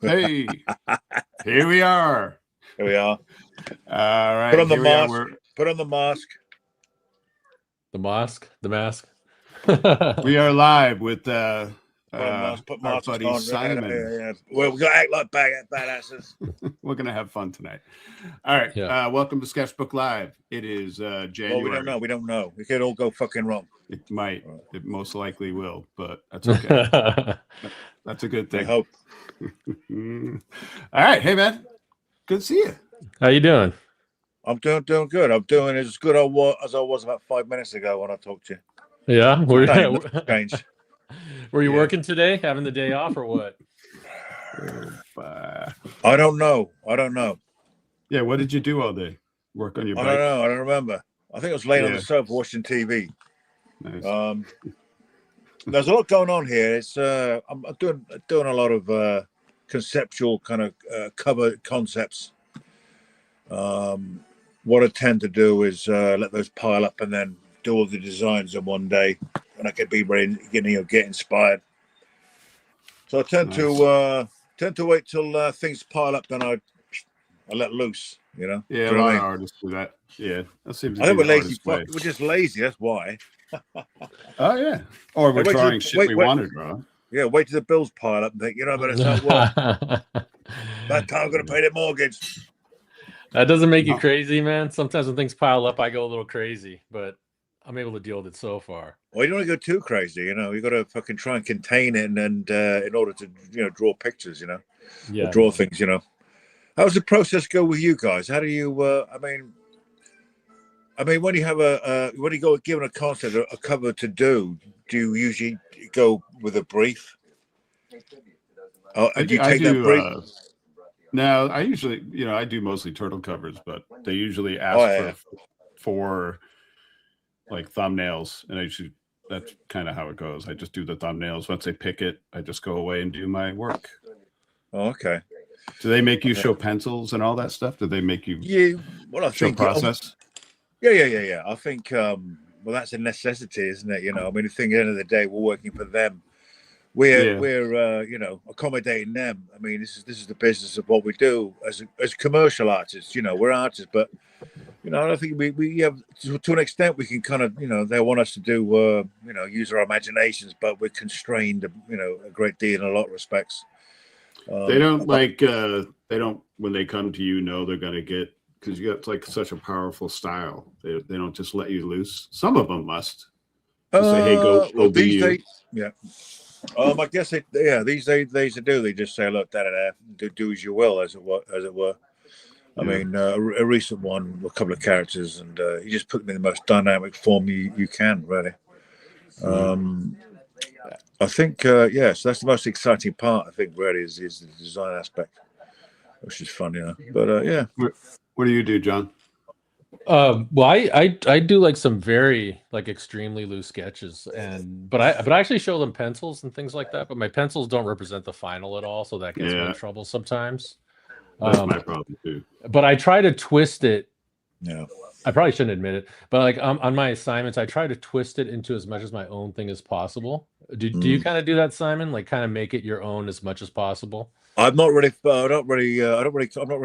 Hey, here we are. Here we are. All right. Put on the here we are. mask. Put on the mask. The mask. We are live with Put our masks buddy on. Simon. Yeah. Well, we got to act like badasses. We're gonna have fun tonight. All right. Yeah. Welcome to Sketchbook Live. It is January. Well, we don't know. We could all go fucking wrong. It might. It most likely will, but that's okay. That's a good I thing. hope. All right. Hey, man. Good to see you. How you doing? I'm doing good. I'm doing as good as I was about 5 minutes ago when I talked to you. Yeah. Change. Were you working today? Having the day off or what? I don't know. Yeah. What did you do all day? Work on your bike? I don't know. I don't remember. I think I was laying on the sofa watching TV. Nice. There's a lot going on here. It's I'm doing a lot of conceptual kind of cover concepts. What I tend to do is let those pile up and then do all the designs in one day, and I can be ready, get inspired. So I tend to wait till things pile up, then I let loose. Yeah, a lot of artists do that. Yeah, that seems. I think we're lazy. We're just lazy. That's why. Oh yeah, or we're drawing shit we want to draw. Yeah, wait till the bills pile up and think, but it's not work. That time I'm going to pay the mortgage. That doesn't make you crazy, man. Sometimes when things pile up, I go a little crazy, but I'm able to deal with it so far. Well, you don't want to go too crazy, you got to fucking try and contain it, and in order to, draw pictures, or draw things, How does the process go with you guys? How do you? I mean, when you have when you go given a concept, a cover to do you usually go with a brief? Oh, and do you take that brief? No, I usually, I do mostly turtle covers, but they usually ask for like thumbnails, and that's kind of how it goes. I just do the thumbnails. Once they pick it, I just go away and do my work. Oh, okay. Do they make you show pencils and all that stuff? Do they make you show process? Yeah. I think that's a necessity, isn't it? I mean, I think at the end of the day, we're working for them. We're accommodating them. I mean, this is the business of what we do as commercial artists. We're artists, but I don't think we have to an extent we can kind of they want us to do use our imaginations, but we're constrained a great deal in a lot of respects. They don't they don't when they come to you know they're gonna get, because you got like such a powerful style. They don't just let you loose. Some of them must say, hey, go be you. Yeah. I guess these days they do. They just say, look, do as you will, as it were. I mean, a recent one, a couple of characters, and you just put them in the most dynamic form you can, really. I think, so that's the most exciting part. I think really is the design aspect, which is fun, But yeah. What do you do, John? Well, I do like some very extremely loose sketches, but I actually show them pencils and things like that. But my pencils don't represent the final at all, so that gets me in trouble sometimes. That's my problem too. But I try to twist it. Yeah. I probably shouldn't admit it, but on my assignments, I try to twist it into as much as my own thing as possible. Do you kind of do that, Simon? Like kind of make it your own as much as possible? I'm not really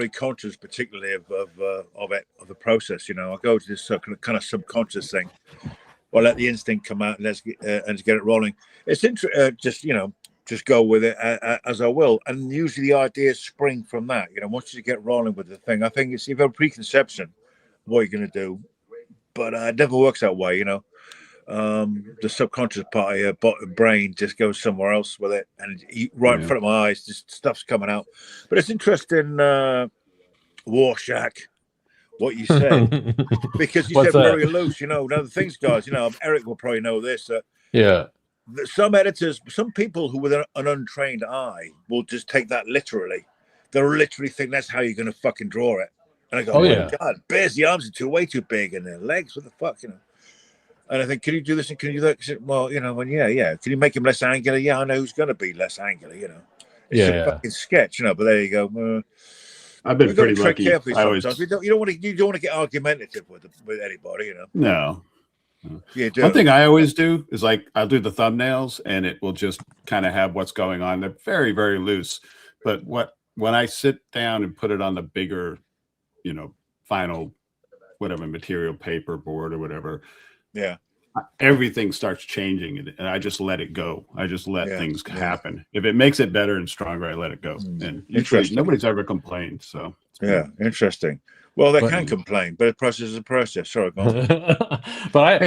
conscious, particularly of the process. I go to this kind of subconscious thing. I let the instinct come out and let's get it rolling. It's just go with it as I will, and usually the ideas spring from that. Once you get rolling with the thing, I think you have a preconception of what you're going to do, but it never works that way. The subconscious part of your brain just goes somewhere else with it, and right in front of my eyes, just stuff's coming out. But it's interesting, Warshack, what you said, because you said very loose. Now the things, guys. Eric will probably know this. Some editors, some people who with an untrained eye will just take that literally. They'll literally think that's how you're going to fucking draw it. And I go, my God, bears, the arms are way too big, and their legs, what the fuck, And I think, can you do this and can you do that? Well, Can you make him less angular? Yeah, I know who's going to be less angular. It's a fucking sketch, But there you go. I've been pretty lucky. Sometimes you don't want to get argumentative with anybody. No. You do. One thing I always do is I'll do the thumbnails, and it will just kind of have what's going on. They're very, very loose, but when I sit down and put it on the bigger, final, whatever material, paper, board, or whatever, yeah, everything starts changing, and I just let it go. I just let things happen. If it makes it better and stronger, I let it go. And usually nobody's ever complained. So yeah, interesting. Well, they can complain, but a process is a process. Sorry, go on. But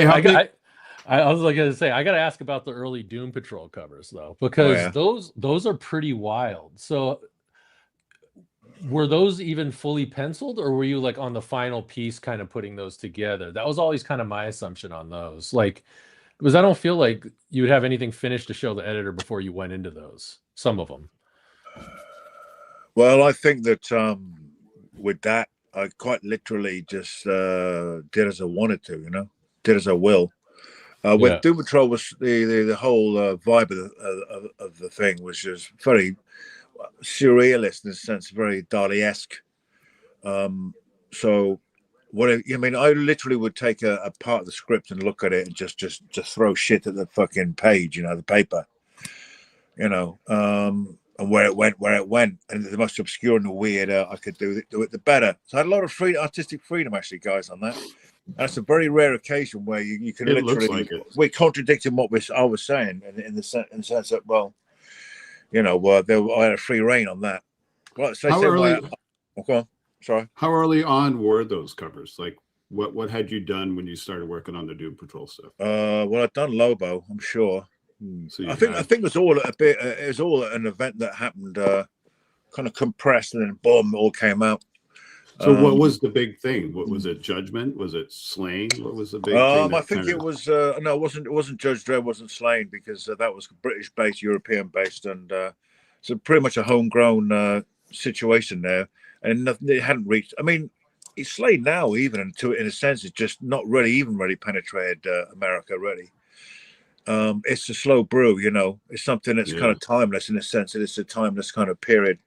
I was like going to say, I got to ask about the early Doom Patrol covers though, because those are pretty wild. So were those even fully penciled, or were you like on the final piece kind of putting those together? That was always kind of my assumption on those. Like, because I don't feel like you would have anything finished to show the editor before you went into those. Some of them. Well, I think that with that, I quite literally just did as I wanted to, did as I will. With Doom Patrol, was the whole vibe of the thing was just very surrealist in a sense, very Dali-esque. So I literally would take a part of the script and look at it and just throw shit at the fucking page, the paper, and where it went, and the most obscure and the weird I could do it, the better. So I had a lot of artistic freedom, actually, guys, on that. And it's a very rare occasion where you can literally, we're contradicting what I was saying in the sense that, well, I had a free reign on that. Well, how early? Sorry. How early on were those covers? Like, what had you done when you started working on the Doom Patrol stuff? Well, I'd done Lobo, I'm sure. So I think it was all a bit. It was all an event that happened, kind of compressed, and then boom, it all came out. So what was the big thing? What was it? Judgment? Was it Slain? What was the big thing? I think it was no, it wasn't Judge Dredd, wasn't Slain, because that was British based, European based, and so pretty much a homegrown situation there, and nothing, it hadn't reached. I mean, it's Slain now, even in a sense, it's just not really even really penetrated America really. It's a slow brew, It's something that's kind of timeless in a sense that it's a timeless kind of period.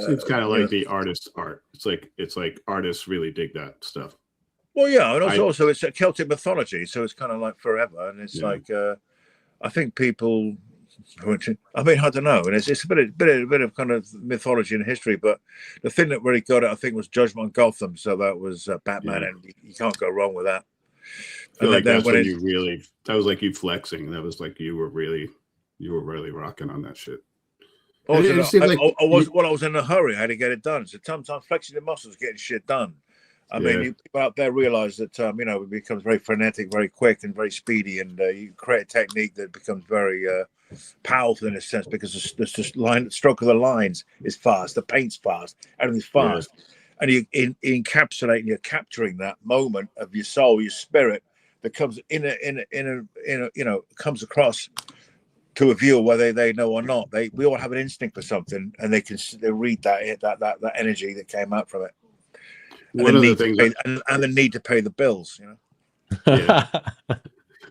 Seems kind of like the artist's art. It's like artists really dig that stuff. Well, yeah, and also it's a Celtic mythology, so it's kind of like forever, and it's like I think people. I mean, I don't know, and it's a bit of kind of mythology and history, but the thing that really got it, I think, was Judgment on Gotham. So that was Batman, and you can't go wrong with that. I feel like that's when you really. That was like you flexing. That was like you were really rocking on that shit. I was in a hurry. I had to get it done. So sometimes flexing the muscles, getting shit done. I mean, people out there realize that it becomes very frenetic, very quick, and very speedy, and you create a technique that becomes very powerful in a sense, because the stroke of the lines is fast, the paint's fast, everything's fast, and you encapsulate, you're capturing that moment of your soul, your spirit that comes comes across to a viewer, whether they know or not. We all have an instinct for something, and they read that energy that came out from it. And the need to pay the bills, Yeah.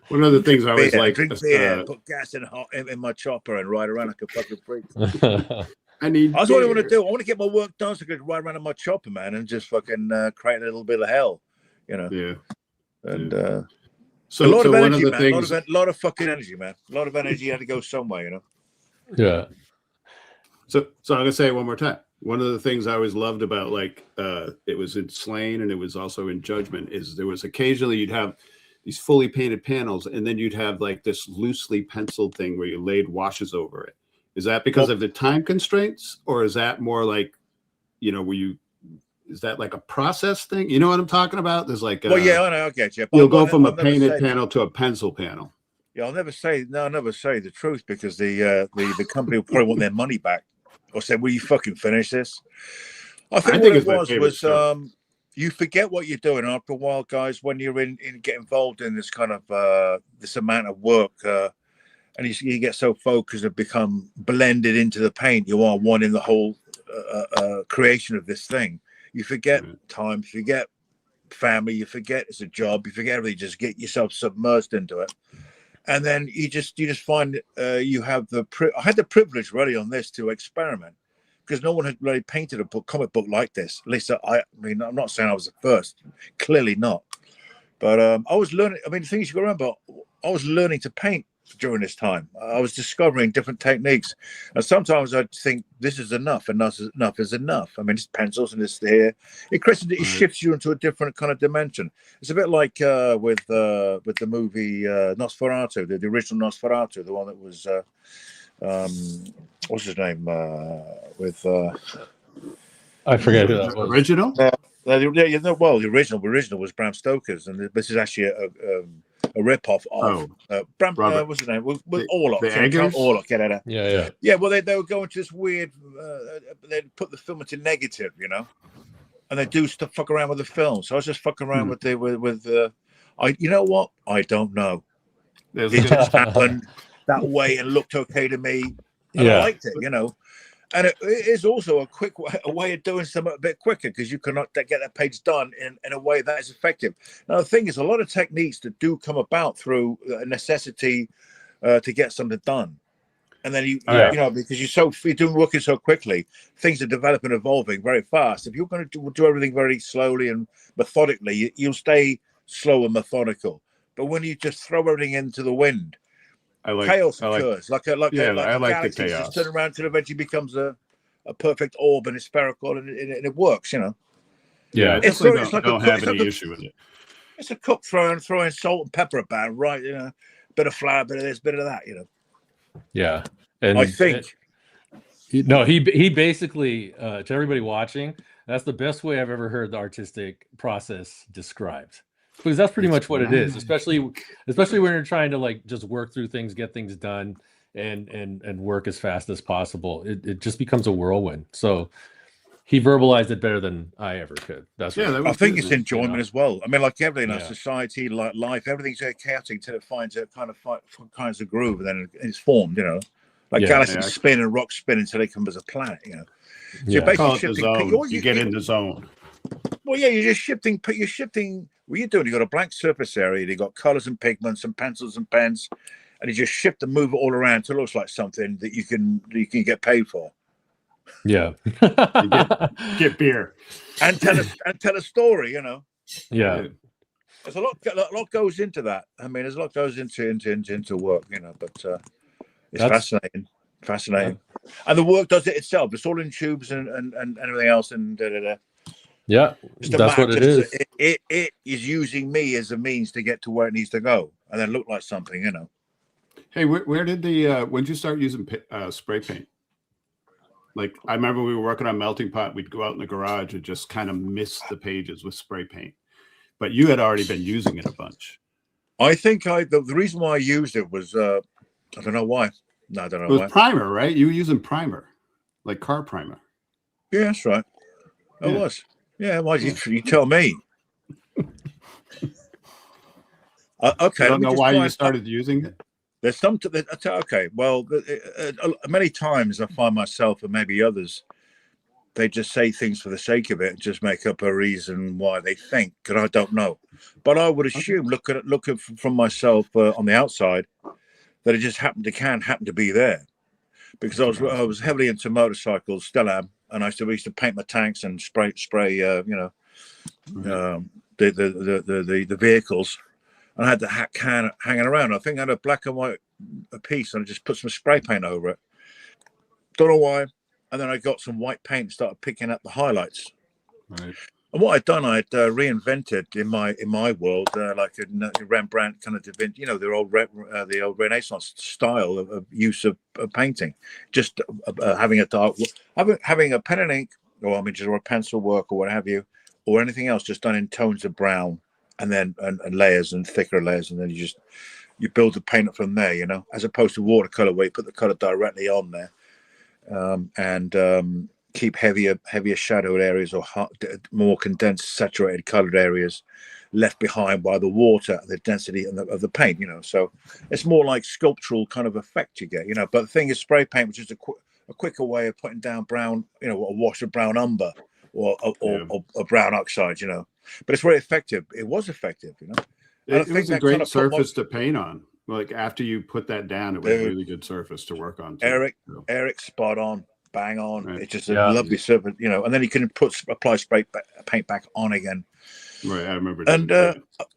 One of the things I was like, drink beer, put gas in my chopper, and ride around like a fucking freak. That's what I want to do. I want to get my work done so I could ride around in my chopper, man, and just fucking create a little bit of hell, Yeah. And so a lot of one energy, of the man. things, A lot of fucking energy, man. A lot of energy had to go somewhere, Yeah. So I'm gonna say it one more time. One of the things I always loved about it was in Slain and it was also in Judgment is there was occasionally you'd have these fully painted panels and then you'd have like this loosely penciled thing where you laid washes over it. Is that because of the time constraints, or is that more like, is that like a process thing? You know what I'm talking about? There's like, I know, I get you. You'll go from a painted panel to a pencil panel. Yeah, I'll never say the truth, because the company will probably want their money back, or say, "Will you fucking finish this?" I think what it was you forget what you're doing after a while, guys. When you're get involved in this kind of this amount of work, and you get so focused and become blended into the paint, you are one in the whole creation of this thing. You forget time, you forget family, you forget it's a job, you forget everything. Just get yourself submerged into it. And then you just find you have I had the privilege really on this to experiment, because no one had really painted a comic book like this. At least I mean, I'm not saying I was the first, clearly not. But I was learning. I mean, the thing is, you got to remember, I was learning to paint during this time. I was discovering different techniques, and sometimes I'd think this is enough, and enough is enough. I mean, it's pencils and it's here. It shifts you into a different kind of dimension. It's a bit like with the movie Nosferatu, the original Nosferatu, the one that was what's his name with I forget who that was. Original. Well, the original was Bram Stoker's, and this is actually a rip-off of Bram. What's his name? With Orlok. Orlok, get out of Yeah. Yeah, well, they were going to this weird. They'd put the film into negative, and they do stuff, fuck around with the film. So I was just fucking around with you know what? I don't know. It just happened that way and looked okay to me, and I liked it, And it is also a way of doing something a bit quicker, because you cannot get that page done in a way that is effective. Now, the thing is, a lot of techniques that do come about through a necessity to get something done. And then because you're doing working so quickly, things are developing, evolving very fast. If you're going to do everything very slowly and methodically, you'll stay slow and methodical. But when you just throw everything into the wind, chaos occurs. Like a galaxy just turn around till eventually becomes a perfect orb, and it's spherical, and it works. Yeah, it's don't have any issue with it. It's a cook throwing salt and pepper about, right? Bit of flour, bit of this, bit of that. Yeah, and I think he basically to everybody watching, that's the best way I've ever heard the artistic process described. Because that's pretty much what it is, especially when you're trying to just work through things, get things done, and work as fast as possible. It just becomes a whirlwind. So he verbalized it better than I ever could. That's I think it's enjoyment as well. I mean, like everything in our society, like life, everything's so chaotic until it finds a kinds of groove, and then it's formed. Like galaxies spin and rocks spin until they come as a planet. So you're basically shifting. You get in the zone. Well, yeah, you're just shifting. You're shifting. What you're doing, you got a blank surface area. You got colors and pigments and pencils and pens, and you just shift and move it all around till it looks like something that you can get paid for. Yeah, get beer and tell a story. Yeah, there's a lot goes into that. I mean, there's a lot goes into work. But it's fascinating. And the work does it itself. It's all in tubes and everything else and Yeah, that's what it is. It is using me as a means to get to where it needs to go, and then look like something, Hey, where did when did you start using spray paint? Like, I remember we were working on Melting Pot. We'd go out in the garage and just kind of mist the pages with spray paint. But you had already been using it a bunch. I think the reason why I used it was I don't know why. No, I don't know why. It was primer, right? You were using primer, like car primer. Yeah, that's right. I was. Yeah, why did you tell me? Okay. I don't know why you started using it. There's some. Okay. Well, many times I find myself, and maybe others, they just say things for the sake of it, and just make up a reason why they think. And I don't know, but I would assume, looking from myself on the outside, that it just happen to be there, because I was heavily into motorcycles, still am, and we used to paint my tanks and spray the vehicles, and I had the hat can hanging around. I think I had a black and white piece, and I just put some spray paint over it. Don't know why. And then I got some white paint and started picking up the highlights. Right. And what I'd done, I'd reinvented in my world, like a Rembrandt kind of Da Vinci, the old Renaissance style of use of painting. Just having a pen and ink, or a pencil work, or what have you, or anything else, just done in tones of brown, and then and layers and thicker layers, and then you build the paint up from there, as opposed to watercolor, where you put the color directly on there, and keep heavier shadowed areas, or more condensed, saturated colored areas left behind by the water, the density of the paint. So it's more like sculptural kind of effect you get. But the thing is, spray paint, which is a quicker way of putting down brown, a wash of brown umber or brown oxide, but it's very effective. It was effective, It was a great surface to paint on. Like, after you put that down, it was a really good surface to work on too. Eric, spot on, bang on. Right. It's just a lovely surface, and then you can apply spray paint back on again. Right, I remember. And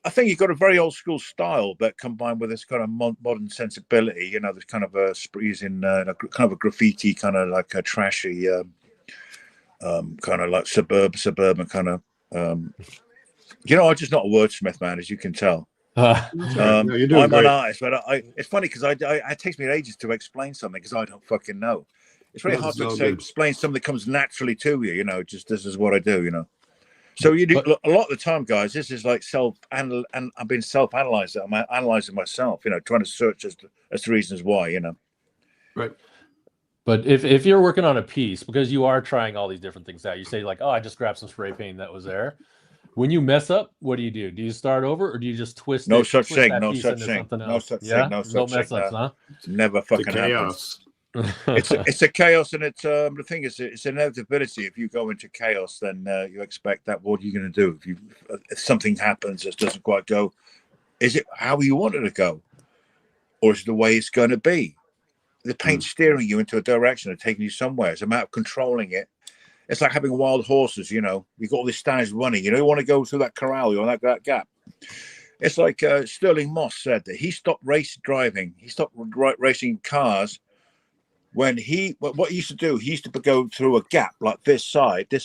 I think you've got a very old school style, but combined with this kind of modern sensibility. You know, there's kind of a using kind of a graffiti, kind of like a trashy, kind of like suburban kind of. You know, I'm just not a wordsmith, man, as you can tell. No, you're doing I'm great. an artist, but it's funny because it takes me ages to explain something because I don't fucking know. It's very hard to explain something that comes naturally to you. You know, just this is what I do. You know. So you do a lot of the time, guys. This is like and I've been self-analyzing. I'm analyzing myself. You know, trying to search as to reasons why. You know, right. But if you're working on a piece, because you are trying all these different things out, you say like, "Oh, I just grabbed some spray paint that was there." When you mess up, what do? Do you start over, or do you just twist? No such thing. No such thing. No such thing. No such thing. Mess ups, huh? It's never fucking chaos. It's a chaos, and it's the thing is it's inevitability. If you go into chaos, then you expect that. What are you going to do if something happens that doesn't quite go? Is it how you want it to go, or is it the way it's going to be? The paint's steering you into a direction and taking you somewhere. It's a matter of controlling it. It's like having wild horses. You know, you've got all these stands running. You don't want to go through that corral. You want that gap. It's like Sterling Moss said that he stopped driving. He stopped racing cars. When what he used to do, he used to go through a gap like this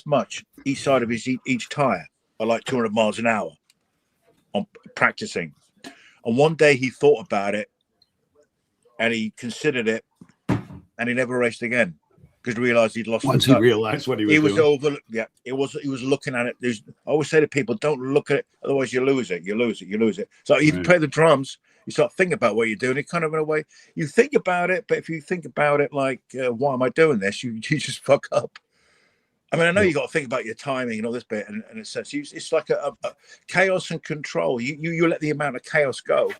much, each side of each tire, at like 200 miles an hour, on practicing. And one day he thought about it, and he considered it, and he never raced again because he realized he'd lost. Once he realized what he was doing. He was looking at it. I always say to people, don't look at it, otherwise you lose it. You lose it. So if you play the drums, you start thinking about what you're doing. It kind of, in a way, you think about it, but if you think about it like, why am I doing this? You just fuck up. I mean, I know you got to think about your timing and all this bit, and it's like a chaos and control. You let the amount of chaos go,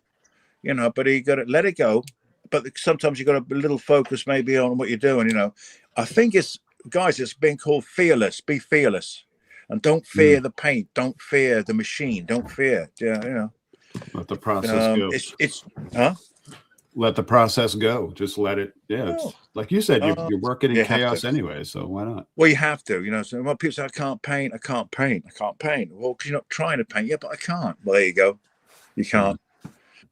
you know, but you got to let it go. But sometimes you got a little focus maybe on what you're doing, you know. I think it's being called fearless. Be fearless, and don't fear the paint. Don't fear the machine. Don't fear, you know. Let the process go. Let the process go. Just let it. Yeah, it's, like you said, you're working in chaos anyway, so why not? Well, you have to, you know. So when people say, I can't paint. Well, because you're not trying to paint. Yeah, but I can't. Well, there you go. You can't.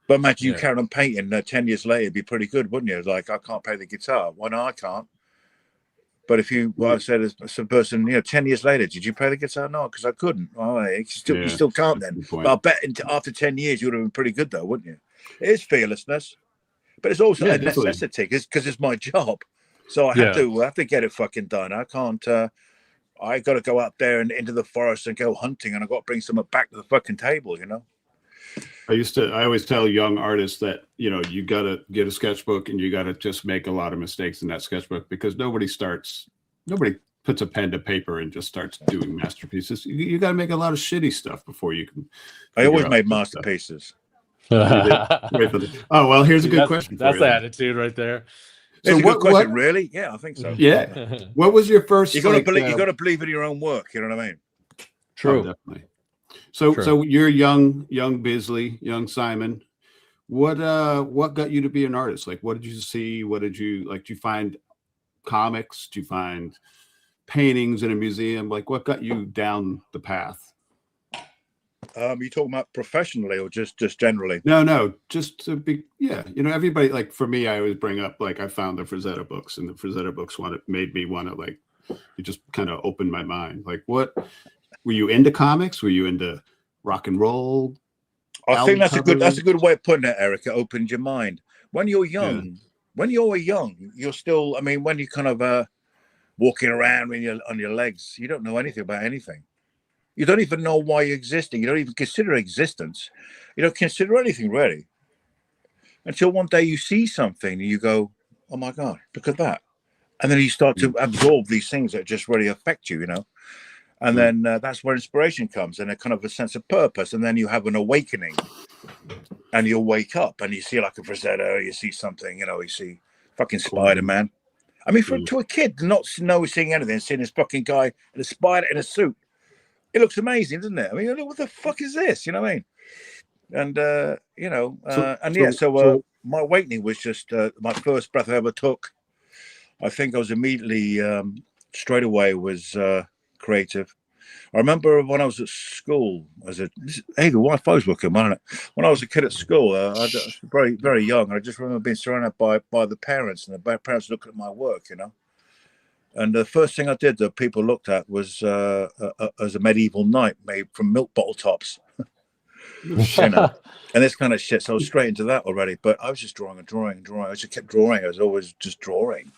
But imagine you carry on painting 10 years later, it'd be pretty good, wouldn't you? Like, I can't play the guitar. Well, no, I can't. But if I said as some person, you know, 10 years later, did you play the guitar? No, because I couldn't. Oh, you still can't then. But I bet after 10 years, you would have been pretty good, though, wouldn't you? It is fearlessness, but it's also a necessity because it's my job. So I have to get it fucking done. I can't. I got to go out there and into the forest and go hunting, and I got to bring someone back to the fucking table, you know. I always tell young artists that, you know, you got to get a sketchbook and you got to just make a lot of mistakes in that sketchbook, because nobody puts a pen to paper and just starts doing masterpieces. You got to make a lot of shitty stuff before you can. I always made masterpieces. Oh, well, here's a good question. That's the attitude right there. So it's a good question, really? Yeah, I think so. Yeah. What was your first? You got to believe in your own work. You know what I mean? True. Oh, definitely. So you're young Bisley, young Simon. What got you to be an artist? Like, what did you see? What did you like? Did you find comics? Did you find paintings in a museum? Like, what got you down the path? You talking about professionally or just generally? No, just to be, you know, everybody, like for me, I always bring up, like, I found the Frazetta books, and the Frazetta books made me want to, like, it just kind of opened my mind. Like, what were you into? Comics? Were you into rock and roll? I think that's a good way of putting it, Eric. It opened your mind. When you're young, you're still, I mean, when you kind of walking around on your legs, you don't know anything about anything. You don't even know why you're existing. You don't even consider existence. You don't consider anything really. Until one day you see something and you go, oh my God, look at that. And then you start to absorb these things that just really affect you, you know. And then that's where inspiration comes, and a kind of a sense of purpose. And then you have an awakening, and you'll wake up and you see like a Frazetta, you see something, you know, you see fucking Spider-Man. I mean, to a kid, not seeing anything, seeing this fucking guy in a spider in a suit, it looks amazing, doesn't it? I mean, what the fuck is this? You know what I mean? And, you know, so my awakening was just my first breath I ever took. I think I was immediately, straight away was creative. I remember when I was at school, hey, the Wi-Fi's working, wasn't it? When I was a kid at school, I was very, very young. I just remember being surrounded by the parents, and the parents looking at my work, you know. And the first thing I did that people looked at was as a medieval knight made from milk bottle tops, you know, and this kind of shit. So I was straight into that already. But I was just drawing and drawing and drawing. I just kept drawing. I was always just drawing.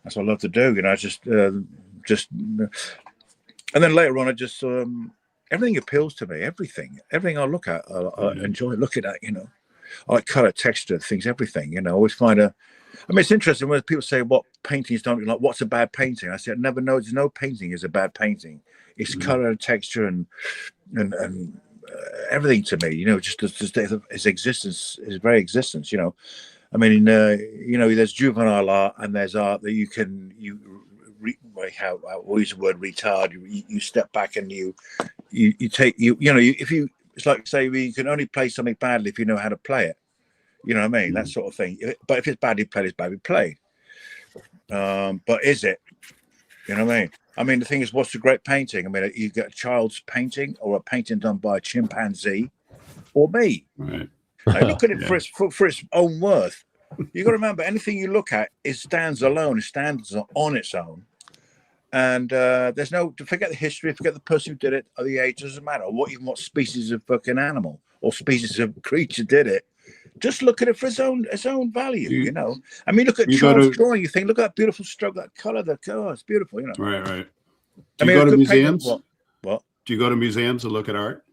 That's what I love to do, you know. And then later on, I just everything appeals to me. Everything I look at, I enjoy looking at. You know, I like color, texture, things, everything. You know, I always find I mean, it's interesting when people say what paintings don't like. What's a bad painting? I say I never know. There's no painting is a bad painting. It's color, texture, and everything to me. You know, just its existence, its very existence. You know, I mean, you know, there's juvenile art and there's art that I use the word retard. You step back and you take it's like say you can only play something badly if you know how to play it. You know what I mean? That sort of thing. But if it's badly played, it's badly played. But is it? You know what I mean? I mean, the thing is, what's a great painting? I mean, you get a child's painting or a painting done by a chimpanzee or me. Right. I look at it for its own worth. You got to remember, anything you look at, it stands alone. It stands on its own. And there's no, forget the history, forget the person who did it, or the age, doesn't matter. What species of fucking animal or species of creature did it. Just look at it for its own value, you know. I mean, look at Charles' drawing. You think, look at that beautiful stroke, that color, it's beautiful, you know. Right. Do you go to museums? What? Do you go to museums to look at art?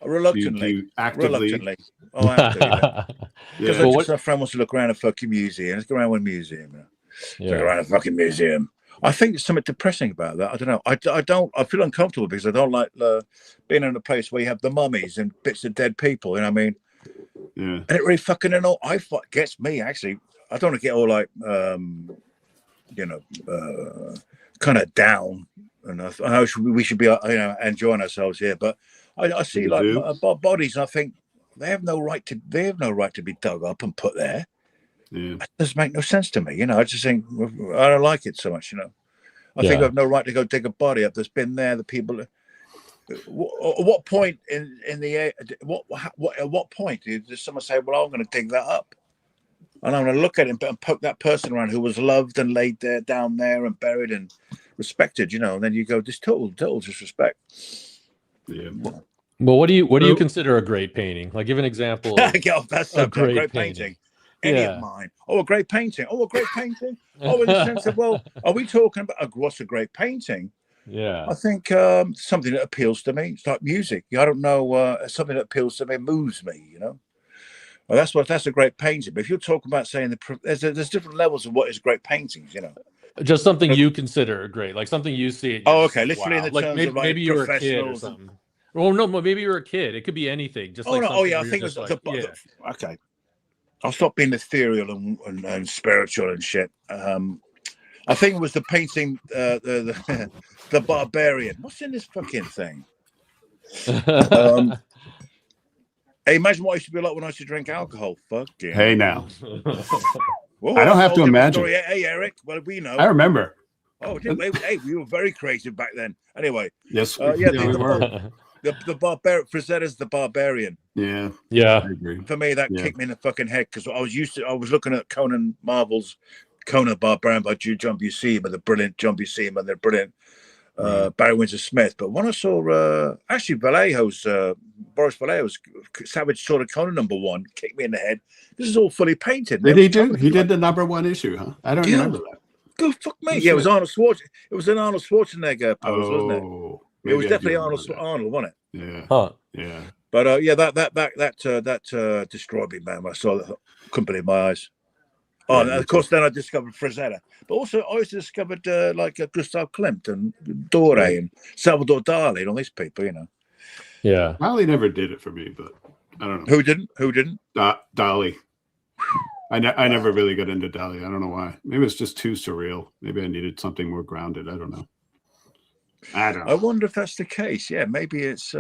Reluctantly. Do you actively? Reluctantly. Oh, I have to. Because a friend wants to look around a fucking museum. Let's go around one museum. You know? Look around a fucking museum. I think there's something depressing about that. I don't know. I feel uncomfortable because I don't like being in a place where you have the mummies and bits of dead people. You know what I mean? Yeah. And it really fucking gets me, actually. I don't want to get all like, kind of down. And I know we should be, enjoying ourselves here. But I see like bodies. I think they have no right to be dug up and put there. Yeah. It doesn't make no sense to me. You know, I just think I don't like it so much. You know, I think I have no right to go dig a body up that's been there. The people. At what point at what point does someone say, "Well, I'm going to dig that up, and I'm going to look at it and poke that person around who was loved and laid there, down there, and buried and respected"? You know, and then you go, "This total disrespect." Yeah. Well, what do you consider a great painting? Like, give an example. Get off that subject. A great painting. Any of mine. Oh, a great painting. Oh, a great painting. Oh, in the sense of, well, are we talking about what's a great painting? Yeah. I think something that appeals to me. It's like music. I don't know, something that appeals to me, moves me, you know. Well, that's a great painting. But if you're talking about saying there's different levels of what is great paintings, you know. Just something you consider great, like something you see. Oh, okay. Literally in the like terms of like maybe you were a kid or something. Well, no, maybe you were a kid. It could be anything. Just I think it was okay. I'll stop being ethereal and spiritual and shit. I think it was the painting, the Barbarian. What's in this fucking thing? Hey, imagine what I used to be like when I used to drink alcohol. Fuck yeah. Hey, now. Whoa, I don't have to imagine. Story. Hey, Eric. Well, we know. I remember. Oh, hey, we were very creative back then. Anyway. Yes. We were. The Barbarian, Frazetta's the Barbarian. Yeah. Yeah. I agree. For me, that kicked me in the fucking head because I was looking at Conan Marvel's Conan Barbarian by John Buscema, the brilliant John Buscema, and the brilliant Barry Windsor Smith. But when I saw actually Boris Vallejo's Savage Sword of Conan #1 kicked me in the head. This is all fully painted. Did he do? He did the #1 issue, huh? I don't remember that. Go fuck me. Yeah, it was Arnold Schwarzenegger. It was an Arnold Schwarzenegger pose, wasn't it? It was definitely Arnold, wasn't it? Yeah. Huh. Yeah. But that destroyed me, man. I saw that, couldn't believe my eyes. Oh, and of course, then I discovered Frazetta. But also, I also discovered Gustav Klimt and Dore and Salvador Dali and all these people, you know. Yeah. Dali never did it for me, but I don't know. Who didn't? Dali. I never really got into Dali. I don't know why. Maybe it's just too surreal. Maybe I needed something more grounded. I don't know. I wonder if that's the case. Yeah, maybe it's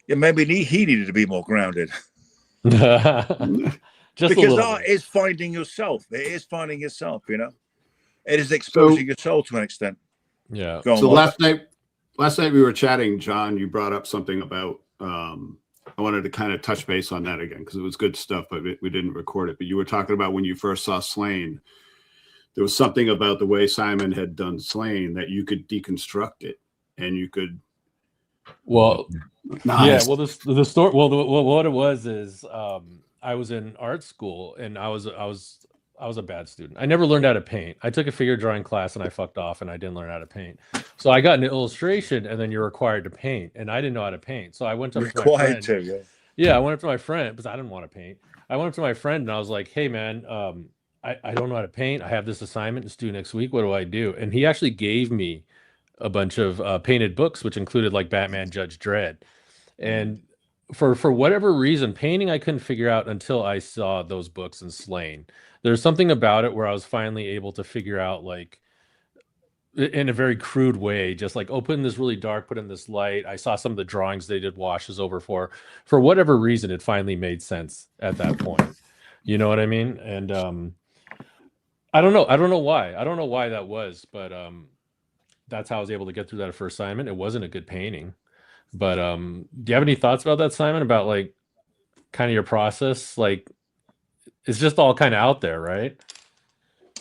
maybe he needed to be more grounded. Because art is finding yourself. It is finding yourself, you know. It is exposing your soul to an extent. Yeah. So last last night we were chatting, John, you brought up something about, I wanted to kind of touch base on that again because it was good stuff, but we didn't record it. But you were talking about when you first saw Slain, there was something about the way Simon had done Slain that you could deconstruct it and you could. Well, nice. Yeah. Well, the story. Well, what it was is I was in art school and I was a bad student. I never learned how to paint. I took a figure drawing class and I fucked off and I didn't learn how to paint. So I got an illustration and then you're required to paint and I didn't know how to paint. So I went up to my friend. Yeah, I went up to my friend because I didn't want to paint. I went up to my friend and I was like, "Hey, man, I don't know how to paint. I have this assignment to do next week. What do I do?" And he actually gave me a bunch of painted books, which included like Batman, Judge Dredd, and for whatever reason, painting I couldn't figure out until I saw those books in Slain. There's something about it where I was finally able to figure out, like, in a very crude way, just like, oh, put in this really dark, put in this light. I saw some of the drawings they did washes over for whatever reason, it finally made sense at that point. You know what I mean? And I don't know why. I don't know why that was, but that's how I was able to get through that first assignment. It wasn't a good painting. But do you have any thoughts about that, Simon, about like kind of your process? Like, it's just all kind of out there, right?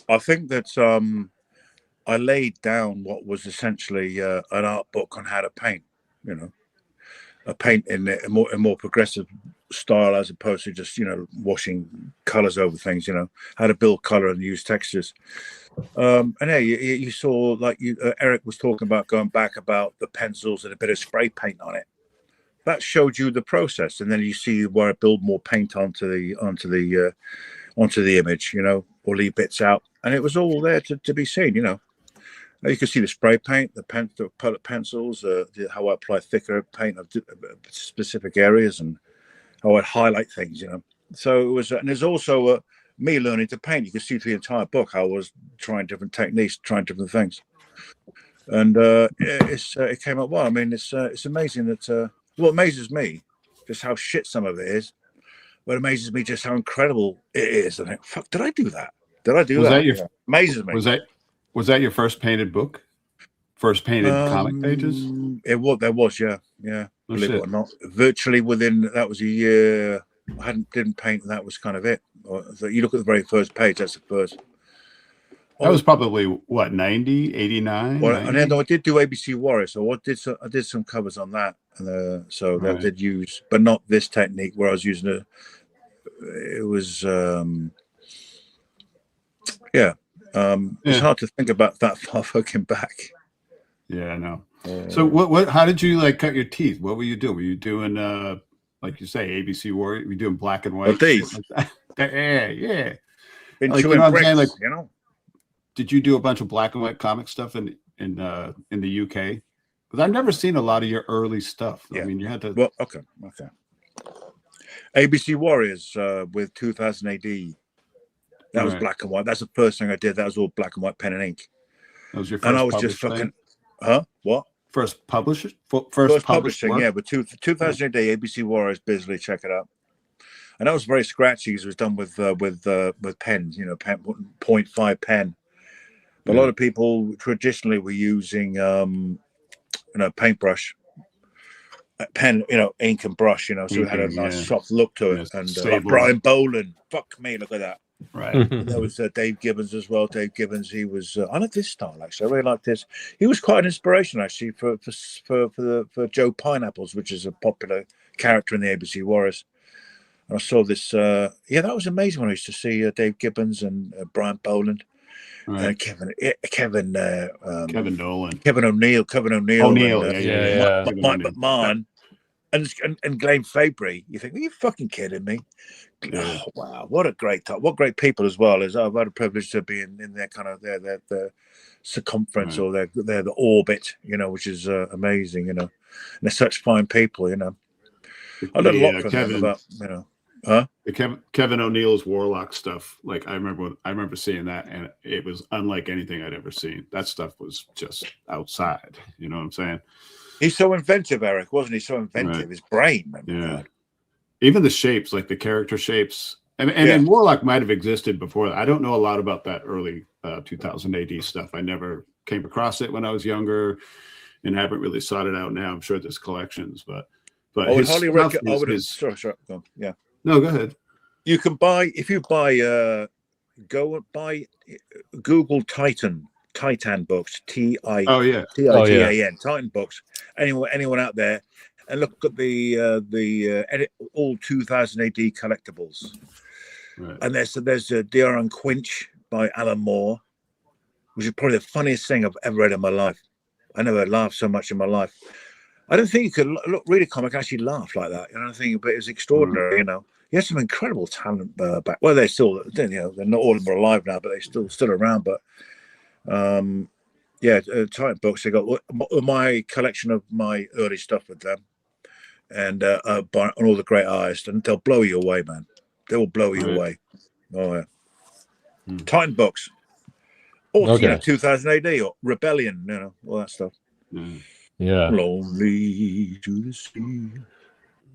I think that I laid down what was essentially an art book on how to paint, you know, a paint in a more progressive style as opposed to just, you know, washing colors over things, you know, how to build color and use textures. And yeah, you saw, like Eric was talking about going back about the pencils and a bit of spray paint on it. That showed you the process, and then you see where I build more paint onto the image, you know, or leave bits out, and it was all there to be seen, you know. You can see the spray paint, the pellet pencils, how I apply thicker paint of specific areas, and how I highlight things, you know. So it was, and there's also me learning to paint. You can see through the entire book how I was trying different techniques, trying different things, and it came up well. I mean, it's amazing that what amazes me just how shit some of it is, but amazes me just how incredible it is. I think, fuck, did I do that? Did I do that? Amazes me. Was that your first painted book? First painted comic pages? There was, yeah. Believe it or not, virtually within that was a year. I didn't paint, and that was kind of it. So you look at the very first page, that's the first. That was probably what, 90, 89? Well, 90? And then I did do ABC Warrior, so I did some covers on that, and so that did use, but not this technique where I was using it was it's hard to think about that far fucking back. Yeah, I know. So what how did you like cut your teeth? What were you doing? Were you doing like you say, ABC Warrior? Were you doing black and white? Teeth. Yeah. Been like, chewing bricks, like, you know. Did you do a bunch of black and white comic stuff in the UK? Because I've never seen a lot of your early stuff. Yeah. I mean, you had to. Well, okay. ABC Warriors with 2000 AD. That was black and white. That's the first thing I did. That was all black and white, pen and ink. That was your first. And I was just fucking. Huh? What? First publishing? First publishing, yeah. But 2000 AD, ABC Warriors, Bisley. Check it out. And that was very scratchy because it was done with pens, you know, 0.5 pen. But a lot of people traditionally were using, paintbrush, pen, you know, ink and brush, you know, so it had a nice soft look to it. And like Brian Boland, fuck me, look at that. Right. There was Dave Gibbons as well. Dave Gibbons, he was. I like this style actually. I really like this. He was quite an inspiration actually for Joe Pineapples, which is a popular character in the ABC Warriors. And I saw this. That was amazing when I used to see Dave Gibbons and Brian Boland. Right. Kevin Nolan, Kevin O'Neill, and, Mike McMahon, and Glenn Fabry. You think, are you fucking kidding me? Oh, wow, what a great time! What great people as well. As I've had a privilege to be in their kind of their circumference or their the orbit, you know, which is amazing, you know. And they're such fine people, you know. I learned a lot from them about, you know. Huh? The Kevin O'Neill's Warlock stuff, like I remember seeing that, and it was unlike anything I'd ever seen. That stuff was just outside. You know what I'm saying? He's so inventive, Eric, wasn't he? So inventive. Right. His brain, man. Yeah. God. Even the shapes, like the character shapes, and Warlock might have existed before that. I don't know a lot about that early 2000 AD stuff. I never came across it when I was younger. and haven't really sought it out now. I'm sure there's collections, but I would highly recommend. sorry, go. Yeah. No, go ahead. You can buy if you buy. Go and buy. Google Titan books. Titan. Titan books. Anyone out there, and look at the all 2000 AD collectibles. Right. Uh, And there's a Deer and Quinch by Alan Moore, which is probably the funniest thing I've ever read in my life. I never laughed so much in my life. I don't think you could read a comic and actually laugh like that. You know, I think, but it was extraordinary. You know, he had some incredible talent back. Well, they're still, you know, they're not all of them are alive now, but they're still around. But Titan books. They got my collection of my early stuff with them, and all the great artists, and they'll blow you away, man. They will blow you away. Oh yeah. Titan books. Or you know, 2000 AD or Rebellion, you know, all that stuff. Yeah. Lonely to the sea.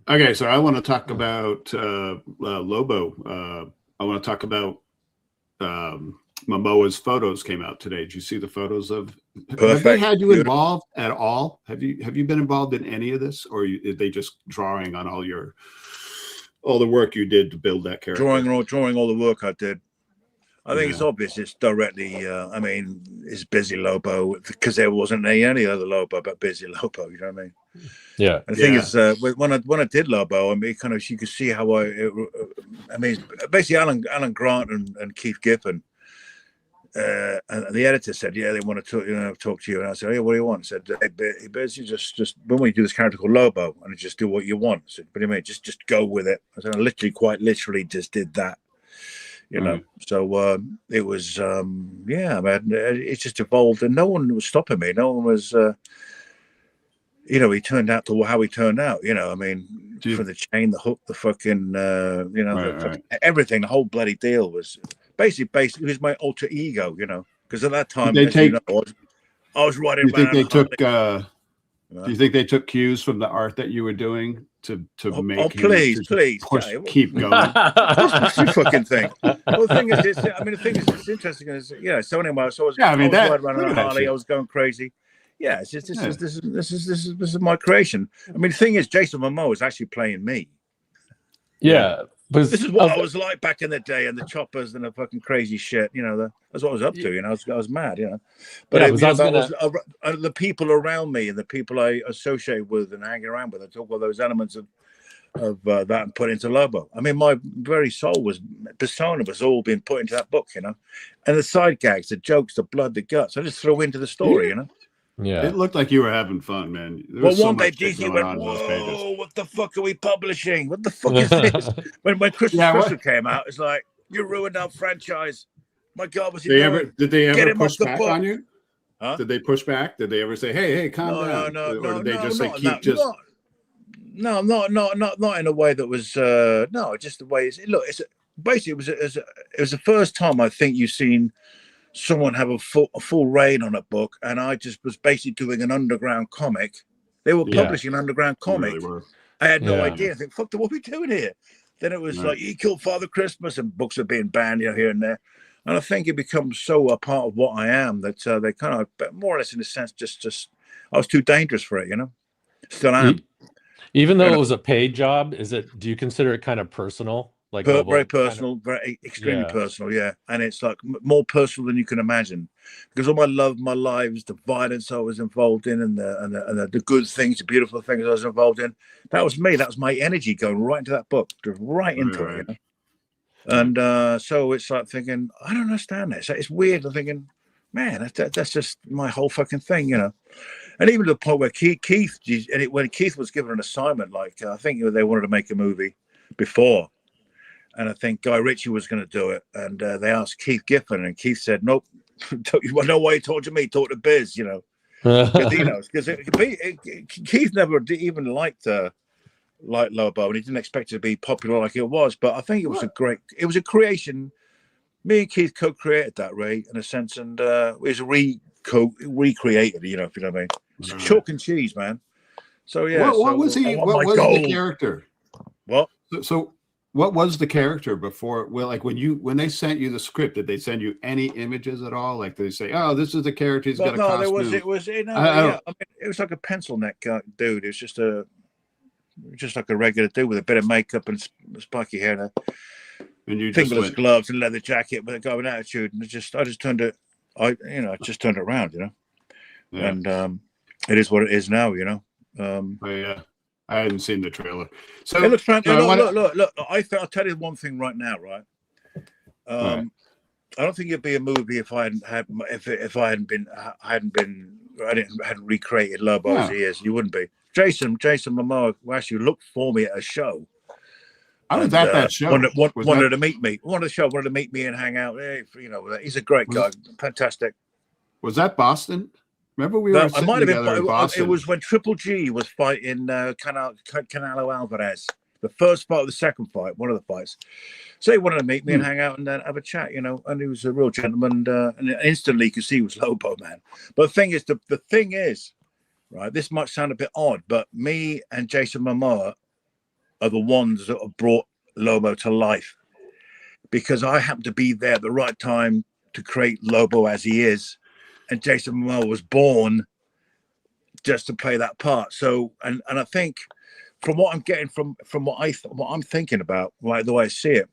Okay, so I want to talk about Lobo. I want to talk about Momoa's photos came out today. Did you see the photos of? Perfect. Have they had you involved at all? Have you been involved in any of this, or are they just drawing on all the work you did to build that character? Drawing all the work I did. I think it's obvious. It's directly. I mean, it's Busy Lobo because there wasn't any other Lobo but Busy Lobo. You know what I mean? Yeah. And the thing is, when I did Lobo, I mean, kind of, you could see how I mean, basically Alan Grant and Keith Giffen, and the editor said, "Yeah, they want to talk to you." And I said, "Yeah, what do you want?" I said, "Hey, basically just when we do this character called Lobo, and just do what you want." I said, "What do you mean? Just go with it." I said, "I quite literally just did that." You know, so it was, man, it just evolved, and no one was stopping me. No one was, you know, he turned out to how he turned out. You know, I mean, for the chain, the hook, the fucking, you know, everything, the whole bloody deal was basically, it was my alter ego. You know, because at that time, I was writing. Do you think they took cues from the art that you were doing to make? Oh, please, keep going. You fucking thing. Well, the thing is, it's interesting. So anyway, I was riding around on a Harley. I was going crazy. Yeah, it's just this is my creation. I mean, the thing is, Jason Momoa is actually playing me. Yeah. This is what I was like back in the day, and the choppers and the fucking crazy shit. You know, that's what I was up to. You know, I was mad. You know, but the people around me and the people I associate with and hanging around with, I took all those elements of that and put into Lobo. I mean, my very persona was all being put into that book. You know, and the side gags, the jokes, the blood, the guts, I just throw into the story. You know. Yeah, it looked like you were having fun, man. Well, one day DC went, "Whoa, what the fuck are we publishing? What the fuck is this?" when Crystal came out, it's like, "You ruined our franchise." My God, was he? Did they ever push back on you? Huh? Did they push back? Did they ever say, "Hey, calm down"? No, or did they just say, No, not in a way that was just the way it's. Look, it was the first time I think you've seen someone have a full reign on a book, and I just was basically doing an underground comic. They were publishing an underground comic. Really I had no idea. I think, fuck, what are we doing here? Then it was like, he killed Father Christmas, and books are being banned, you know, here and there. And I think it becomes so a part of what I am that they kind of, more or less in a sense, just I was too dangerous for it, you know. Still am. Even though it was a paid job, do you consider it kind of personal? Like very personal, very extremely personal, yeah. And it's like more personal than you can imagine, because all my love, my lives, the violence I was involved in, and the good things, the beautiful things I was involved in, that was me. That was my energy going right into that book, right into it. You know? And so it's like thinking, I don't understand this. It's weird. I'm thinking, man, that's just my whole fucking thing, you know. And even to the point where when Keith was given an assignment, like I think they wanted to make a movie before. And I think Guy Ritchie was going to do it. And they asked Keith Giffen, and Keith said, "Nope, no way, talk to me, talk to Biz," you know. Because Keith never even liked Lobo, and he didn't expect it to be popular like it was. But I think it was a creation. Me and Keith co-created that, Ray, in a sense, and it was recreated, you know, if you know what I mean. It's chalk and cheese, man. So yeah. What was he? What was the character? What? So what was the character before? Well, like when they sent you the script, did they send you any images at all? Like did they say, "Oh, this is the character. He's got a costume." It was like a pencil neck dude. It was just like a regular dude with a bit of makeup and spiky hair and you fingerless gloves and leather jacket with a guy with attitude. And I just turned it. I just turned it around. Yeah. And it is what it is now. Yeah. I hadn't seen the trailer. So hey, look, Frank, look. I'll tell you one thing right now, right? I don't think it'd be a movie if I hadn't recreated Lobo as he is. You wouldn't be. Jason Momoa actually looked for me at a show. I was at that show. Wanted to meet me. Wanted to meet me and hang out. Hey, he's a great guy. Fantastic. Was that Boston? Remember we were. I might have been. It was when Triple G was fighting Canelo Alvarez. The first fight or the second fight, one of the fights. So he wanted to meet me and hang out and have a chat, And he was a real gentleman. And instantly, you could see he was Lobo, man. But the thing is, right? This might sound a bit odd, but me and Jason Momoa are the ones that have brought Lobo to life, because I happened to be there at the right time to create Lobo as he is. And Jason Momoa was born just to play that part. So, and I think from what I'm getting from what I'm thinking about, like the way I see it,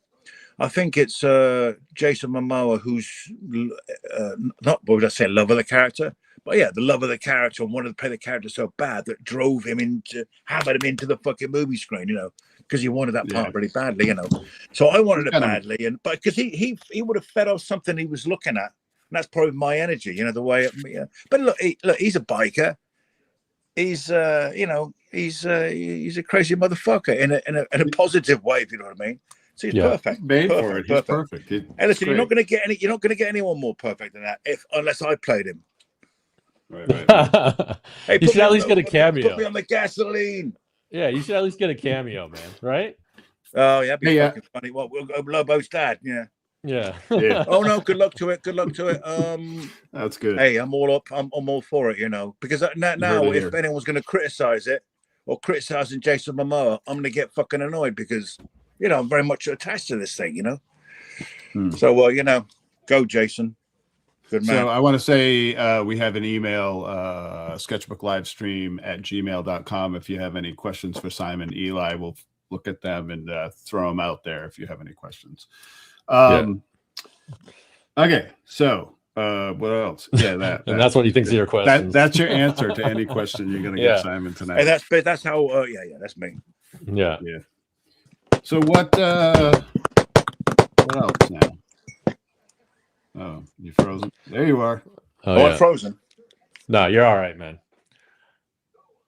I think it's Jason Momoa who's not, what would I say, love of the character, but yeah, the love of the character and wanted to play the character so bad that drove him hammered him into the fucking movie screen, because he wanted that part really badly, So I wanted it badly, but because he would have fed off something he was looking at. And that's probably my energy, the way. But look, he's a biker. He's, he's a crazy motherfucker in a positive way, if you know what I mean. So he's perfect. Made for it. He's perfect. Hey, listen, you're not going to get anyone more perfect than that, unless I played him. Right. Hey, you should at least get a cameo. Put me on the gasoline. Yeah, you should at least get a cameo, man. Right? Oh yeah, that'd be fucking funny. What? Lobo's dad. Yeah. Yeah. Oh no, good luck to it. That's good. Hey, I'm all up. I'm all for it, because now if anyone's going to criticize it or criticizing Jason Momoa, I'm going to get fucking annoyed because I'm very much attached to this thing, So go Jason. Good man. So I want to say we have an email, sketchbookLivestream@gmail.com. If you have any questions for Simon, Eli, we'll look at them and throw them out there if you have any questions. Okay, so what else? Yeah, that and that's what he thinks of your questions. That's your answer to any question you're going to get Simon tonight. Hey, that's how. That's me. Yeah. So what else now? Oh, you frozen? There you are. I'm frozen. No, you're all right, man.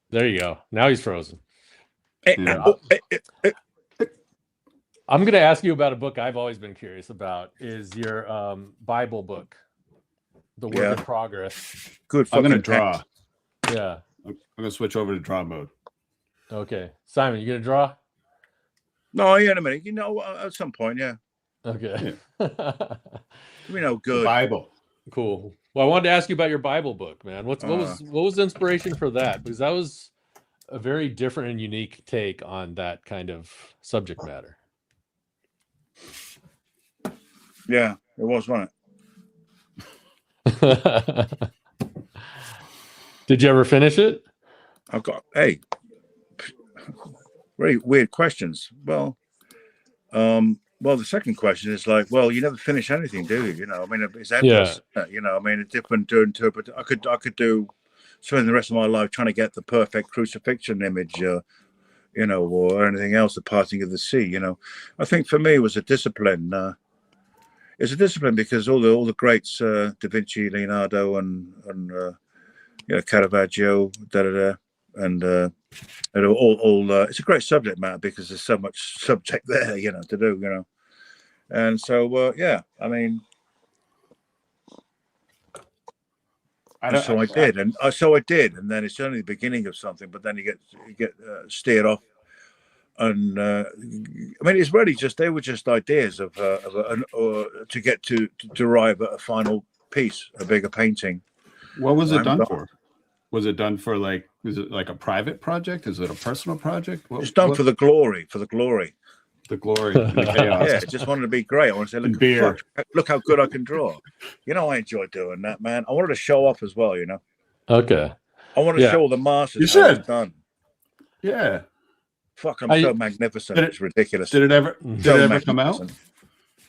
There you go. Now he's frozen. I'm going to ask you about a book I've always been curious about. Is your Bible book, The Work in Progress? Good. I'm going to draw. Yeah. I'm going to switch over to draw mode. Okay. Simon, you going to draw? No, in a minute. At some point, yeah. Okay. Good. The Bible. Cool. Well, I wanted to ask you about your Bible book, man. What was the inspiration for that? Because that was a very different and unique take on that kind of subject matter. Yeah, it was, wasn't it? Did you ever finish it? Very weird questions. Well, the second question is like, well, you never finish anything, do you? It's endless. A different to interpret. I could spend the rest of my life trying to get the perfect crucifixion image, or anything else, the parting of the sea. I think for me it was a discipline. It's a discipline because all the greats, Da Vinci, Leonardo, and Caravaggio, and all. It's a great subject matter because there's so much subject there, to do, and so I mean. I did, and then it's only the beginning of something, but then you get steered off, and it's really they were just ideas of to get to arrive at a final piece, a bigger painting. What was it done for? Was it done for is it like a private project? Is it a personal project? It's done for the glory. the glory and the chaos. Yeah, just wanted to be great. I want to say, And beer. look how good I can draw. You know, I enjoy doing that, man. I wanted to show off as well, you know. Okay. I want to show all the masters You how it's should. done. Yeah. Fuck, I'm so magnificent. It's ridiculous. Did it ever come out?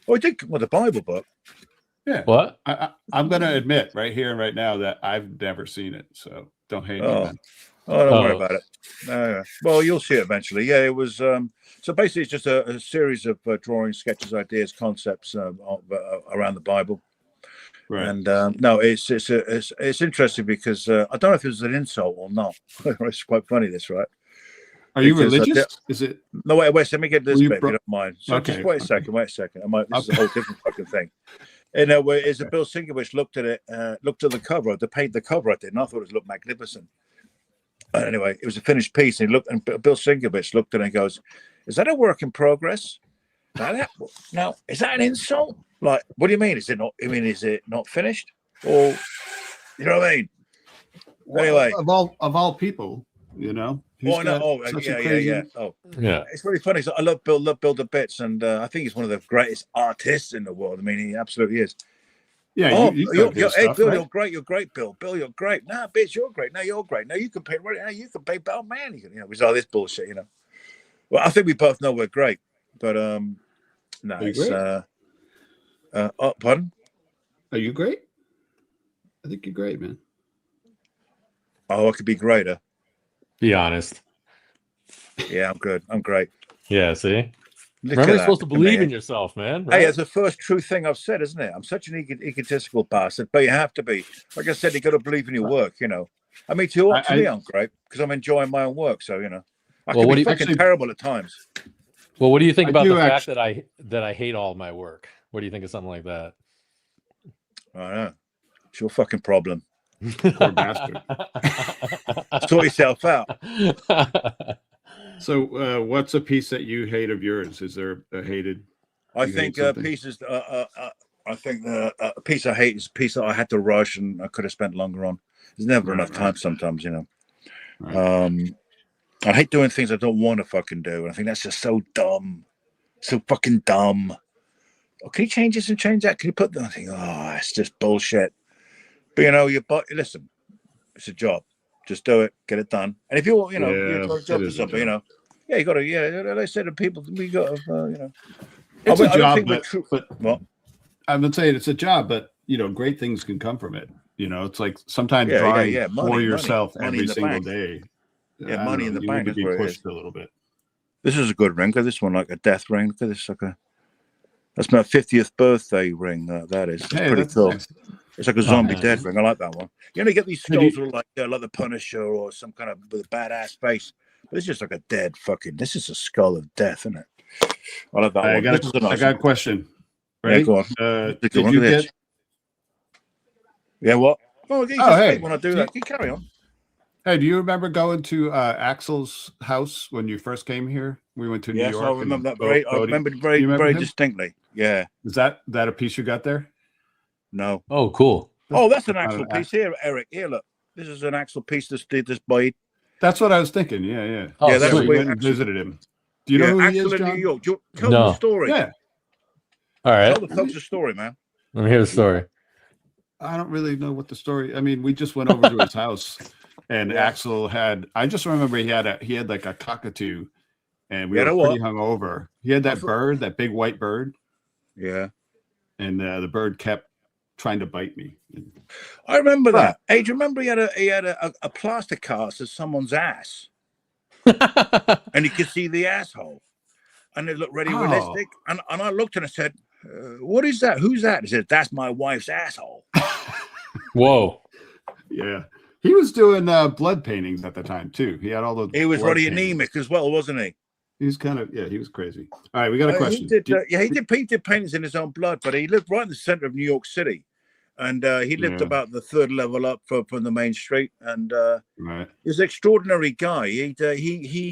Oh, it did with the Bible book. Yeah. What? I'm going to admit right here and right now that I've never seen it. So don't hate me, man. Oh, don't worry about it. Well, you'll see it eventually. Yeah, it was. So basically, it's just a series of drawing, sketches, ideas, concepts around the Bible. Right. And no, it's interesting because I don't know if it was an insult or not. It's quite funny, this, right? Are you religious? Is it? No, wait. Let me get this bit, if you don't mind. So okay. Just wait a second. This is a whole different fucking thing. You know, is a Bill Sienkiewicz looked at it, looked at the cover, to paint the cover I did, and I thought it looked magnificent. Anyway, it was a finished piece, and Bill Sienkiewicz looked at it and goes, "Is that a work in progress? Now, is that an insult? Like, what do you mean? Is it not? I mean, is it not finished? Or, you know what I mean? Anyway, of all people, you know." Yeah. Oh, yeah. It's really funny. So I love Bill to bits, and I think he's one of the greatest artists in the world. I mean, he absolutely is. Yeah. Oh, Bill, right? You're great. You're great, Bill. Bill, you're great. Nah, bitch, you're great. No, you're great. No, you can paint right now. You can paint Bell Man. You know, it's all this bullshit. You know. Well, I think we both know we're great, but no, it's pardon? Are you great? I think you're great, man. Oh, I could be greater. Be honest. Yeah, I'm good. I'm great. Yeah, see? Remember, you're supposed to believe in yourself, man. Right? Hey, it's the first true thing I've said, isn't it? I'm such an egotistical bastard, but you have to be. Like I said, you got to believe in your work, you know. I mean, to me, I'm great because I'm enjoying my own work. So, you know, I can be fucking terrible at times. Well, what do you think about the fact that I hate all my work? What do you think of something like that? I don't know. It's your fucking problem. Poor bastard. Sort yourself out. So, what's a piece that you hate of yours? Is there a hated? I think pieces. I think the piece I hate is a piece that I had to rush and I could have spent longer on. There's never enough time sometimes, you know. Right. I hate doing things I don't want to fucking do. And I think that's just so dumb, so fucking dumb. Oh, can you change this and change that? Can you put that? I think, it's just bullshit. But you know, listen, it's a job. Just do it, get it done. And if you're a job for something, you know, you got to, like I said to people, we got to, you know. It's a job, but what? I would say it's a job, but, you know, great things can come from it. You know, it's like sometimes drawing for yourself every single day. Yeah, money in the bank. Need to be pushed a little bit. This is a good ring. Look at this one, like a death ring. Look at this, that's my 50th birthday ring. That is. It's pretty cool. Nice. It's like a zombie dead ring. I like that one. You know, you get these skulls with like the Punisher or some kind of with a badass face. But it's just like a dead fucking. This is a skull of death, isn't it? I love that one. I got a question. Right? Yeah, go on. Did you get? Yeah, what? Oh, hey. When I do that, you carry on. Hey, do you remember going to Axel's house when you first came here? We went to New York. Yes, I remember that very. I remember very distinctly. Yeah. Is that a piece you got there? No. Oh, cool. Oh, that's an Axel piece here, Eric. Here, look. This is an Axel piece this by. That's what I was thinking. Yeah. Oh, yeah, that's we went and visited him. Do you know who he is, John? New York. Tell the story. Yeah. All right. Tell the folks the story, man. Let me hear the story. I don't really know what the story. I mean, we just went over to his house, and Axel had. I just remember he had like a cockatoo, and we were pretty hungover. He had that bird, that big white bird. Yeah. And the bird kept trying to bite me. I remember that. Hey, do you remember he had a plaster cast of someone's ass, and you could see the asshole, and it looked really realistic. And I looked and I said, "What is that? Who's that?" He said, "That's my wife's asshole." Whoa. Yeah, he was doing blood paintings at the time too. He had all those. He was really anemic as well, wasn't he? He was kind of he was crazy. All right, we got a question. He did paintings in his own blood, but he lived right in the center of New York City, and he lived about the third level up from the main street. And he was an extraordinary guy. He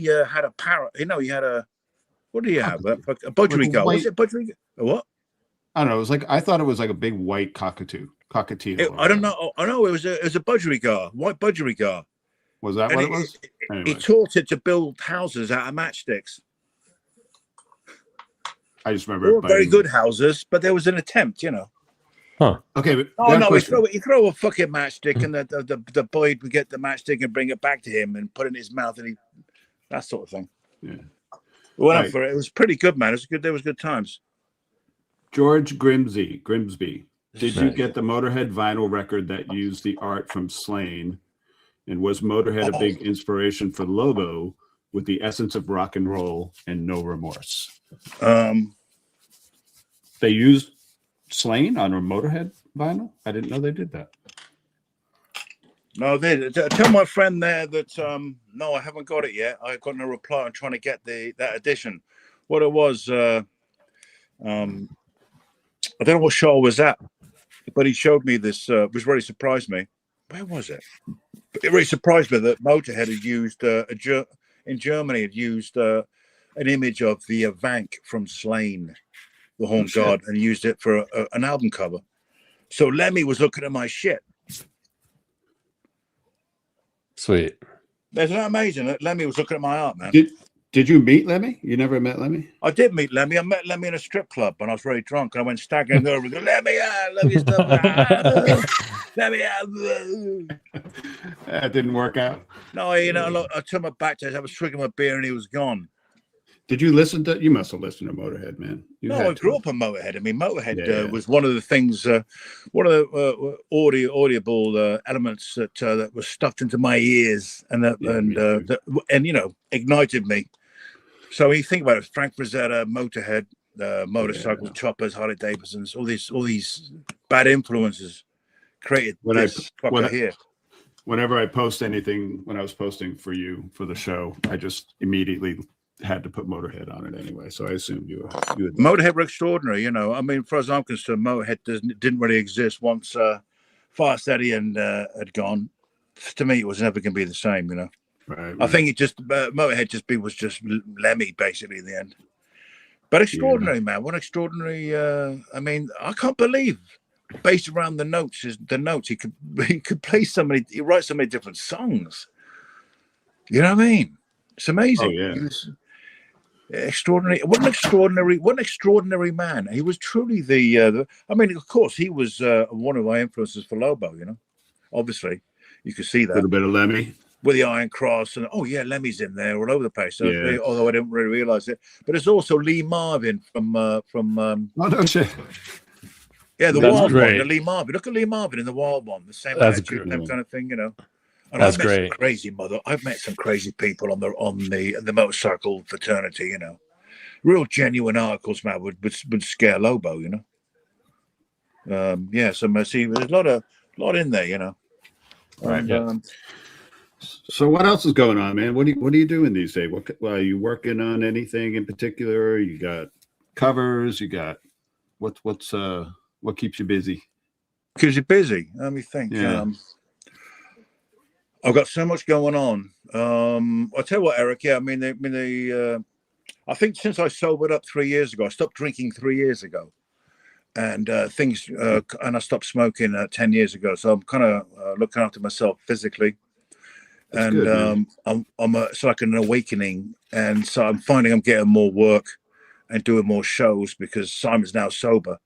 had a parrot. You know, he had a what did he have? A budgerigar. Was it budgerigar? What? I don't know. It was like I thought it was like a big white cockatoo. I don't know. I know it was a budgerigar, white budgerigar. Was that what it was? He taught it to build houses out of matchsticks. I just remember they were very good houses, but there was an attempt, Huh. Okay. But Oh no, you throw a fucking matchstick, and the boy would get the matchstick and bring it back to him and put it in his mouth, and that sort of thing. Yeah. We went up for it. It was pretty good, man. It was good. There was good times. George Grimsby. Did you get the Motorhead vinyl record that used the art from Slain? And was Motorhead a big inspiration for Lobo with the essence of rock and roll and no remorse? They used Slain on a Motorhead vinyl? I didn't know they did that. No, tell my friend there that no, I haven't got it yet. I got no reply. I'm trying to get that edition. What it was, I don't know what show I was at, but he showed me this, which really surprised me. Where was it? It really surprised me that Motorhead had used in Germany had used an image of the Vank from Slain, the Horn God, and used it for an album cover. So Lemmy was looking at my shit. Sweet. Isn't that amazing that Lemmy was looking at my art, man? Did you meet Lemmy? You never met Lemmy? I did meet Lemmy. I met Lemmy in a strip club when I was very drunk, and I went staggering over and go, Lemmy, Lemmy stuff. Lemmy, That didn't work out. No, I took my back to it. I was drinking my beer, and he was gone. Did you listen to? You must have listened to Motorhead, man. I grew up on Motorhead. I mean, Motorhead was one of the things, one of the audible elements that was stuffed into my ears, and ignited me. So when you think about it, Frank Frazetta, Motorhead, motorcycles, choppers, Harley Davidsons, all these bad influences created here. Whenever I post anything, when I was posting for you for the show, I just immediately had to put Motorhead on it anyway. So I assumed you would. Motorhead were extraordinary, I mean, as I'm concerned, Motorhead didn't really exist once Fast Eddie had gone. To me, it was never going to be the same, Right. I think Motorhead was just Lemmy basically in the end. But extraordinary, man. What extraordinary! I mean, I can't believe, based around the notes, he could play he write so many different songs. You know what I mean? It's amazing. Oh, yeah. He was extraordinary. What an extraordinary man. He was truly I mean, of course, he was one of my influences for Lobo. Obviously, you could see that. A little bit of Lemmy. With the Iron Cross, and Lemmy's in there all over the place. So although I didn't really realize it, but it's also Lee Marvin from. Oh no shit! Yeah, the Wild One, the Lee Marvin. Look at Lee Marvin in the Wild One, the same attitude, that kind of thing, And that's I've met some I've met some crazy people on the motorcycle fraternity, real genuine articles, man, would scare Lobo, So there's a lot in there, Right. So what else is going on, man? What are you doing these days? Are you working on anything in particular? You got covers? You got what keeps you busy? Keeps you busy. Let me think. Yeah. I've got so much going on. I'll tell you what, Eric. Yeah, I think since I sobered up 3 years ago, I stopped drinking 3 years ago, and and I stopped smoking 10 years ago. So I'm kind of looking after myself physically. That's good, it's like an awakening, and so I'm finding I'm getting more work and doing more shows because Simon's now sober,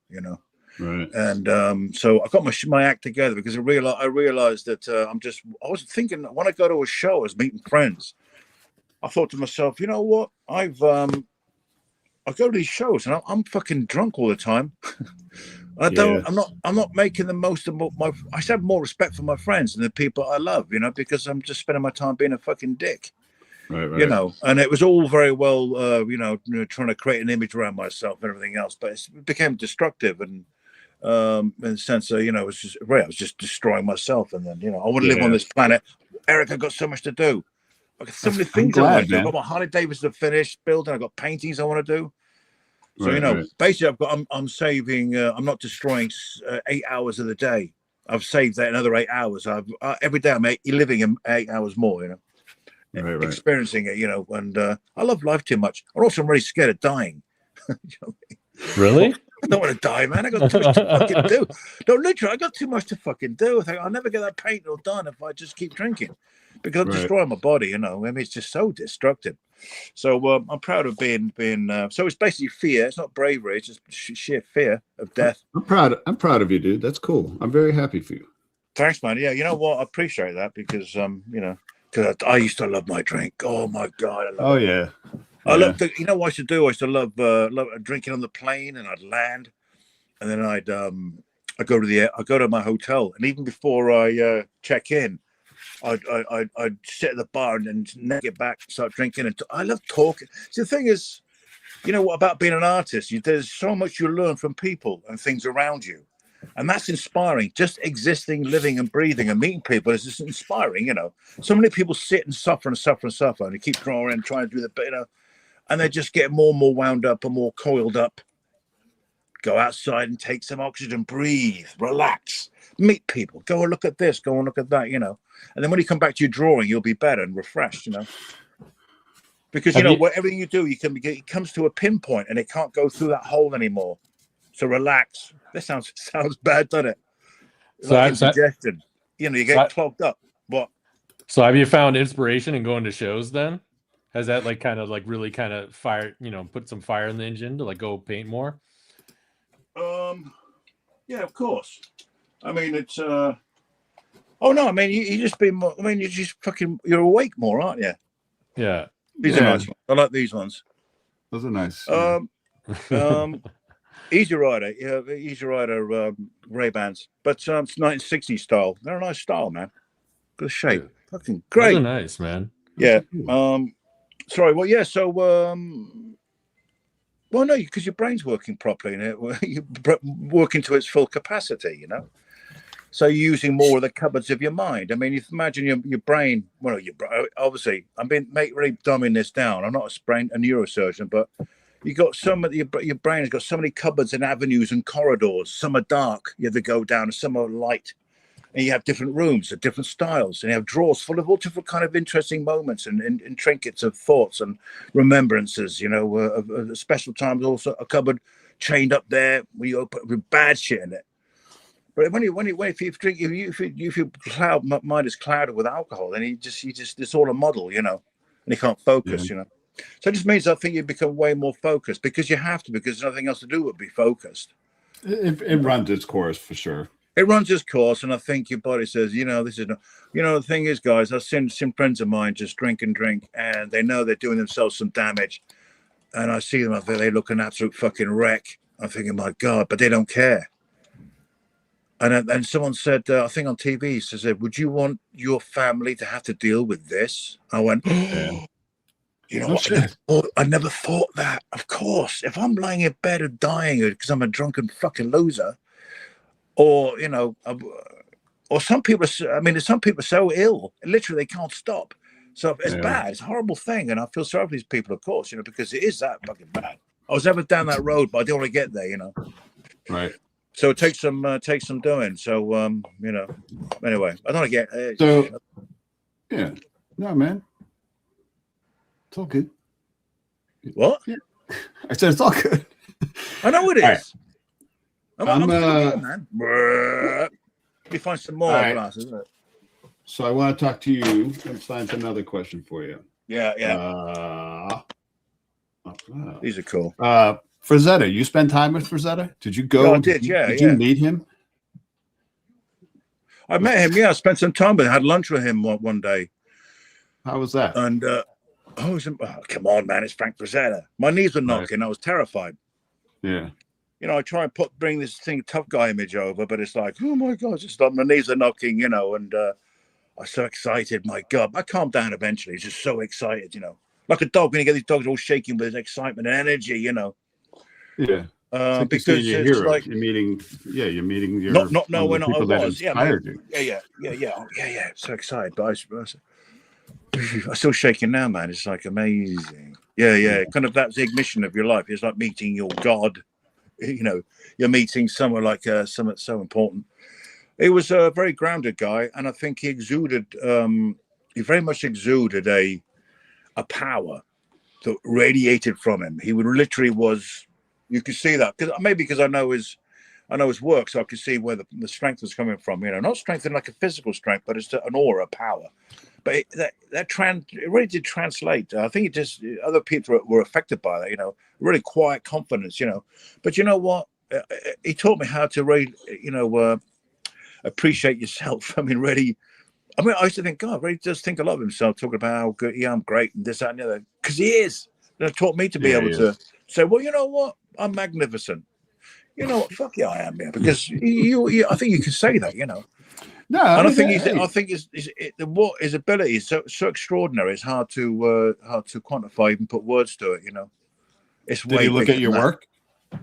Right. And so I got my act together because I realized that I was thinking when I go to a show, I was meeting friends. I thought to myself, you know what? I go to these shows and I'm fucking drunk all the time. I'm not making the most of I should have more respect for my friends and the people I love, because I'm just spending my time being a fucking dick. Right. And it was all very well, trying to create an image around myself and everything else, but it became destructive and in the sense of, I was just destroying myself. And then, I want to live on this planet. Eric, I've got so much to do. I've got so many things I want to do. I've got my Harley Davidson finished building. I've got paintings I want to do. So, basically I'm saving, I'm not destroying 8 hours of the day. I've saved that another 8 hours. Every day I'm living in 8 hours more, experiencing it, and I love life too much. I'm also really scared of dying. Really? I don't want to die, man. I got too much to fucking do. No, literally, I got too much to fucking do. I'll never get that paint all done if I just keep drinking. because I'm destroying my body. I mean, it's just so destructive. So I'm proud of being. So it's basically fear. It's not bravery. It's just sheer fear of death. I'm proud of you, dude. That's cool. I'm very happy for you. Thanks, man. Yeah, you know what? I appreciate that because because I used to love my drink. Oh my God, I love it. Yeah. I love what I used to do. I used to love drinking on the plane, and I'd land, and then I'd go to my hotel, and even before I check in, I'd sit at the bar and then get back, start drinking, and I love talking. See, the thing is, you know what about being an artist? There's so much you learn from people and things around you. And that's inspiring. Just existing, living and breathing and meeting people is just inspiring, So many people sit and suffer and suffer and suffer, and they keep drawing and trying to do the bit, and they just get more and more wound up and more coiled up. Go outside and take some oxygen, breathe, relax, meet people, go and look at this, go and look at that, And then when you come back to your drawing, you'll be better and refreshed, Because, everything you do, it comes to a pinpoint and it can't go through that hole anymore. So relax. That sounds bad, doesn't it? Like indigestion. You get clogged up. What? So have you found inspiration in going to shows then? Has that really kind of fire, put some fire in the engine to go paint more? Yeah, of course. I mean, it's oh no, I mean you just been more, I mean you just you're awake more, aren't you? Yeah. These are nice ones. I like these ones. Those are nice. Easy Rider, Ray-Bans, but it's 1960s style. They're a nice style, man. Good shape. Yeah. Fucking great. Those are nice, man. Yeah. Sorry. Well, yeah. So, well, no, because your brain's working properly, and you're working to its full capacity. So you're using more of the cupboards of your mind. I mean, if imagine your brain. Well, obviously, I'm really dumbing this down. I'm not a neurosurgeon, but you got your brain has got so many cupboards and avenues and corridors. Some are dark, you have to go down, and some are light. And you have different rooms of different styles, and you have drawers full of all different kind of interesting moments and trinkets of thoughts and remembrances. Of special times. Also, a cupboard chained up there where you open with bad shit in it. But if you drink, if your mind is clouded with alcohol, then you just it's all a muddle, and you can't focus, So it just means I think you become way more focused because you have to, because there's nothing else to do but be focused. It runs its course for sure. It runs its course, and I think your body says, this is not. The thing is, guys, I've seen friends of mine just drink, and they know they're doing themselves some damage. And I see them, I think they look an absolute fucking wreck. I'm thinking, my God, but they don't care. And someone said, I think on TV, said, would you want your family to have to deal with this? I went, what? I never thought that. Of course, if I'm lying in bed and dying because I'm a drunken fucking loser. Or or some people. Some people are so ill, literally they can't stop. So it's bad. It's a horrible thing, and I feel sorry for these people, of course, because it is that fucking bad. I was ever down that road, but I didn't want to get there, Right. So it takes some doing. So anyway, I don't want to get. Yeah. No, man. It's all good. What? Yeah. I said it's all good. I know it is. Right. I'm man. Let me find some more glasses. So I want to talk to you and find another question for you. Yeah. These are cool. Frazetta, you spend time with Frazetta? Did you go? Yeah, I did. Did you meet him? I met him. Yeah, I spent some time with him. I had lunch with him one day. How was that? And come on, man! It's Frank Frazetta. My knees were knocking. I was terrified. Yeah. I try and bring this tough guy image over, but it's like, oh my God, just my knees are knocking, and I'm so excited. My God, I calmed down eventually. He's just so excited, like a dog when you get these dogs all shaking with excitement and energy, Yeah. Because your it's hero. you're meeting your not knowing I was. Yeah. So excited, but I'm still shaking now, man. It's like amazing. Yeah. Kind of that's the ignition of your life. It's like meeting your God. You're meeting someone like someone so important. He was a very grounded guy, and I think he very much exuded a power that radiated from him. He literally was. You could see that because I know his work, so I could see where the strength was coming from. Not strength in like a physical strength, but it's an aura, power. but it really did translate. I think it just other people were affected by that, you know, really quiet confidence, you know. But you know what? He taught me how to really, you know, appreciate yourself. I mean, really. I mean, I used to think, God, really does think a lot of himself, talking about how good, yeah, I'm great, and this, that, and the other, because he is. It taught me to be able to say, well, you know what? I'm magnificent. You know what? Fuck yeah, I am, yeah. Because I think you can say that, you know. No, And I think his ability is so extraordinary. It's hard to quantify, even put words to it. You know, it's did he look at your work?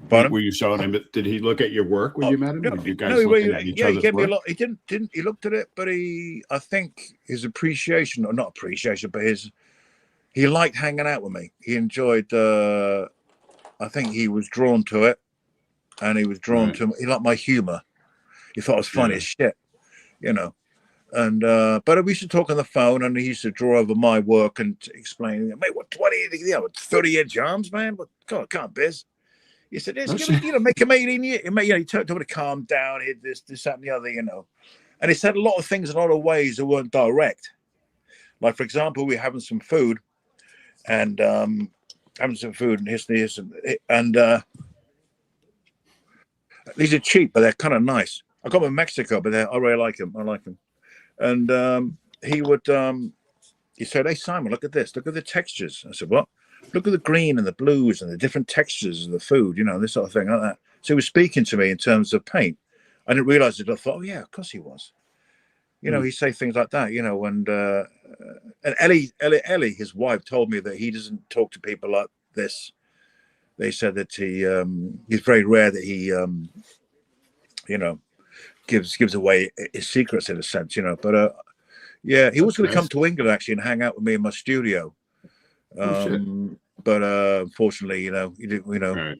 Pardon? Were you showing him? Did he look at your work when you met him? Did you guys looking at each he other's gave work? me a lot. He didn't. He looked at it, but I think his appreciation, or not appreciation, but he liked hanging out with me. He enjoyed. I think he was drawn to it, and he was drawn to. He liked my humor. He thought it was funny as shit, you know. And but we used to talk on the phone, and he used to draw over my work and explain, mate, what 20, you know, 30-inch arms, man. What? Come on, Biz. He said, you know, make a mate in you. You know, he told me to calm down, this, that, and the other, you know. And he said a lot of things in a lot of ways that weren't direct. Like, for example, we're having some food, and this, and these are cheap, but they're kind of nice. I got them in Mexico, but I really like them. I like them. And he said, hey, Simon, look at this. Look at the textures. I said, what? Look at the green and the blues and the different textures of the food, you know, this sort of thing like that. So he was speaking to me in terms of paint. I didn't realize it. I thought, oh, yeah, of course he was. You know, he'd say things like that, you know, and Ellie, his wife, told me that he doesn't talk to people like this. They said that he's very rare that he, you know, gives away his secrets in a sense, you know. But yeah, he was going to come to England actually and hang out with me in my studio. But unfortunately, you know, he didn't, you know,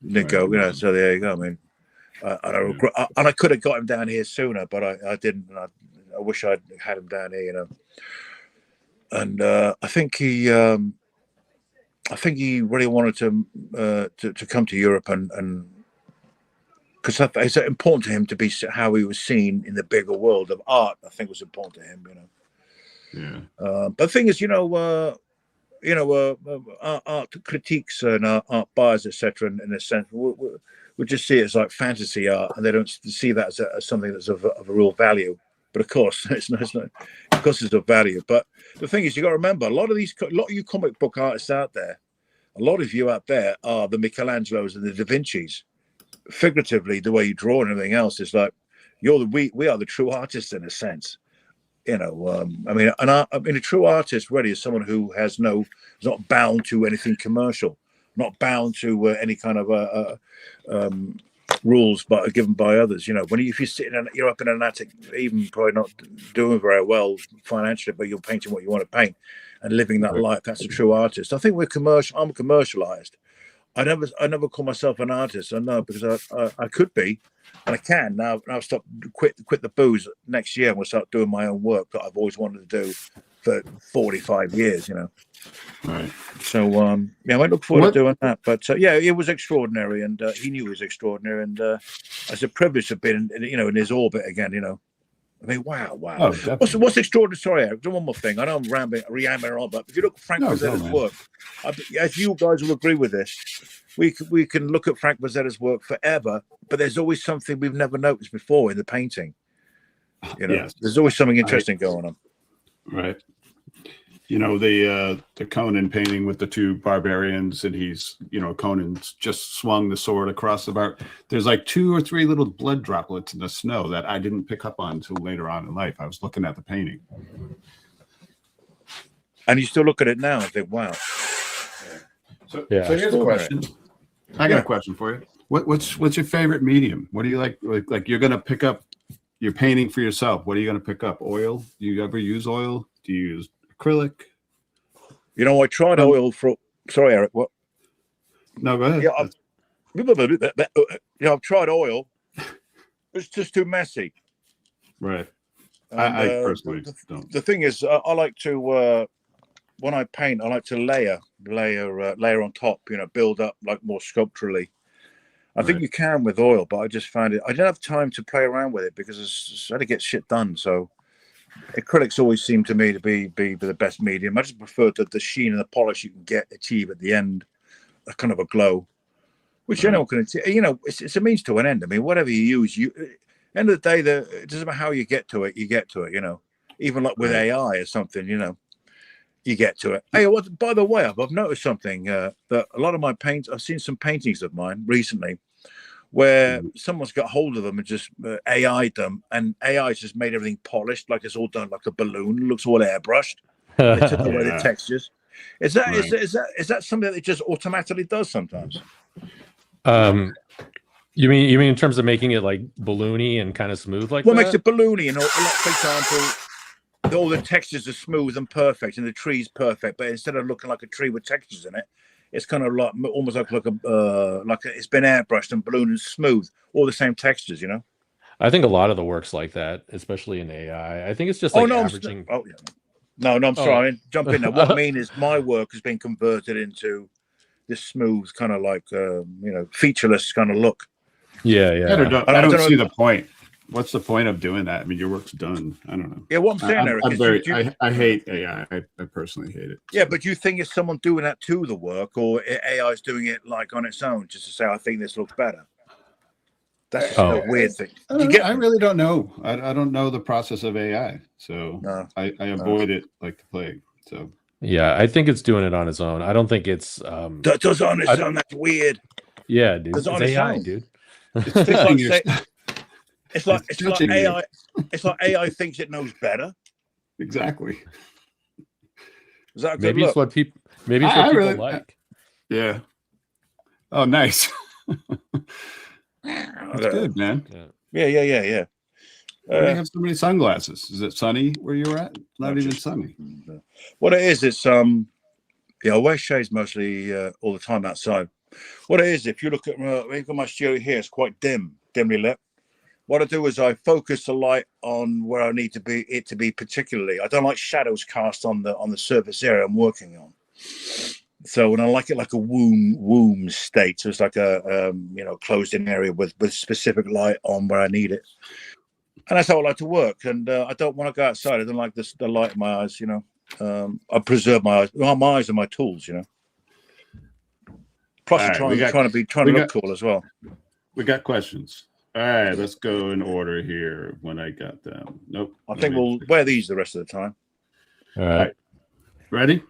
didn't go, you know. So there you go. I mean, and I could have got him down here sooner, but I didn't. And I wish I'd had him down here, you know. And I think he really wanted to come to Europe and because it's important to him to be how he was seen in the bigger world of art. I think was important to him, you know. Yeah. But the thing is, you know, art critiques and art buyers, etc. In a sense, we just see it as like fantasy art, and they don't see that as something that's of a real value. But of course, it's not. Of course, it's of value. But the thing is, you got to remember, a lot of you comic book artists out there, a lot of you out there are the Michelangelos and the Da Vincis. Figuratively, the way you draw and everything else is like we are the true artists in a sense. You know, I mean, a true artist really is someone who is not bound to anything commercial, not bound to any kind of rules, but are given by others. You know, if you're sitting and you're up in an attic, even probably not doing very well financially, but you're painting what you want to paint and living that life. That's a true artist. I think we're commercial. I'm commercialized. I never call myself an artist. I know because I could be, and I can now. I've stopped, quit the booze next year. I'm gonna start doing my own work that I've always wanted to do for 45 years. You know. Right. So yeah, I look forward to doing that. But yeah, it was extraordinary, and he knew it was extraordinary, and it's a privilege to be in his orbit again. You know. I mean, wow. Oh, what's extraordinary? Sorry, Eric, one more thing. I know I'm rambling on, but if you look at Frank Frazzetta's work, as you guys will agree with this, we can look at Frank Frazzetta's work forever, but there's always something we've never noticed before in the painting. You know, there's always something interesting going on. Right. You know, the Conan painting with the two barbarians, and he's, you know, Conan's just swung the sword across the bar. There's like 2 or 3 little blood droplets in the snow that I didn't pick up on until later on in life. I was looking at the painting. And you still look at it now and think, wow. So here's a question. I got a question for you. What's your favorite medium? What do you like? Like you're going to pick up, you're painting for yourself. What are you going to pick up? Oil? Do you ever use oil? Do you use acrylic? You know, I tried oil for. Sorry, Eric. What? No, go ahead. Yeah, I've tried oil. It's just too messy. Right. And, I personally don't. The thing is, I like to when I paint, I like to layer on top. You know, build up like more sculpturally. I think you can with oil, but I just found it. I didn't have time to play around with it because I had to get shit done. So acrylics always seem to me to be the best medium. I just prefer the sheen and the polish you can achieve at the end, a kind of a glow, which anyone can. It's a means to an end. I mean, whatever you use, end of the day, it doesn't matter how you get to it. You get to it. Even like with AI or something. You get to it. Hey, by the way, I've noticed something that a lot of my I've seen some paintings of mine recently where someone's got hold of them and just AI'd them, and AI's just made everything polished, like it's all done like a balloon. It looks all airbrushed. They took away the textures. Is that something that it just automatically does sometimes? You mean in terms of making it like balloony and kind of smooth like what that? makes it balloony? For example, all the textures are smooth and perfect, and the tree's perfect, but instead of looking like a tree with textures in it, it's kind of like almost like it's been airbrushed and ballooned and smooth, all the same textures. I think a lot of the work's like that, especially in AI. I think it's just averaging. I'm sorry. I mean, jump in there. What I mean is my work has been converted into this smooth kind of like featureless kind of look. Yeah. I don't see the point. What's the point of doing that? I mean, your work's done. I don't know. Yeah, what I'm saying, Eric, I hate AI. I personally hate it. Yeah, but you think it's someone doing that to the work, or AI is doing it like on its own, just to say, I think this looks better? That's a weird thing. I really don't know. I don't know the process of AI, so I avoid it like the plague. So yeah, I think it's doing it on its own. I don't think it's that does on its own. That's weird. Yeah, dude. It's AI, dude. It's like AI. It's like AI thinks it knows better. Exactly. Is that a good maybe look? It's what people really like. Yeah. Oh, nice. That's good, man. Yeah. Why do you have so many sunglasses? Is it sunny where you were at? Not even sunny. What it is, it's I wear shades mostly all the time outside. What it is, if you look at my studio here, it's quite dimly lit. What I do is I focus the light on where I need it to be particularly. I don't like shadows cast on the surface area I'm working on. So when I like it like a womb state, so it's like a closed in area with specific light on where I need it. And that's how I like to work. And I don't want to go outside. I don't like the light in my eyes, I preserve my eyes. Well, my eyes are my tools, Plus I'm trying to look cool as well. We got questions. All right, let's go in order here when I got them. Nope. I think we'll wear these the rest of the time. All right. Ready?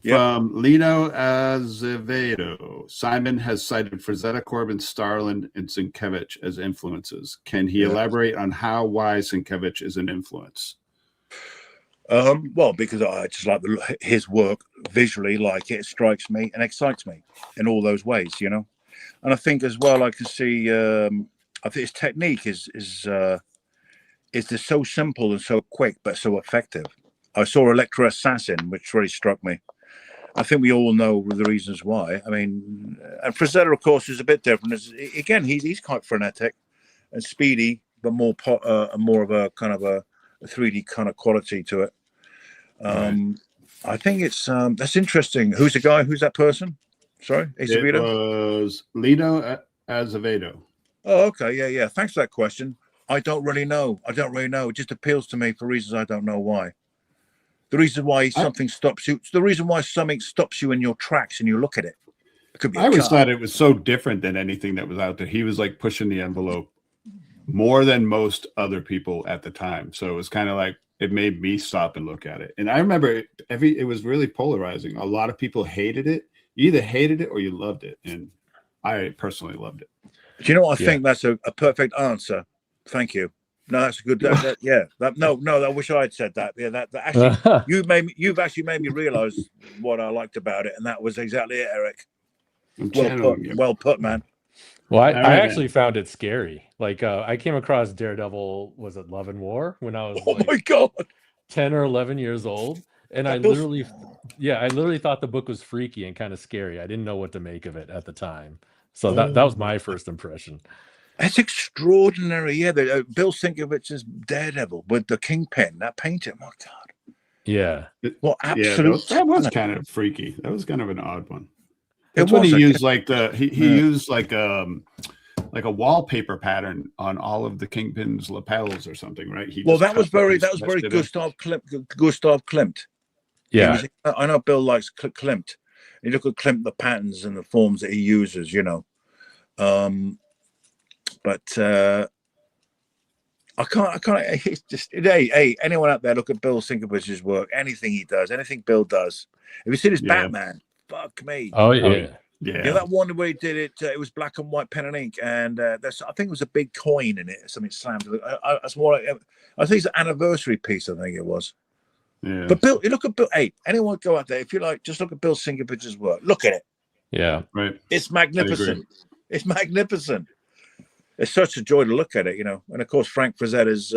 Yep. From Lino Azevedo. Simon has cited Frazetta, Corbin, Starlin, and Sienkiewicz as influences. Can he elaborate on why Sienkiewicz is an influence? Well, because I just like his work visually, it strikes me and excites me in all those ways, And I think as well, I can see. I think his technique is just so simple and so quick, but so effective. I saw Electro Assassin, which really struck me. I think we all know the reasons why. I mean, and Frazetta, of course, is a bit different. Again, he's quite frenetic and speedy, but more of a kind of a 3D kind of quality to it. I think it's that's interesting. Who's the guy? Who's that person? Sorry, Azevedo? It was Lino Azevedo. Oh, okay, yeah. Thanks for that question. I don't really know. It just appeals to me for reasons I don't know why. The reason why something stops you. The reason why something stops you in your tracks and you look at it. It could be. I always thought it was so different than anything that was out there. He was like pushing the envelope more than most other people at the time. So it was kind of like it made me stop and look at it. And I remember it was really polarizing. A lot of people hated it. You either hated it or you loved it, and I personally loved it. Do you know what I think? That's a perfect answer. Thank you. No, that's a good. No. I wish I had said that. Yeah, that actually, you've actually made me realize what I liked about it, and that was exactly it, Eric. Well put, man. Well, I actually found it scary. I came across Daredevil. Was it Love and War when I was? Oh my god, 10 or 11 years old, and I literally thought the book was freaky and kind of scary. I didn't know what to make of it at the time. So that was my first impression. That's extraordinary. Yeah, Bill Sienkiewicz's Daredevil with the Kingpin, that painting. My God. Yeah. Well, absolutely. That was kind of freaky. That was kind of an odd one. That's when he used he used like like a wallpaper pattern on all of the Kingpin's lapels or something, right? Well, that was very Gustav Klimt. Yeah. I know Bill likes Klimt. You look at Klimt, the patterns and the forms that he uses, you know. But I can't. It's just hey, anyone out there, look at Bill Sinkovich's work. Anything he does, anything Bill does. Have you seen his Batman? Fuck me. Oh yeah. Yeah, you know that one where he did it. It was black and white pen and ink, and I think it was a big coin in it. Something slammed. That's more. I think it's an anniversary piece. I think it was. Yeah. But Bill, you look at Bill. Hey, anyone go out there? If you like, just look at Bill Sinkovich's work. Look at it. Yeah. Right. It's magnificent. It's magnificent. It's such a joy to look at it, you know. And of course, Frank Frazetta's.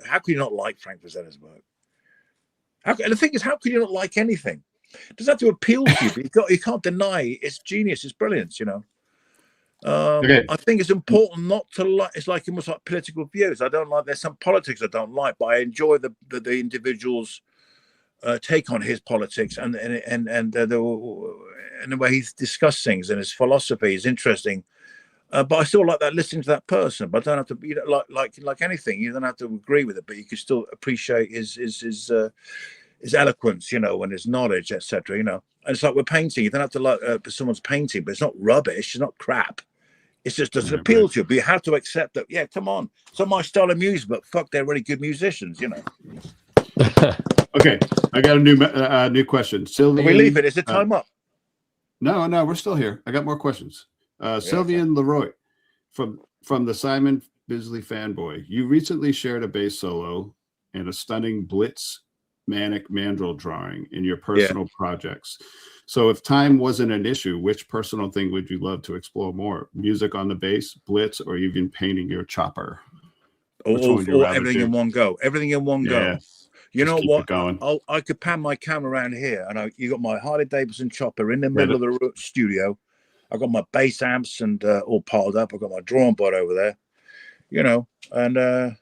How can you not like Frank Frazetta's work? And the thing is, how can you not like anything? It doesn't have to appeal to you, but you can't deny its genius, its brilliance, you know. I think it's important not to like. It's like almost like political views. I don't like. There's some politics I don't like, but I enjoy the individual's take on his politics and the way he's discussed things, and his philosophy is interesting. But I still like that listening to that person. But I don't have to, you know, like anything. You don't have to agree with it, but you can still appreciate his eloquence, you know, and his knowledge, etc. You know, and it's like with painting. You don't have to like someone's painting, but it's not rubbish. It's not crap. It's just doesn't appeal to you. But you have to accept that. Yeah, come on, it's not my style of music, but fuck, they're really good musicians, you know. Okay, I got a new question. Sylvian, we leave it. Is the time up? No, we're still here. I got more questions. Sylvian Leroy from the Simon Bisley fanboy. You recently shared a bass solo and a stunning Blitz manic mandrel drawing in your personal projects. So if time wasn't an issue, which personal thing would you love to explore more? Music on the bass, Blitz, or even painting your chopper? Or everything in one go. Everything in one go. You know what? I could pan my camera around here, and you got my Harley Davidson chopper in the middle of the studio. I got my bass amps and all piled up. I got my drawing board over there, you know, and I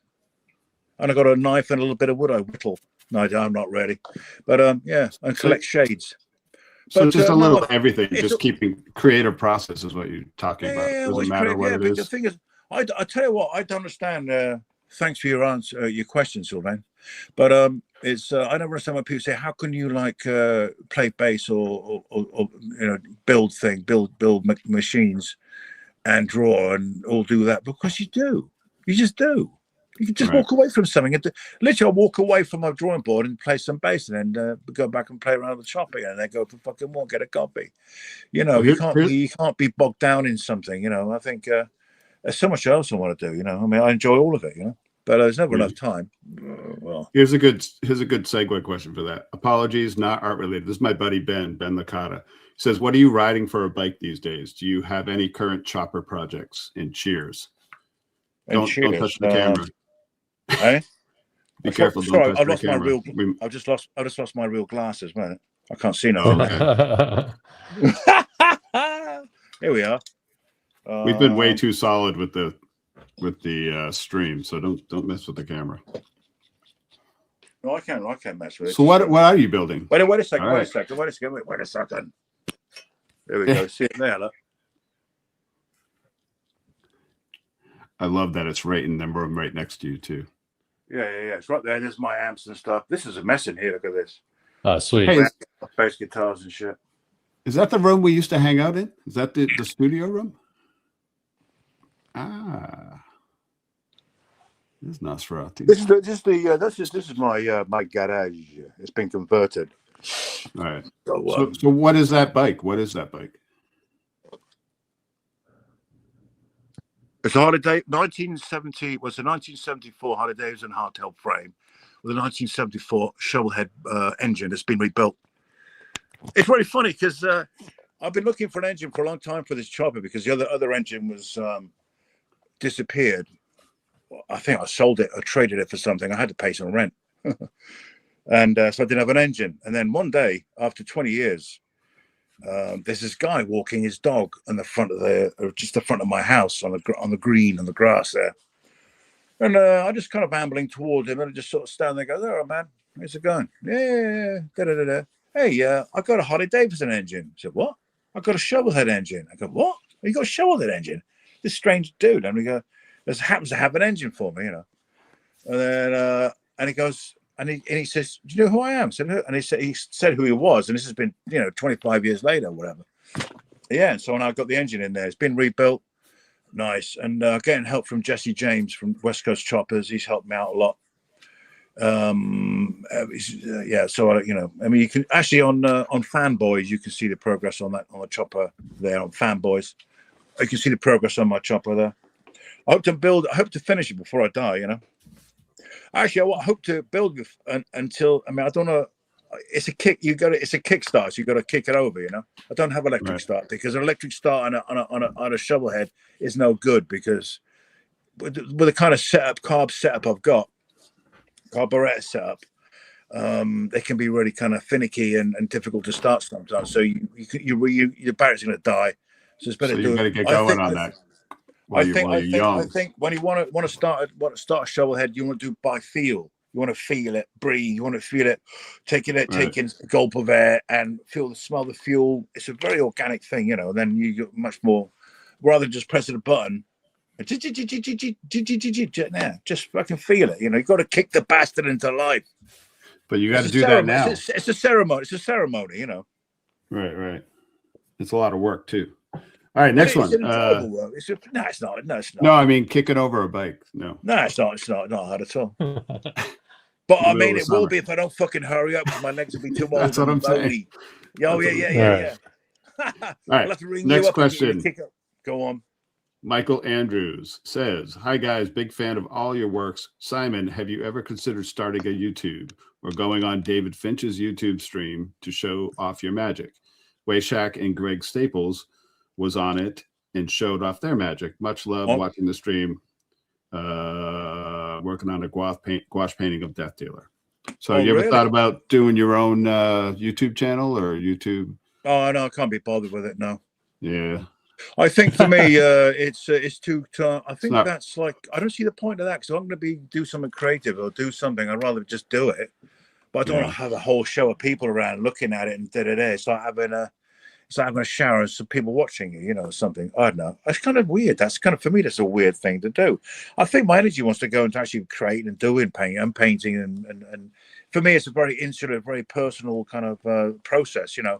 got a knife and a little bit of wood I whittle. No, I'm not ready, but and collect shades. So just a little everything, just keeping creative process is what you're talking about. It doesn't matter what it is. The thing is, I tell you what, I don't understand. Thanks for your answer, your question, Sylvain. But it's I don't understand when people say, "How can you like play bass or you know build machines and draw and all do that?" Because you do, you just do. You can just walk away from something. And literally, I'll walk away from my drawing board and play some bass, and then go back and play around with the chopper, and then go for fucking walk, get a copy. You know, you can't be bogged down in something. You know, I think there's so much else I want to do. You know, I mean, I enjoy all of it. You know. But there's never enough time. Well, here's a good segue question for that. Apologies, not art related. This is my buddy Ben Licata. He says, "What are you riding for a bike these days? Do you have any current chopper projects?" And cheers. Don't touch the camera. Hey, be careful. Sorry, I've lost my real. I just lost my real glasses, man. I can't see nothing. Here we are. We've been way too solid with the stream, so don't mess with the camera. No, I can't mess with it. So what are you building? Wait a second. Wait a second. There we go. See it there, look. I love that it's right in the room right next to you too. Yeah. It's right there. There's my amps and stuff. This is a mess in here. Look at this. Oh, sweet. Hey, bass guitars and shit. Is that the room we used to hang out in? Is that the studio room? This is Nosferatu. This is my garage. It's been converted. All right. So what is that bike? It's a Harley Davidson 1970. Was a 1974 Harley Davidson hardtail frame with a 1974 shovelhead engine that's been rebuilt. It's really funny because I've been looking for an engine for a long time for this chopper because the other engine was disappeared. I think I sold it or traded it for something. I had to pay some rent. And so I didn't have an engine. And then one day, after 20 years, there's this guy walking his dog on the front of just the front of my house on the green, on the grass there. And I just kind of ambling toward him, and I just sort of stand there and go, "All right, man, how's it going?" Yeah. Hey, I got a Harley Davidson engine. I said, "What?" "I got a shovelhead engine." I go, "What? You got a shovelhead engine?" this strange dude. And we go, this happens to have an engine for me, you know. And then and he goes, and he says, do you know who I am? And he said who he was, and this has been, you know, 25 years later, or whatever. Yeah, and so when I got the engine in there, it's been rebuilt, nice, and getting help from Jesse James from West Coast Choppers. He's helped me out a lot. Yeah, so you know, I mean, you can actually on Fanboys, you can see the progress on the chopper there on Fanboys. You can see the progress on my chopper there. I hope to finish it before I die, you know. Actually, I hope to build until, I mean, I don't know. It's a kickstart, so you got to kick it over, you know. I don't have electric start, because an electric start on a shovel head is no good, because with the kind of carb setup I've got, carburetor setup, they can be really kind of finicky and difficult to start sometimes. So your battery's going to die. So it's better. So you got to get going on that. I think when you want to start a shovel head, you want to do by feel. You want to feel it, breathe. You want to feel it, take in a gulp of air and smell the fuel. It's a very organic thing, you know. And then you get much more, rather than just pressing a button. Yeah, just fucking feel it. You know, you got to kick the bastard into life. But you got to do that now. It's a ceremony. It's a ceremony, you know. Right. It's a lot of work too. All right, next one. It's no, it's not. No, I mean kicking over a bike. No, it's not. It's not hard at all. But I mean, it will be if I don't fucking hurry up, because my legs will be too old. That's what I'm saying. Yeah. All right. Have to ring next you up question. Go on. Michael Andrews says, "Hi guys, big fan of all your works. Simon, have you ever considered starting a YouTube or going on David Finch's YouTube stream to show off your magic? Wayshack and Greg Staples was on it and showed off their magic. Much love watching the stream. Working on a gouache painting of Death Dealer." So you ever thought about doing your own YouTube channel or YouTube? Oh no, I can't be bothered with it. No. Yeah. I think for me, it's too. I think that's like, I don't see the point of that, because I'm going to do something creative or do something. I'd rather just do it, but I don't want to have a whole show of people around looking at it and It's like having a shower and some people watching you, you know, something. I don't know. It's kind of weird. That's kind of, for me, that's a weird thing to do. I think my energy wants to go into actually creating and doing painting, and for me, it's a very insular, very personal kind of process, you know.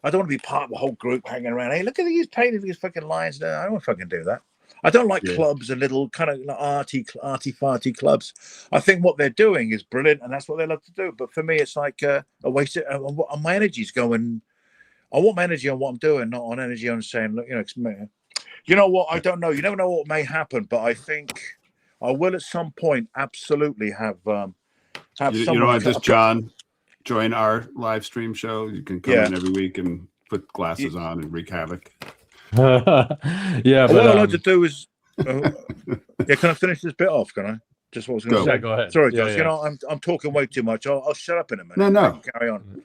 I don't want to be part of a whole group hanging around. Hey, look at these painted these fucking lines there. I don't want to fucking do that. I don't like clubs and little kind of arty-farty clubs. I think what they're doing is brilliant, and that's what they love to do. But for me, it's like a waste of my energy's going. I want my energy on what I'm doing, not on energy on saying, look, you know what? I don't know. You never know what may happen, but I think I will at some point absolutely have you know, just John, join our live stream show. You can come in every week and put glasses on and wreak havoc. Yeah, but what I'd like to do is, can I finish this bit off? Can I? Just what I was going to say. Go ahead. Sorry, guys. You know, I'm talking way too much. I'll shut up in a minute. No. Carry on.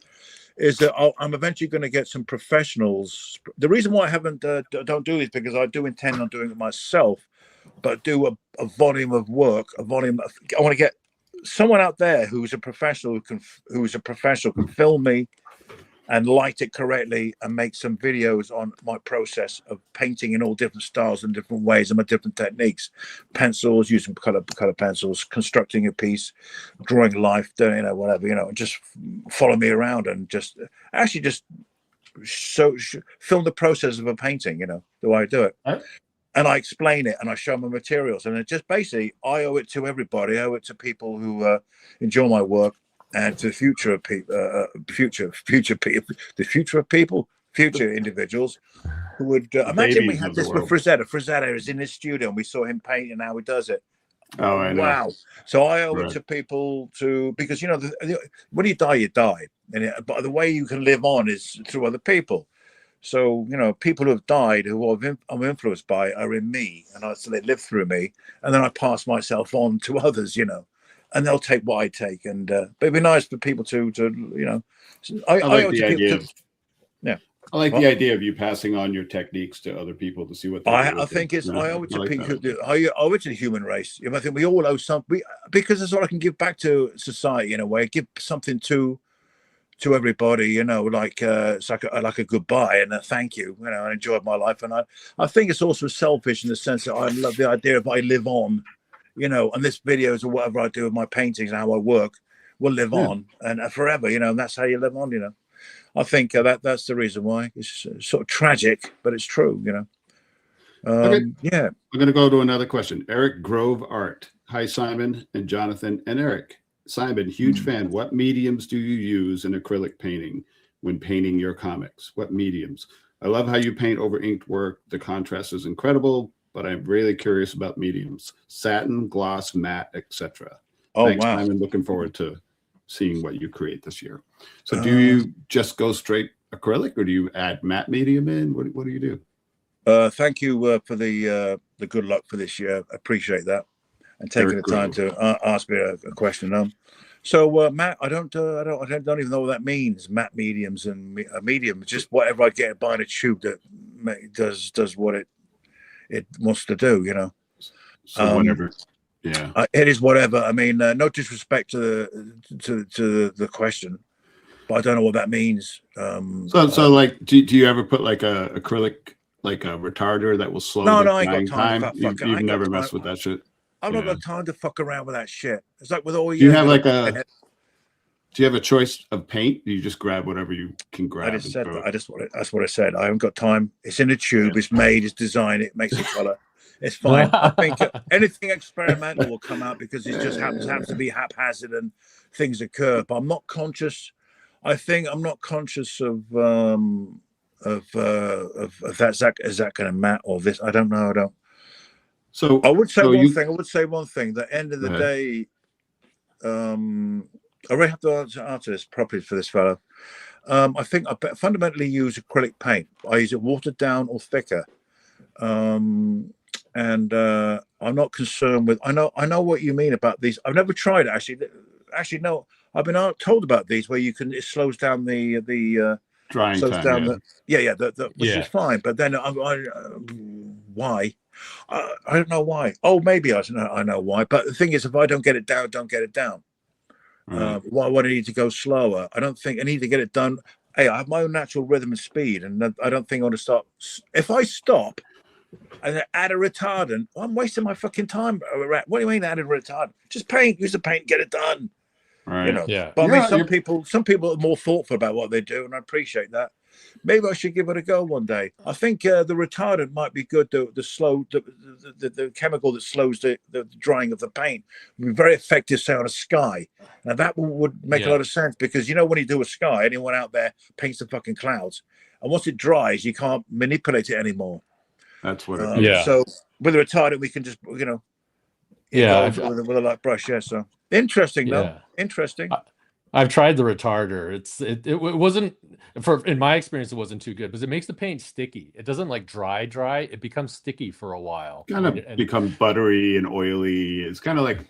Is that I'm eventually going to get some professionals. The reason why I don't do this, because I do intend on doing it myself, but do a volume of work, I want to get someone out there who's a professional can film me and light it correctly and make some videos on my process of painting in all different styles and different ways and my different techniques, pencils, using color pencils, constructing a piece, drawing life, whatever, and just follow me around and just film the process of a painting, the way I do it. And I explain it and I show my materials, and it just basically, I owe it to everybody. I owe it to people who enjoy my work, and to the future of people, future individuals who would imagine we had this with Frazetta. Frazetta is in his studio and we saw him paint and how he does it. Oh, I know. Wow. So I owe it to people because when you die, but the way you can live on is through other people. So, people who have died, who I'm influenced by, are in me, and so they live through me, and then I pass myself on to others, and they'll take what I take. And but it'd be nice for people to I like the idea. I like the idea of you passing on your techniques to other people to see what they I think it's. I owe it to people. I owe it to the human race. I think we all owe something, because that's all I can give back to society in a way. Give something to to everybody, you know, like it's like a goodbye and a thank you. You know, I enjoyed my life, and I think it's also selfish in the sense that I love the idea of I live on, you know, and this videos or whatever I do with my paintings and how I work will live on and forever, you know, and that's how you live on, you know. I think that's the reason why. It's sort of tragic, but it's true, you know. Okay. Yeah. We're going to go to another question. Eric Grove Art. Hi, Simon and Jonathan and Eric. Simon, huge fan. What mediums do you use in acrylic painting when painting your comics? What mediums? I love how you paint over inked work. The contrast is incredible, but I'm really curious about mediums. Satin, gloss, matte, etc. Oh, thanks, wow. Simon. Looking forward to seeing what you create this year. So do you just go straight acrylic, or do you add matte medium in? What do you do? Thank you for the good luck for this year. I appreciate that, and taking the time to ask me a question. So Matt, I don't even know what that means. Matte mediums and medium, just whatever I get buying a tube that does what it wants to do. You know. So whatever. Yeah. It is whatever. I mean, no disrespect to the question, but I don't know what that means. So like, do you ever put like a acrylic, like a retarder that will slow the I ain't got time. You've never messed with that shit. I've not got time to fuck around with that shit. It's like with all you have like a. Do you have a choice of paint? You just grab whatever you can grab. I just said that. That's what I said. I haven't got time. It's in a tube. It's made. It's designed. It makes a color. It's fine. I think anything experimental will come out because it just happens to be haphazard and things occur. But I'm not conscious. I think I'm not conscious of that's is that going to matte or this. I don't know. I don't. So I would say one thing. I would say one thing. The end of the day, I really have to answer this properly for this fellow. I think I fundamentally use acrylic paint. I use it watered down or thicker. And I'm not concerned with. I know what you mean about these. I've never tried it actually. Actually, no. I've been told about these where you can. It slows down the drying time. Down which is fine. But then why? I don't know why. Oh, maybe I know why. But the thing is, if I don't get it down, don't get it down. Why do I need to go slower? I don't think I need to get it done. Hey, I have my own natural rhythm and speed, and I don't think I want to stop. If I stop and add a retardant, I'm wasting my fucking time. What do you mean add a retardant? Just paint, use the paint, get it done. Right. You know. Yeah. But I mean, some people are more thoughtful about what they do, and I appreciate that. Maybe I should give it a go one day. I think the retardant might be good. The chemical that slows the drying of the paint would be very effective, say, on a sky. Now that would make a lot of sense because you know when you do a sky, anyone out there paints the fucking clouds, and once it dries, you can't manipulate it anymore. That's what it is. So with a retardant, we can just with a light brush. Yeah. So interesting, though. Interesting. I've tried the retarder. It wasn't in my experience. It wasn't too good because it makes the paint sticky. It doesn't like dry. It becomes sticky for a while. Kind of become buttery and oily. It's kind of like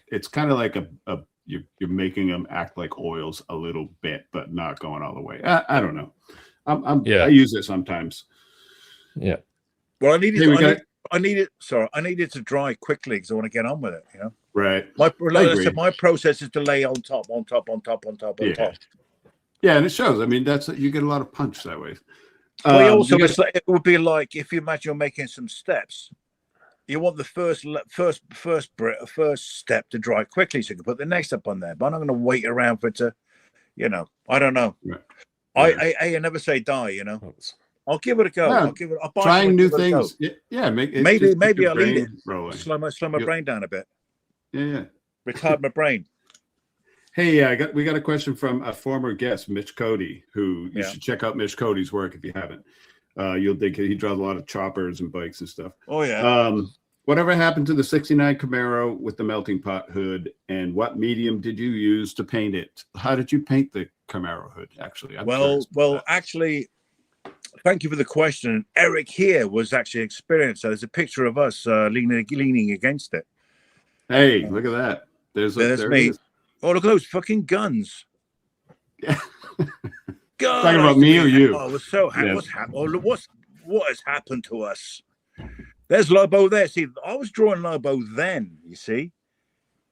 you're making them act like oils a little bit, but not going all the way. I don't know. I use it sometimes. Yeah. Well, I need it to dry quickly because I want to get on with it. You know. Right. My process is to lay on top. Yeah, and it shows. I mean, you get a lot of punch that way. Well, it would be like if you imagine you're making some steps. You want the first step to dry quickly, so you can put the next step on there. But I'm not going to wait around for it to, I don't know. Right. I never say die. You know. I'll give it a go. Yeah, I'll buy trying new things. Yeah, maybe I'll eat it. Rolling. Slow my brain down a bit. Yeah. Retard my brain. Hey, we got a question from a former guest, Mitch Cody, who you should check out Mitch Cody's work if you haven't. You'll dig it. He draws a lot of choppers and bikes and stuff. Oh yeah. Whatever happened to the '69 Camaro with the melting pot hood, and what medium did you use to paint it? How did you paint the Camaro hood? Actually, actually. Thank you for the question. Eric here was actually experienced. So there's a picture of us leaning against it. Hey, look at that. There's me. Oh, look at those fucking guns. Yeah. Talking about me or you? Oh, we're so happy. What's happened? Oh, what has happened to us? There's Lobo there. See, I was drawing Lobo then, you see.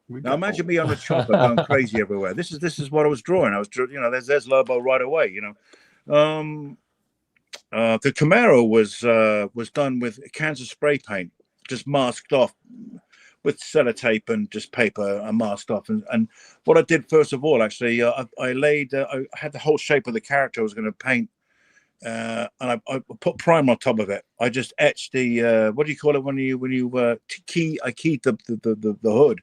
Now imagine me on the chopper going crazy everywhere. This is what I was drawing. There's Lobo right away. The Camaro was done with cans of spray paint, just masked off with sellotape and just paper and masked off. And what I did first of all, actually, I had the whole shape of the character I was going to paint, and I put primer on top of it. I just etched the what do you call it when you key? I keyed the hood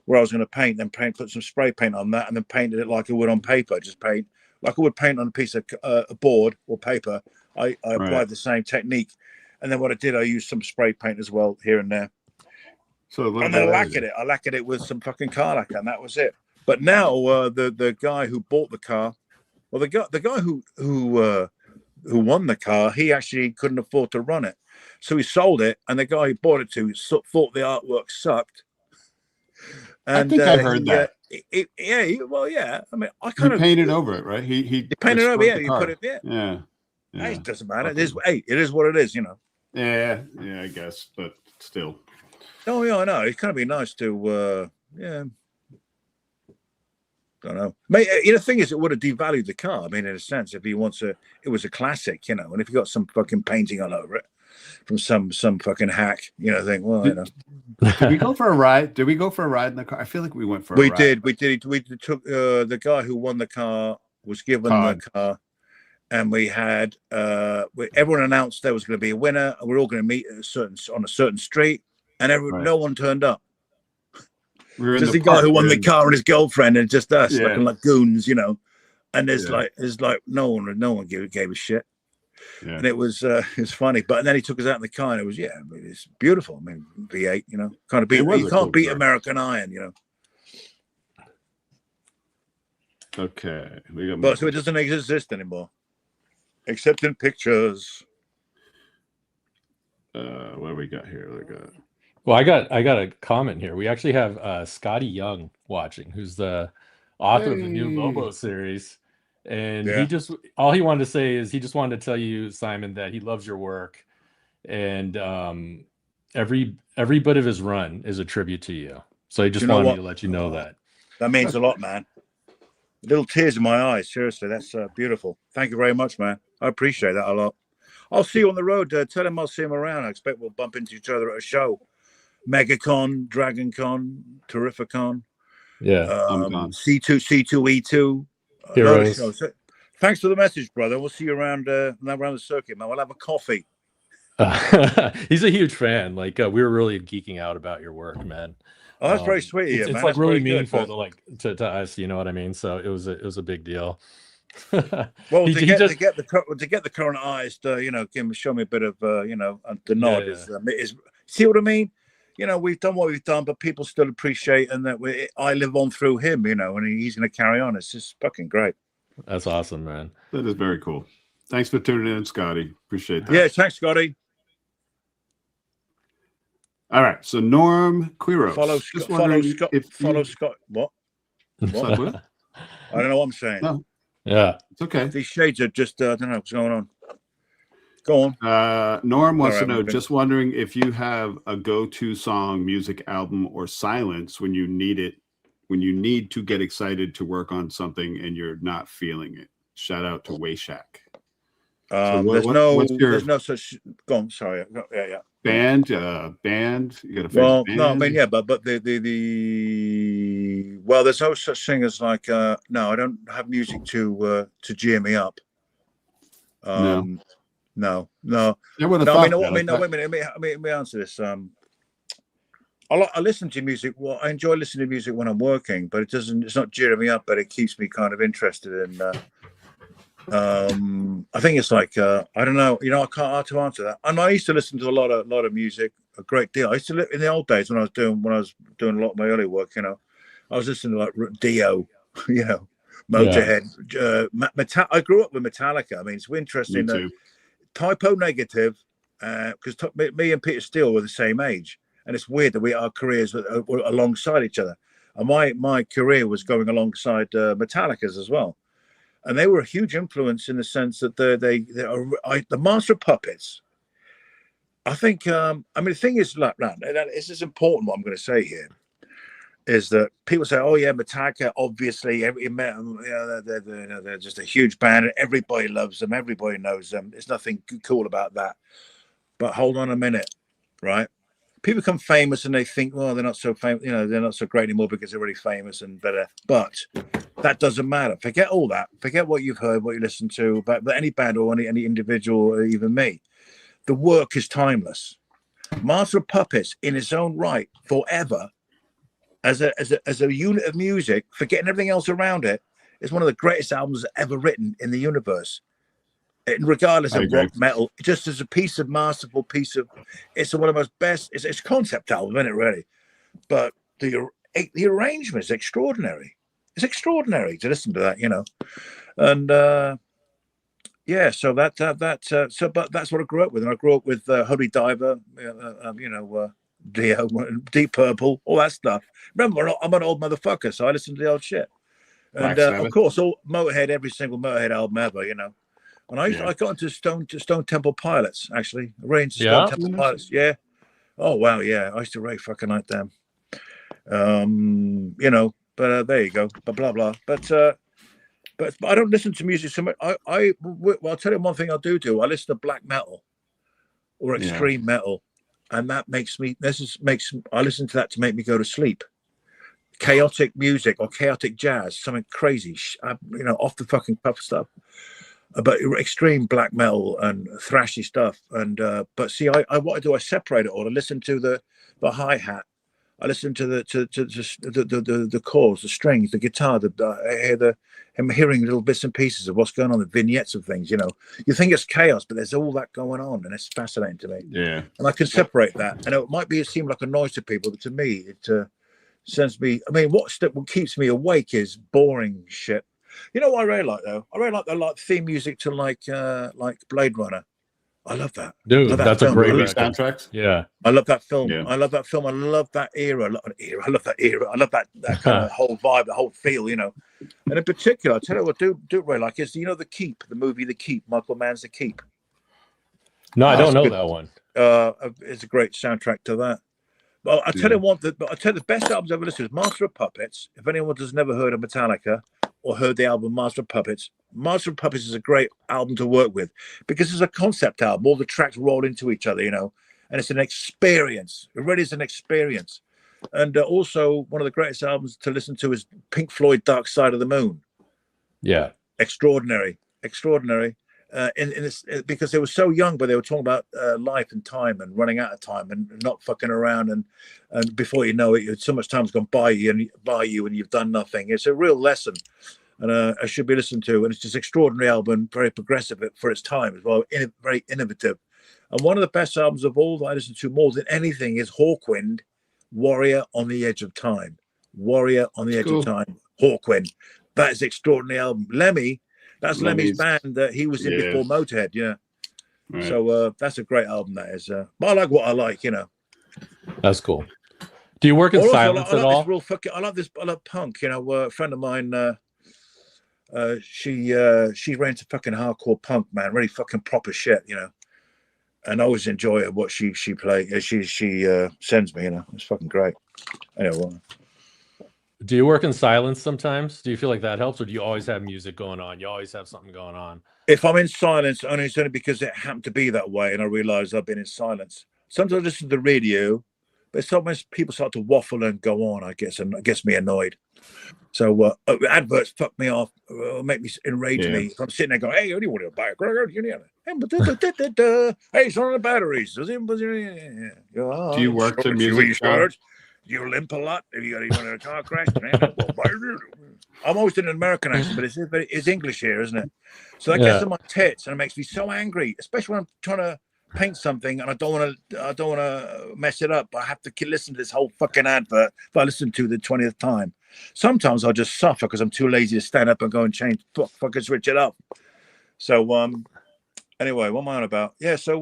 where I was going to paint, then put some spray paint on that, and then painted it like I would on paper. Just paint like I would paint on a piece of a board or paper. I applied the same technique, and then what I did, I used some spray paint as well here and there. And then I lacquered it with some fucking car lacquer, and that was it. But now the guy who bought the car, well, the guy who won the car, he actually couldn't afford to run it, so he sold it, and the guy who bought it to thought the artwork sucked. And I think I heard that. Yeah. I mean, I kind of painted over it, right? He painted over. Yeah, you put it. Yeah. Hey, it doesn't matter. It is what it is. Yeah, I guess, but still. Oh yeah, I know. It's kind of be nice to. Don't know. The thing is, it would have devalued the car. I mean, in a sense, if he wants it was a classic, and if you got some fucking painting all over it from some fucking hack, think, well, Did we go for a ride? Did we go for a ride in the car? I feel like we went for a ride. We took the guy who won the car was given the car, and we had everyone announced there was going to be a winner, and we're all going to meet on a certain street, and no one turned up. Just the guy who won the car and his girlfriend, and just us looking like goons, And there's like no one gave a shit. Yeah. And it was funny, but then he took us out in the car, and it was it's beautiful. I mean, V8, kind of you can't beat American Iron, Okay, so it doesn't exist anymore, except in pictures. What do we got here? Well, I got a comment here. We actually have Scotty Young watching, who's the author of the new Lobo series. And all he wanted to say is he just wanted to tell you, Simon, that he loves your work, and every bit of his run is a tribute to you. So he just wanted me to let you know that. That means a lot, man. Little tears in my eyes. Seriously, that's beautiful. Thank you very much, man. I appreciate that a lot. I'll see you on the road. Tell him I'll see him around. I expect we'll bump into each other at a show. MegaCon, DragonCon, Terrificon. Yeah. C2E2. Thanks for the message, brother. We'll see you around the circuit, man. We'll have a coffee. He's a huge fan. Like we were really geeking out about your work, man. Oh, that's very sweet of you, man. It's like really meaningful to us. You know what I mean? So it was a big deal. Well, to get the current eyes to show me a bit of the nod is see what I mean? We've done what we've done, but people still appreciate, and that I live on through him, and he's going to carry on. It's just fucking great. That's awesome, man. That is very cool. Thanks for tuning in, Scotty. Appreciate that. Yeah, thanks, Scotty. All right, so Norm Quiros. Follow Scott. What? What? I don't know what I'm saying. No. Yeah, it's okay. These shades are just I don't know what's going on. Go on. Norm wants to know, just wondering if you have a go-to song, music, album, or silence when you need to get excited to work on something and you're not feeling it. Shout out to Wayshack. There's no such. Go on. Sorry. Yeah. Band. You got a band? No, I mean, but there's no such thing as like. No, I don't have music to cheer me up. No. Wait a minute. Let me answer this. I listen to music. Well, I enjoy listening to music when I'm working, but it's not cheering me up, but it keeps me kind of interested in. I think it's like I don't know. I can't hard to answer that. And I used to listen to a lot of music, a great deal. I used to in the old days when I was doing a lot of my early work. I was listening to like Dio, Motorhead, I grew up with Metallica. I mean, it's interesting that Typo Negative, because me and Peter Steele were the same age, and it's weird that our careers were alongside each other. And my career was going alongside Metallica's as well. And they were a huge influence in the sense that the Master of Puppets. I think. The thing is, like, this is important. What I'm going to say here is that people say, "Oh yeah, Metallica, obviously, they're just a huge band, and everybody loves them, everybody knows them. There's nothing cool about that." But hold on a minute, right? People become famous and they think, well, they're not so famous, they're not so great anymore because they're really famous and better. But that doesn't matter. Forget all that. Forget what you've heard, what you listened to about any band or any individual, or even me. The work is timeless. Master of Puppets, in its own right, forever, as a unit of music, forgetting everything else around it, is one of the greatest albums ever written in the universe. Regardless of rock, metal, just as a masterful piece of, it's one of the most best. It's a concept album, isn't it? Really, but the arrangement is extraordinary. It's extraordinary to listen to that, and yeah. So but that's what I grew up with, and I grew up with Holy Diver, Dio, Deep Purple, all that stuff. Remember, I'm an old motherfucker, so I listen to the old shit, and of course, all Motorhead, every single Motorhead album ever, And I got into Stone Temple Pilots, actually. I ran into Stone Temple Pilots. Yeah. Oh, wow. Yeah. I used to really fucking like them. But there you go. Blah, blah. But I don't listen to music so much. I'll tell you one thing I do. I listen to black metal or extreme metal. And that I listen to that to make me go to sleep. Chaotic music or chaotic jazz, something crazy, off the fucking cuff stuff. But extreme black metal and thrashy stuff, and but see, what I do, I separate it all. I listen to the hi hat. I listen to the chords, the strings, the guitar. I'm hearing little bits and pieces of what's going on, the vignettes of things. You think it's chaos, but there's all that going on, and it's fascinating to me. Yeah, and I can separate that, and it might seem like a noise to people, but to me, it sends me. I mean, what keeps me awake is boring shit. You know what I really like though? I really like the theme music to like Blade Runner. I love that. Dude, that's a great soundtracks. Yeah. I love that film. Yeah. I love that film. I love that era. I love that era. I love that kind of whole vibe, the whole feel, And in particular, I tell you what I do really like is The Keep, the movie The Keep, Michael Mann's The Keep. No, I don't know that one. It's a great soundtrack to that. Well, I tell you the best albums I've ever listened to is Master of Puppets. If anyone has never heard of Metallica or heard the album Master of Puppets is a great album to work with because it's a concept album. All the tracks roll into each other, and it's an experience. It really is an experience. And also one of the greatest albums to listen to is Pink Floyd Dark Side of the Moon. Yeah. Extraordinary. Because they were so young, but they were talking about life and time and running out of time and not fucking around, and before you know it, so much time's gone by you and you've done nothing. It's a real lesson, and I should be listened to. And it's just extraordinary album, very progressive for its time as well, very innovative. And one of the best albums of all that I listen to more than anything is Hawkwind, Warrior on the Edge of Time. Warrior on the Edge of Time. Hawkwind. That is an extraordinary album. Lemmy. That's Lemmy's band that he was in before Motorhead, Right. So that's a great album, that is. But I like what I like, That's cool. Do you work in silence at all? I love punk. A friend of mine, she ran to fucking hardcore punk, man, really fucking proper shit, And I always enjoy what she plays. She sends me, It's fucking great. Anyway. Do you work in silence sometimes? Do you feel like that helps, or do you always have music going on? You always have something going on? If I'm in silence, it's only because it happened to be that way, and I realize I've been in silence. Sometimes I listen to the radio, but sometimes people start to waffle and go on, I guess, and it gets me annoyed. So adverts fuck me off, make me enrage me. If I'm sitting there going, "Hey, what do you want to buy? Hey, it's on the batteries." Do you work to music? You limp a lot if you got a car crash. I'm always doing an American accent, but it's English here, isn't it? So that gets on my tits and it makes me so angry, especially when I'm trying to paint something and I don't want to mess it up. I have to listen to this whole fucking advert if I listen to the 20th time. Sometimes I'll just suffer because I'm too lazy to stand up and go and change, fucking switch it up. So anyway, what am I on about? Yeah, so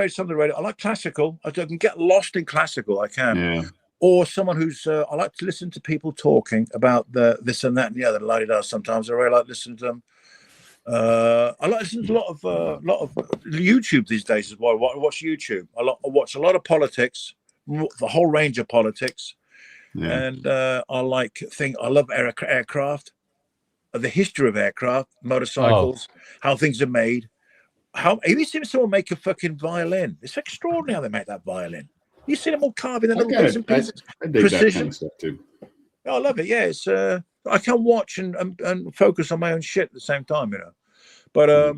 some of the radio. I like classical. I can get lost in classical. I can. Yeah. Or someone who's, I like to listen to people talking about this and that and the other. La-di-da. Sometimes I really like listening to them. I like listening to a lot of YouTube these days as well. I watch YouTube. I watch a lot of politics, the whole range of politics. And I love aircraft, the history of aircraft, motorcycles, how things are made. Have you seen someone make a fucking violin? It's extraordinary how they make that violin. You see them all carving the little bits and pieces. I dig that kind of stuff too. I love it. Yeah, it's I can watch and focus on my own shit at the same time, you know. But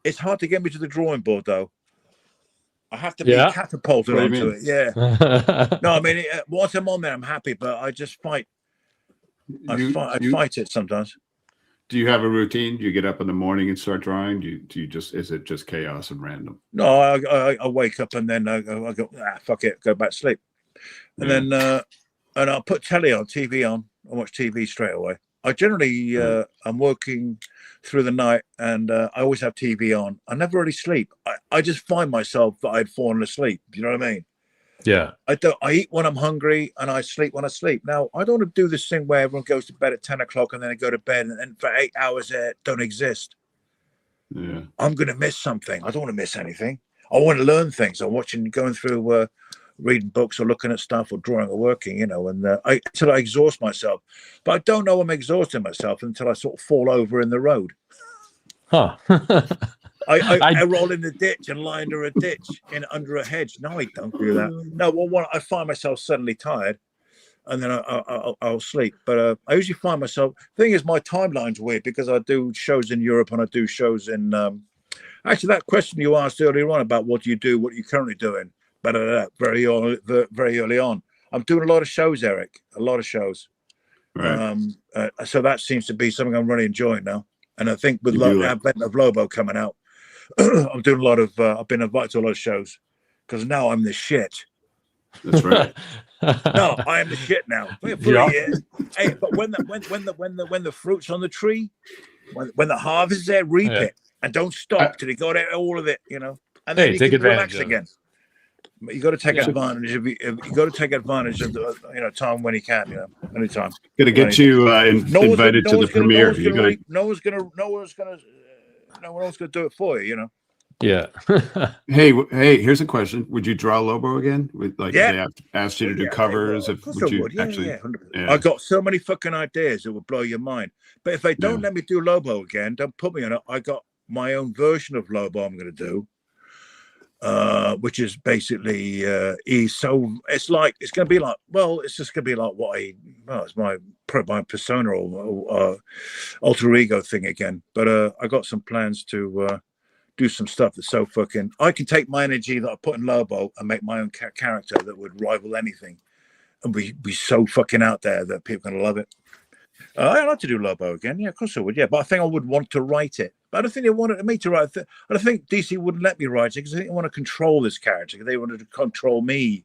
it's hard to get me to the drawing board though. I have to be catapulted onto it. Yeah. No, I mean, once I'm on there, I'm happy, but I just fight. I fight it sometimes. Do you have a routine? Do you get up in the morning and start drawing? Do you just, is it just chaos and random? No, I wake up and then I go, fuck it, go back to sleep. And then and I'll put TV on. I watch TV straight away. I generally, I'm working through the night and I always have TV on. I never really sleep. I just find myself that I'd fallen asleep. You know what I mean? Yeah. I eat when I'm hungry and I sleep when I sleep. Now, I don't want to do this thing where everyone goes to bed at 10 o'clock and then they go to bed and for 8 hours they don't exist. Yeah. I'm going to miss something. I don't want to miss anything. I want to learn things. I'm going through, reading books or looking at stuff or drawing or working, you know, and until I exhaust myself. But I don't know I'm exhausting myself until I sort of fall over in the road. Huh. I roll in the ditch and lie under a ditch under a hedge. No, I don't do that. No, I find myself suddenly tired and then I'll sleep. But I usually find myself, the thing is my timeline's weird because I do shows in Europe and I do shows in, actually that question you asked earlier on about what do you do, what are you currently doing? But very early on, I'm doing a lot of shows, Eric. A lot of shows. Right. So that seems to be something I'm really enjoying now. And I think with the advent of Lobo coming out, I'm doing a lot of. I've been invited to a lot of shows because now I'm the shit. That's right. No, I am the shit now. For a year. Hey, but when the fruit's on the tree, when the harvest is there, reap it and don't stop till you got all of it. You know, and then you take can advantage relax again. You got to take advantage of the time when you can, you know, anytime. Gonna get you invited to the premiere. No one's gonna do it for you, you know. Yeah. hey, here's a question: would you draw Lobo again? If they asked you to do covers, would you actually? I got so many fucking ideas that would blow your mind. But if they don't let me do Lobo again, don't put me on it. I got my own version of Lobo I'm going to do. Which is basically it's going to be like, it's just going to be like it's my persona or alter ego thing again. But I got some plans to do some stuff that's so fucking, I can take my energy that I put in Lobo and make my own character that would rival anything and be so fucking out there that people are going to love it. I'd like to do Lobo again. Yeah, of course I would. Yeah, but I think I would want to write it. But I don't think they wanted me to write it. I don't think DC wouldn't let me write it because I think they want to control this character. They wanted to control me.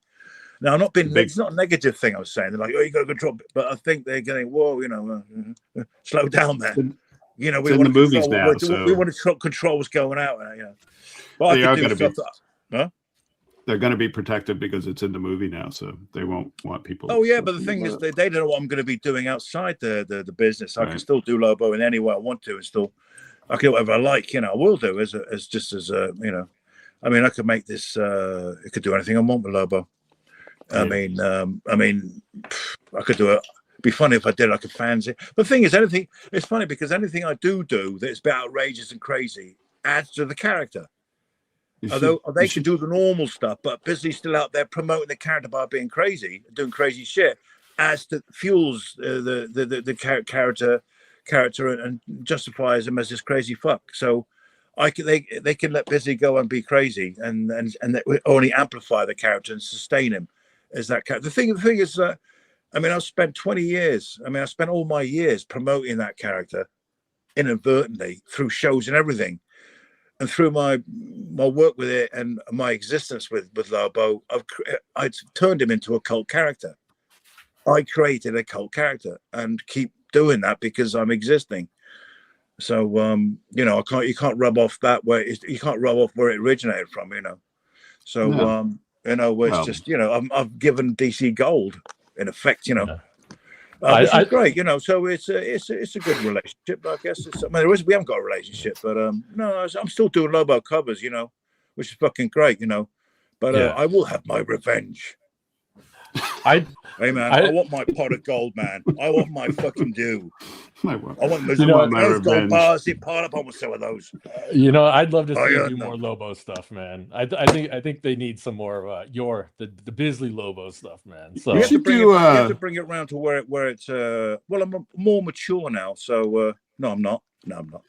Now, it's not a negative thing I was saying. They're like, oh, you got to control. But I think they're going, whoa, you know, slow down there. You know, we want to movies now. We want to control what's going out. You know, but they are going to be. They're going to be protected because it's in the movie now, so they won't want people. Oh yeah, but the thing is, they don't know what I'm going to be doing outside the business. I can still do Lobo in any way I want to, and still, I can do whatever I like. You know, I will do as you know. I mean, I could make this. It could do anything I want with Lobo. I mean, I could do it. It'd be funny if I did like a fancy. But the thing is, it's funny because anything I do that's a bit outrageous and crazy adds to the character. Although they can do the normal stuff, but Bisley's still out there promoting the character by being crazy, doing crazy shit, fuels the character and justifies him as this crazy fuck. So they can let Bisley go and be crazy, and that only amplify the character and sustain him as that character. The thing is, I mean, I've spent 20 years. I mean, I spent all my years promoting that character inadvertently through shows and everything. And through my work with it and my existence with Lobo, I've turned him into a cult character. I created a cult character and keep doing that because I'm existing. So you know, you can't rub off that way. You can't rub off where it originated from. You know, so you know, it's just, you know, I've given DC gold in effect. You know. Yeah. Which is great, you know. So it's a good relationship, I guess. We haven't got a relationship, but no, I'm still doing Lobo covers, you know, which is fucking great, you know. But I will have my revenge. Hey man, I want my pot of gold, man. I want my fucking due. I want my those gold revenge. bars. They pile up. I want some of those. I'd love to see you do more Lobo stuff, man. I think they need some more of the Bisley Lobo stuff, man. So you have to bring it around to where it's well, I'm more mature now, so no, I'm not. No, I'm not.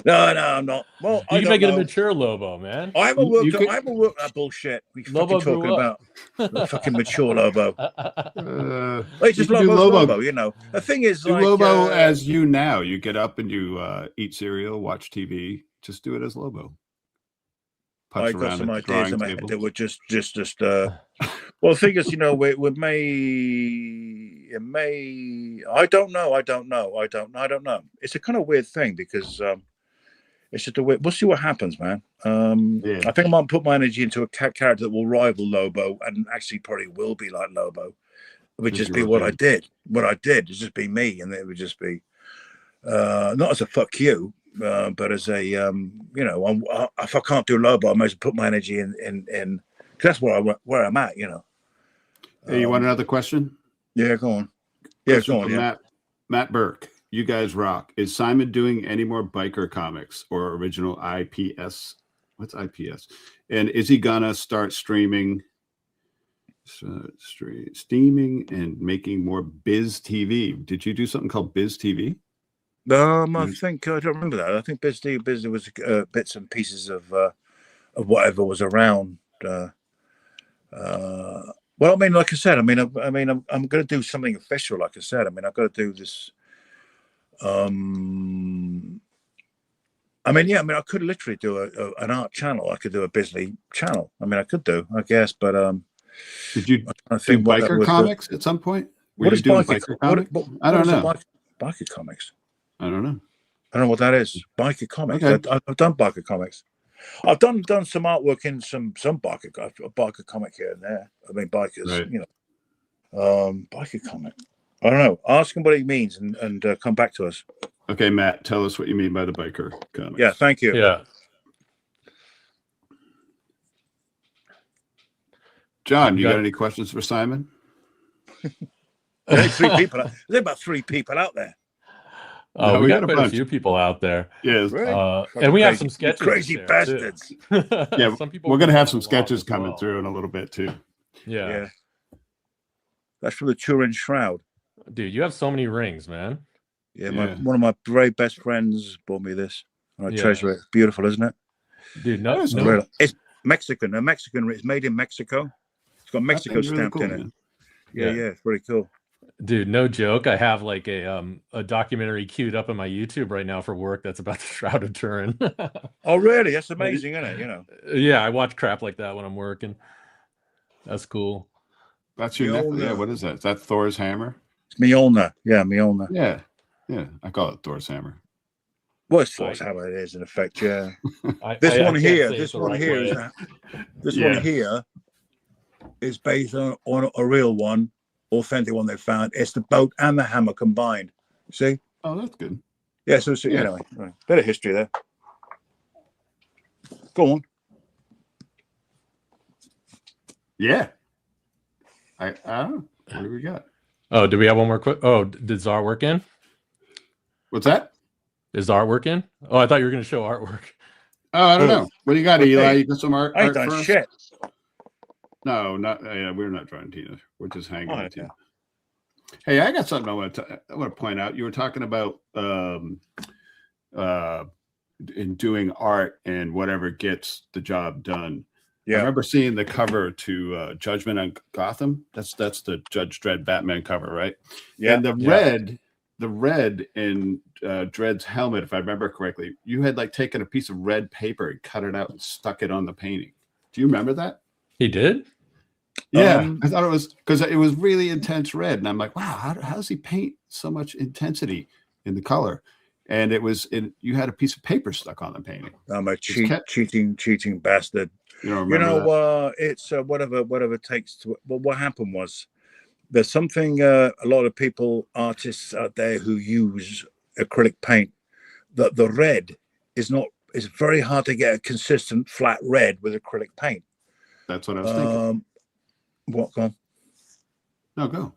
No, I'm not. Well, you can make it a mature Lobo, man. I haven't worked that bullshit. We fucking talking about the fucking mature Lobo. I just love Lobo. You know, the thing is, do like Lobo as you now. You get up and you eat cereal, watch TV. Just do it as Lobo. I got some ideas in my head that were just. Well, the thing is, you know, it may. I don't know. It's a kind of weird thing because it's just a weird. We'll see what happens, man. I think I might put my energy into a character that will rival Lobo, and actually probably will be like Lobo. It would just be what I did. What I did is just be me, and it would just be not as a fuck you. But as a if I can't do Lobo, I might as well put my energy in cause that's where I'm at, you know. Hey, you want another question? Yeah, go on. Yeah, go on. Yeah. Matt Burke, you guys rock. Is Simon doing any more biker comics or original IPS? What's IPS? And is he gonna start streaming and making more Biz TV? Did you do something called Biz TV? I think I don't remember that. I think Bisley was bits and pieces of whatever was around. Well, I mean, like I said, I'm going to do something official. Like I said, I've got to do this. I could literally do an art channel. I could do a Bisley channel. I could do, I guess, but did you do biker comics at some point? What is biker comics? I don't know. Biker comics. I don't know. I don't know what that is. Biker comics. Okay. I've done biker comics. I've done some artwork in some biker comic here and there. I mean, bikers, right. You know. Biker comic. I don't know. Ask him what he means and come back to us. Okay, Matt, tell us what you mean by the biker comic. Yeah, thank you. Yeah. John, you got any questions for Simon? There's about 3 people out there. Oh, we got quite a few people out there. Yes. Really? And we have some sketches. Crazy bastards. Yeah, some people we're going to have some sketches coming through in a little bit, too. Yeah. That's from the Turin Shroud. Dude, you have so many rings, man. Yeah, one of my very best friends bought me this. I treasure it. Beautiful, isn't it? Dude, it's Mexican. A Mexican. It's made in Mexico. It's got Mexico stamped in it. Yeah, it's pretty cool. Dude, no joke. I have like a documentary queued up on my YouTube right now for work that's about the Shroud of Turin. Oh, really? That's amazing, isn't it? You know. Yeah, I watch crap like that when I'm working. That's cool. That's your necklace. Yeah, what is that? Is that Thor's hammer? It's Mjolnir. Yeah, Mjolnir. Yeah. I call it Thor's hammer. Well, it's Thor's hammer. It is in effect. Yeah. This one here is based on a real one. Authentic one they found. It's the boat and the hammer combined. See? Oh, that's good. Yeah, so anyway, bit of history there. Go on. Yeah. I don't know. What do we got? Oh, do we have one more quick? Oh, did Czar work in? What's that? Is the artwork in? Oh, I thought you were going to show artwork. Oh, I don't know. What do you got, Eli? You got some art? I ain't done first? Shit. No, not. We're not drawing Tina. We're just hanging with Tina. Hey, I got something I want to point out. You were talking about in doing art and whatever gets the job done. Yeah, I remember seeing the cover to Judgment on Gotham. That's the Judge Dredd Batman cover, right? Yeah, and the red in Dredd's helmet, if I remember correctly, you had like taken a piece of red paper and cut it out and stuck it on the painting. Do you remember that? He did? Yeah, I thought it was because it was really intense red, and I'm like, wow, how does he paint so much intensity in the color? And it was you had a piece of paper stuck on the painting. I'm a cheating bastard. It's whatever it takes to. Well, what happened was there's something a lot of artists out there who use acrylic paint. That the red is very hard to get a consistent flat red with acrylic paint. That's what I was thinking. What? Go on. No, go.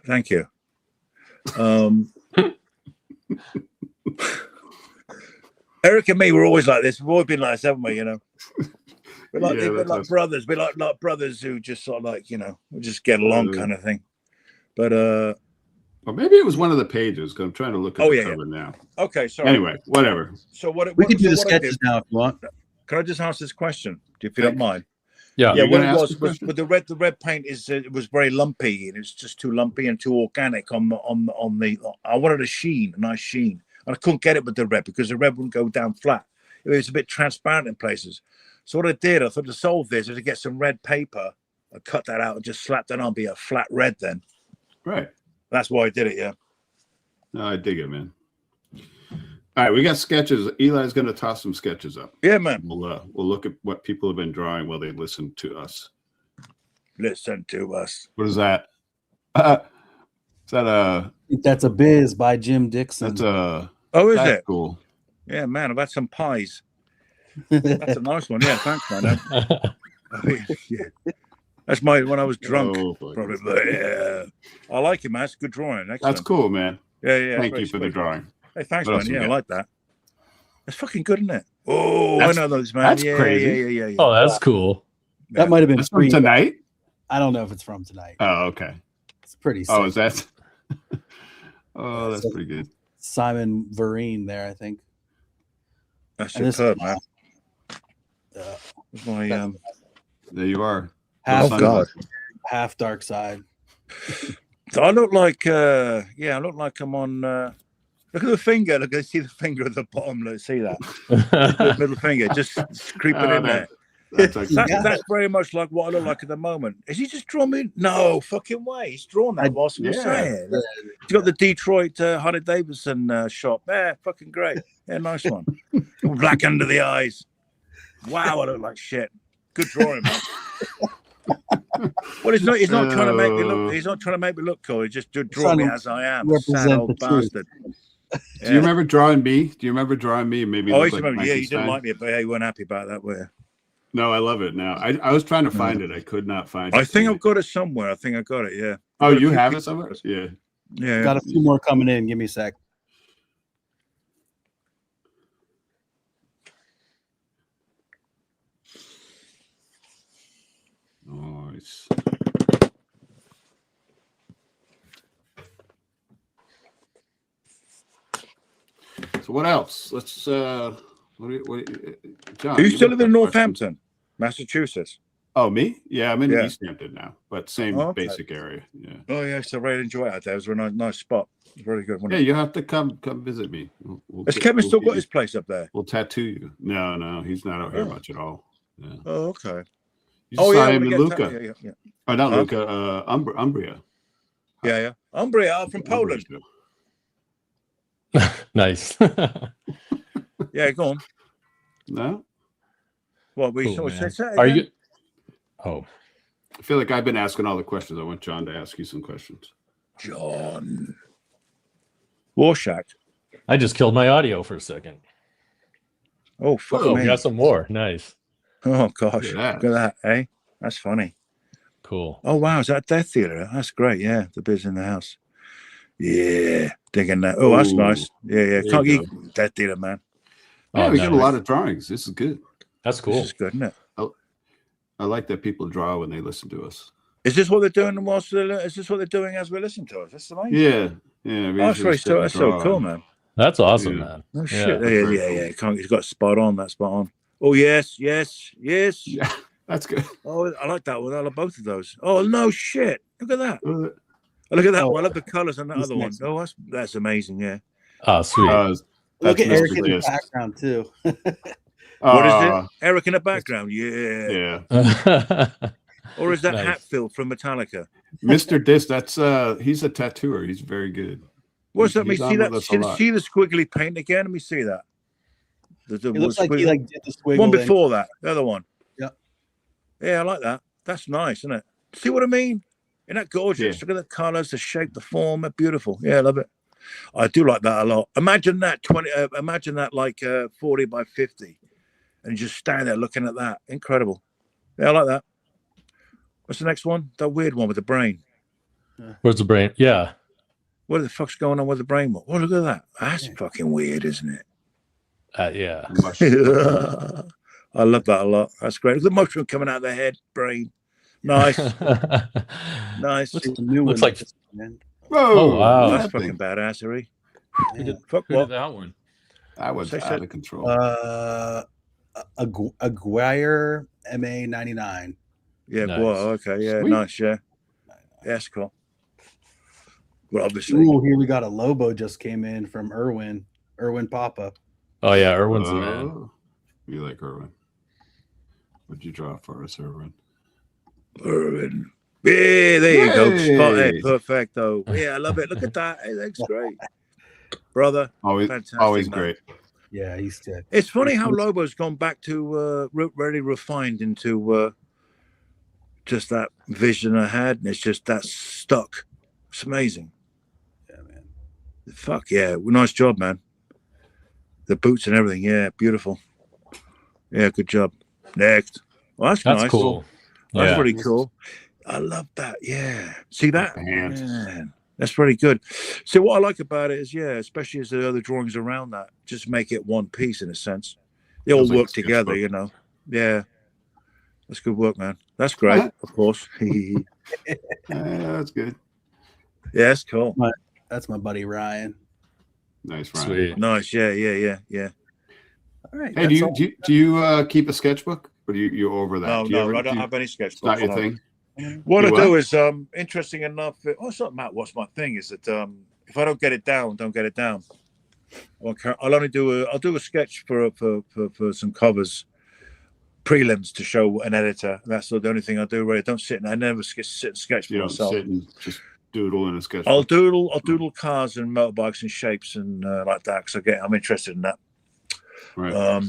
Thank you. Eric and me were always like this. We've always been like this, haven't we? You know, we're like, we're like brothers. We're like brothers who just sort of like, you know, we just get along kind of thing. But or maybe it was one of the pages because I'm trying to look at the cover now. Okay, sorry. Anyway, whatever. So what we can do the sketches now if you want. Can I just ask this question, if you don't mind? Yeah. Yeah. What it was with the red paint is it was very lumpy and it's just too lumpy and too organic on the. I wanted a sheen, a nice sheen, and I couldn't get it with the red because the red wouldn't go down flat. It was a bit transparent in places. So what I did, I thought to solve this is to get some red paper. I cut that out and just slapped it on, be a flat red then. Right. That's why I did it. Yeah. No, I dig it, man. All right, we got sketches. Eli's going to toss some sketches up. Yeah, man. We'll look at what people have been drawing while they listen to us. Listen to us. What is that? Is that I think that's a Biz by Jim Dixon. That's a. Oh, is it? Cool. Yeah, man. I've had some pies. That's a nice one. Yeah, thanks, man. Yeah. That's when I was drunk. Probably. But, yeah. I like it, man. It's a good drawing. Excellent. That's cool, man. Yeah. Thank you for the drawing. Hey, thanks, man. Yeah, I like that. That's fucking good, isn't it? Oh, I know those, man. That's yeah, crazy. Yeah. Oh, that's cool. That might have been from tonight. I don't know if it's from tonight. Oh, okay. It's pretty sick. Oh, is that? Oh, that's pretty good. Simon Vereen there, I think. That's superb, man. There you are. Half dark side. So I look like, I look like I'm on. Look at the finger. Look, I see the finger at the bottom. Let's see that. The middle finger, just creeping in there. That's very much like what I look like at the moment. Is he just drawn me? No fucking way. He's drawn that whilst we're saying. He's got the Detroit Harley Davidson shot. Yeah, fucking great. Yeah, nice one. Black under the eyes. Wow, I look like shit. Good drawing, man. Well, he's not trying to make me look. He's not trying to make me look cool. He's just draw me as I am. Sad old bastard. Do you remember drawing me? Maybe. Oh, I remember. Yeah, you didn't like me, but yeah, you weren't happy about that, were you? No, I love it now. I was trying to find it. I could not find it. I think I've got it somewhere. I think I got it. Yeah. Oh, you have it somewhere? Yeah. Yeah. Got a few more coming in. Give me a sec. Nice. So what else? Let's John. Do you still live in Northampton, Massachusetts? Oh, me? Yeah, I'm in East Hampton now, but same basic area. Yeah. Oh yeah, so I really enjoy it out there. It was a nice spot. It's very good. Yeah, you have to come visit me. Has Kevin still got his place up there? We'll tattoo you. No, he's not out here much at all. Yeah. Oh, okay. You saw him in Luca. Yeah. Oh, not Luca. Umbria. Yeah. Umbria, from Poland. Nice. Yeah, go on. No. Well, are you? Oh, I feel like I've been asking all the questions. I want John to ask you some questions. John. Warshack. I just killed my audio for a second. Oh, fuck me. Me. Got some more. Nice. Oh, gosh. Look at that, eh? That's funny. Cool. Oh, wow. Is that Death Theater? That's great. Yeah, the biz in the house. Yeah, digging that. Oh, that's nice. Yeah. Can't get Death Theater, man. Yeah, we got a lot of drawings. This is good. That's cool. This is good, isn't it? I like that people draw when they listen to us. Is this what they're doing is this what they're doing as we listen to us? That's amazing. Yeah. That's so cool, man. That's awesome, man. Oh, shit. Yeah. He's got spot on. That's spot on. Oh, yes. Yeah, that's good. Oh, I like that one. I like both of those. Oh, no shit. Look at that. Look at that one. I love the colors on that other one. Oh, that's amazing. Yeah. Oh, sweet. Look at Eric in the background, too. What is it? Eric in the background. Yeah. Or is that Hatfield from Metallica? Mr. Dis, that's he's a tattooer. He's very good. What's that? Let me see that. See the squiggly paint again? Let me see that. It looks like he did the squiggle. One before that. The other one. Yeah. Yeah, I like that. That's nice, isn't it? See what I mean? Isn't that gorgeous? Look at the colors, the shape, the form. They're beautiful. Yeah, I love it. I do like that a lot. Imagine that 40 by 50. And just stand there looking at that. Incredible. Yeah, I like that. What's the next one? That weird one with the brain. Where's the brain? Yeah. What the fuck's going on with the brain? Oh, look at that. That's fucking weird, isn't it? Yeah. I love that a lot. That's great. Look at the mushroom coming out of the head, brain. Nice. Nice. What's the new Looks one? like. Whoa, Oh, wow. That's fucking badassery. Yeah. Fuck Who what? did that one? That was Say out of control. Aguirre MA99. Yeah, Nice. well, okay, yeah, Sweet. nice, yeah. That's cool. Well, obviously. Ooh, here we got a Lobo just came in from Irwin Papa. Oh yeah, Irwin's the man. Oh, you like Irwin? What'd you draw for us, Irwin? Irwin. Yeah, there you go. Yay. Spot it. Perfecto. Yeah, I love it. Look at that. It looks great. Brother. Always Fantastic, man. great. Yeah, he's sick. It's funny how Lobo's gone back to really refined into just that vision I had, and it's just that stuck. It's amazing. Yeah, man. Fuck yeah. Nice job, man. The boots and everything. Yeah, beautiful. Yeah, good job. Next. Well, that's That's nice. cool. That's Yeah. pretty cool. I love that. Yeah. See that? The hands. Man, that's pretty good. So what I like about it is, yeah, especially as the other drawings around that, just make it one piece in a sense. They all Sounds like work a together, sketchbook. you know. Yeah. That's good work, man. That's great, of course. Yeah, That's good. that's cool. That's my buddy Ryan. Nice, Ryan. Sweet. Nice. Yeah. All right. Hey, do you keep a sketchbook, or do you over that? No, Do you ever- I don't do you- have any It's sketchbooks. not your no. thing. What I You do what? is, interesting enough, it's not Matt. What's my thing is that if I don't get it down, don't get it down. I'll only do a sketch for some covers, prelims to show an editor. That's the only thing I do. Really, don't sit and I never sit and sketch for You don't myself. sit and just doodle in a sketchbook. I'll doodle cars and motorbikes and shapes and like that because I'm interested in that. Right. No.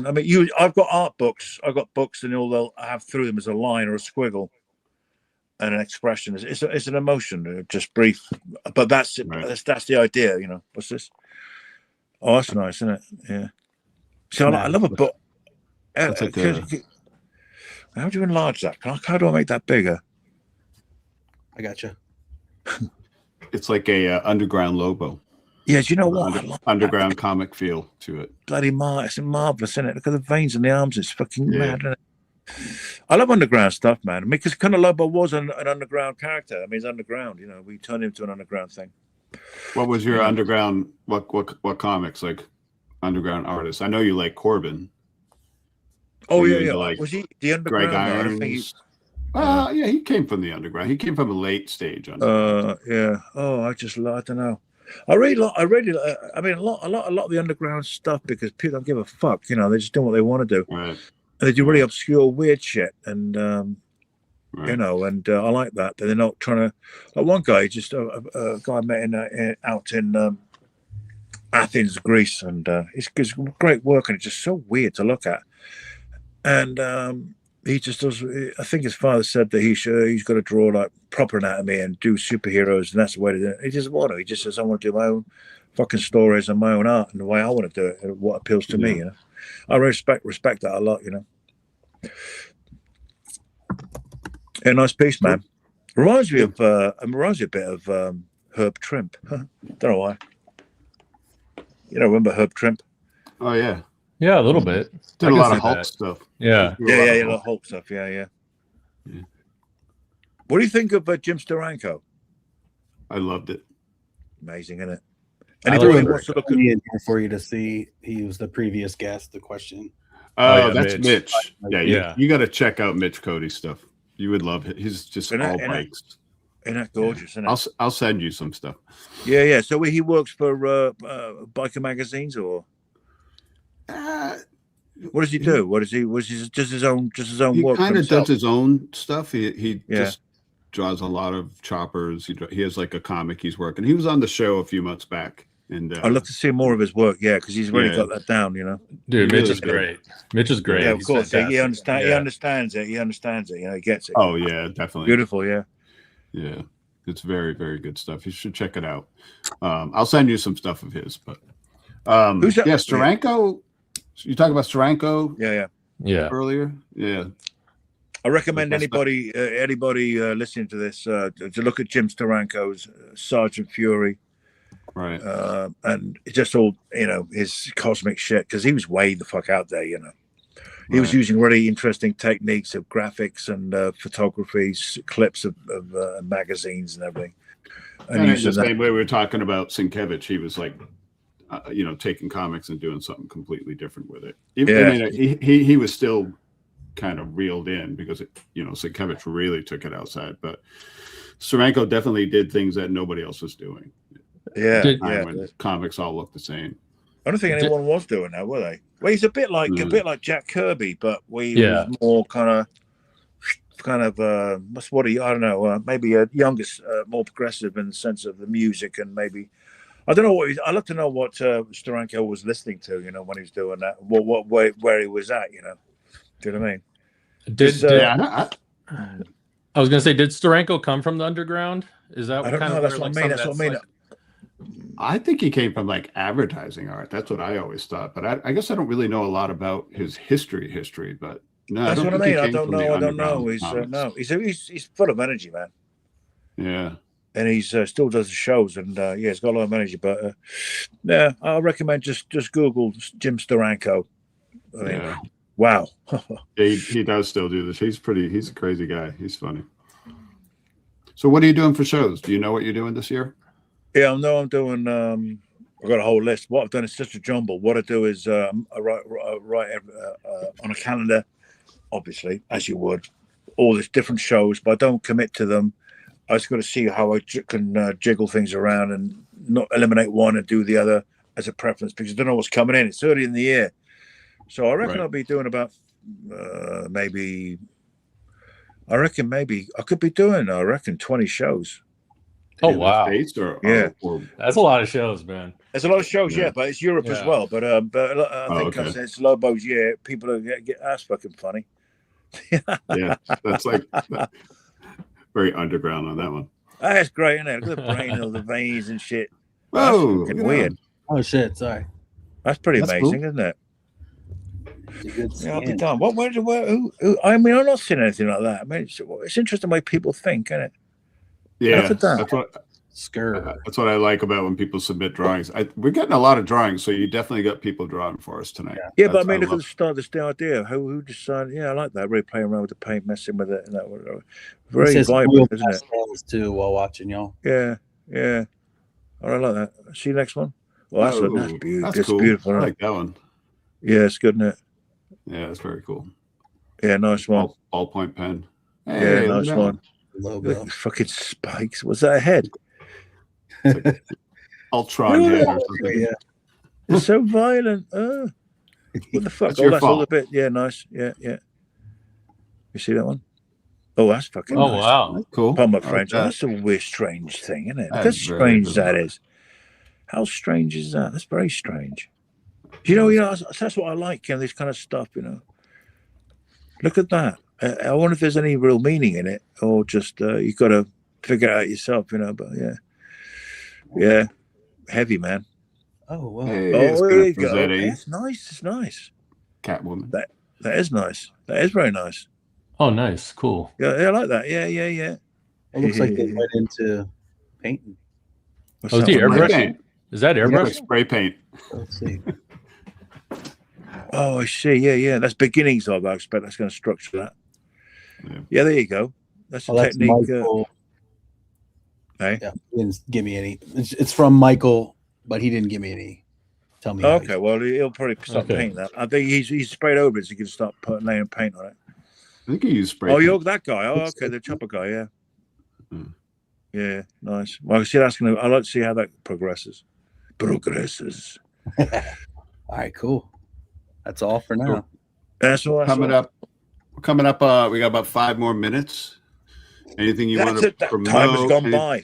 I mean, I've got art books. I've got books, and all they'll have through them is a line or a squiggle, and an expression. It's an emotion, just brief. But that's it. Right. That's the idea, you know. What's this? Oh, that's nice, isn't it? Yeah. So I love a book. That's like How do you enlarge that? How do I make that bigger? I got you. It's like a underground Lobo. Yeah, do you know what? I like Underground comic feel to it. bloody it's marvelous, isn't it? Look at the veins in the arms. It's fucking Yeah. mad, isn't it? I love underground stuff, man. I mean, because kind of Lobo was an underground character. I mean, he's underground. You know, we turned him to an underground thing. What was your Yeah. underground? What comics like underground artists? I know you like Corbin. Oh Were you yeah, into, yeah. like, Was he the underground? Greg No, I don't think Irons. Yeah, he came from the underground. He came from a late stage underground. yeah. Oh, I don't know. I mean, a lot of the underground stuff because people don't give a fuck. You know, they just do what they want to do, Right. and they do really obscure, weird shit. And Right. you know, and I like that. They're not trying to. Like one guy, just a guy I met out in Athens, Greece, and it's great work, and it's just so weird to look at. And he just does. I think his father said that he's got to draw like proper anatomy and do superheroes, and that's the way to do it. He doesn't want to. He just says, "I want to do my own fucking stories and my own art and the way I want to do it, and what appeals to me." You know, I respect that a lot. You know, a nice piece, man. Reminds me a bit of Herb Trimp. Don't know why. You know, remember Herb Trimp? Oh yeah. Yeah, a little bit. Did I a can lot see of Hulk that. stuff. Yeah. Yeah, the Hulk stuff. Yeah. What do you think of Jim Steranko? I loved it. Amazing, isn't it? I Anybody love wants to look at In here for you to see. He was the previous guest. The question. Oh, yeah, that's Mitch. Mitch. Yeah. You got to check out Mitch Cody's stuff. You would love it. He's just Isn't all it? bikes. Isn't that gorgeous? Isn't it? I'll send you some stuff. Yeah. So he works for biker magazines, or what does he do? What is he? Was he just his own He work? kind of himself? does his own stuff. He Yeah. just draws a lot of choppers. He has like a comic he's working. He was on the show a few months back, and I'd love to see more of his work. Yeah, because he's really Yeah. got that down. You know. Dude, He Mitch really is did. great. Mitch is great. Yeah, of He's course. He fantastic. understands. He Yeah. understands it. He understands it. You know, he gets it. oh yeah, definitely. Beautiful. Yeah. Yeah, it's very, very good stuff. You should check it out. I'll send you some stuff of his. But Who's that? yeah, Steranko. You talking about Steranko Yeah. Yeah. earlier? Yeah, I recommend That's anybody listening to this to look at Jim Steranko's Sergeant Fury. Right. And it's just all, his cosmic shit, because he was way the fuck out there, He was using really interesting techniques of graphics and photography, clips of magazines and everything. And in the same way we were talking about Sienkiewicz, he was like, taking comics and doing something completely different with it. He was still kind of reeled in because Sienkiewicz really took it outside, but Steranko definitely did things that nobody else was doing. When comics all look the same. I don't think anyone was doing that, were they? Well, he's a bit like Jack Kirby, but was more kind of I don't know, maybe a younger, more progressive in the sense of the music, and maybe I don't know I'd love to know what Steranko was listening to, when he was doing that, where he was at, Do you know what I mean? I was gonna say, did Steranko come from the underground? Is that I don't know? That's what I mean. I think he came from like advertising art. That's what I always thought. But I guess I don't really know a lot about his history. But no, that's what I mean. I don't know. He's full of energy, man. Yeah. And he's still does the shows, and he's got a lot of energy. But I recommend just Google Jim Steranko. I mean, wow. he does still do this. He's a crazy guy. He's funny. So what are you doing for shows? Do you know what you're doing this year? Yeah, I know I'm doing. I've got a whole list. What I've done is just a jumble. What I do is I write on a calendar, obviously, as you would, all these different shows, but I don't commit to them. I just got to see how I can jiggle things around and not eliminate one and do the other as a preference, because I don't know what's coming in. It's early in the year. So I reckon I'll be doing about maybe I could be doing 20 shows. Oh wow! That's a lot of shows, man. There's a lot of shows, but it's Europe as well. But I think it's Lobo's year. People are that's fucking funny. Yeah, that's like very underground on that one. That's great, isn't it? Look at the brain, all the veins and shit. Whoa, that's weird. Oh shit! Sorry. That's pretty amazing, cool. Isn't it? I'll be done. Who? I mean, I'm not seeing anything like that. I mean, it's interesting the way people think, isn't it? Yeah, that's what I like about when people submit drawings. We're getting a lot of drawings, so you definitely got people drawing for us tonight. Yeah, but I mean, look at the start. This the idea. Who decided? Yeah, I like that. Really playing around with the paint, messing with it, and that. Very vibrant, isn't it? Too while watching y'all. Yeah. Oh, I like that. See you next one. Well, that's beautiful. That's cool. Beautiful. I like that one. Yeah, it's good, isn't it? Yeah, it's very cool. Yeah, nice one. Ballpoint pen. Hey, nice one. Logo. Fucking spikes. Was that a head? Like Ultron head or something. Yeah. It's so violent. What the fuck? That's all a bit. Yeah, nice. Yeah. You see that one? Oh, that's fucking nice. Wow. That's cool. Pardon my French. That's a weird, strange thing, isn't it? Look how strange that is. How strange is that? That's very strange. That's what I like, this kind of stuff, Look at that. I wonder if there's any real meaning in it, or just you've got to figure it out yourself, But yeah, heavy, man. Oh wow! Hey, there you go. It's nice. It's nice. Catwoman. That is nice. That is very nice. Oh, nice, cool. Yeah, I like that. Yeah. It looks like they went into painting. Is the airbrush? Is that airbrush? Like spray paint. Let's see. Oh, I see. Yeah. That's beginnings of. I expect that's going to structure that. Yeah, there you go. That's a technique. Hey? Yeah, he didn't give me any. It's from Michael, but he didn't give me any. Tell me. Okay, well, he'll probably start painting that. I think he's sprayed over it, so he can start laying paint on it. I think he used spray. Oh, you're that guy. Oh, okay, the chopper guy. Yeah. Yeah, nice. Well, see, I'd like to see how that progresses. All right, cool. That's all for now. Cool. That's all. Coming up. We got about 5 more minutes. Anything you want to promote? Time has gone by.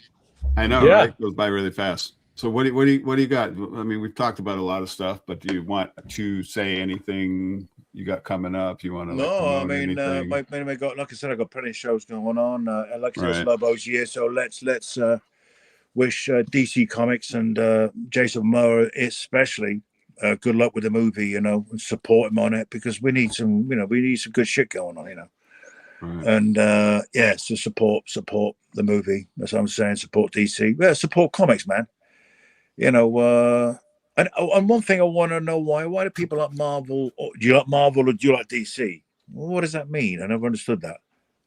I know, right? It goes by really fast. So what do you got? I mean, we've talked about a lot of stuff, but do you want to say anything you got coming up? You want to? No, I mean, I got, like I said, I got plenty of shows going on. Like I said, it's Lobo's year, so let's wish DC Comics and Jason Momoa especially good luck with the movie, and support him on it, because we need some good shit going on, Right. And so support the movie. That's what I'm saying. Support DC. Yeah, support comics, man. You know, and one thing I want to know, why do people like Marvel? Or do you like Marvel or do you like DC? Well, what does that mean? I never understood that.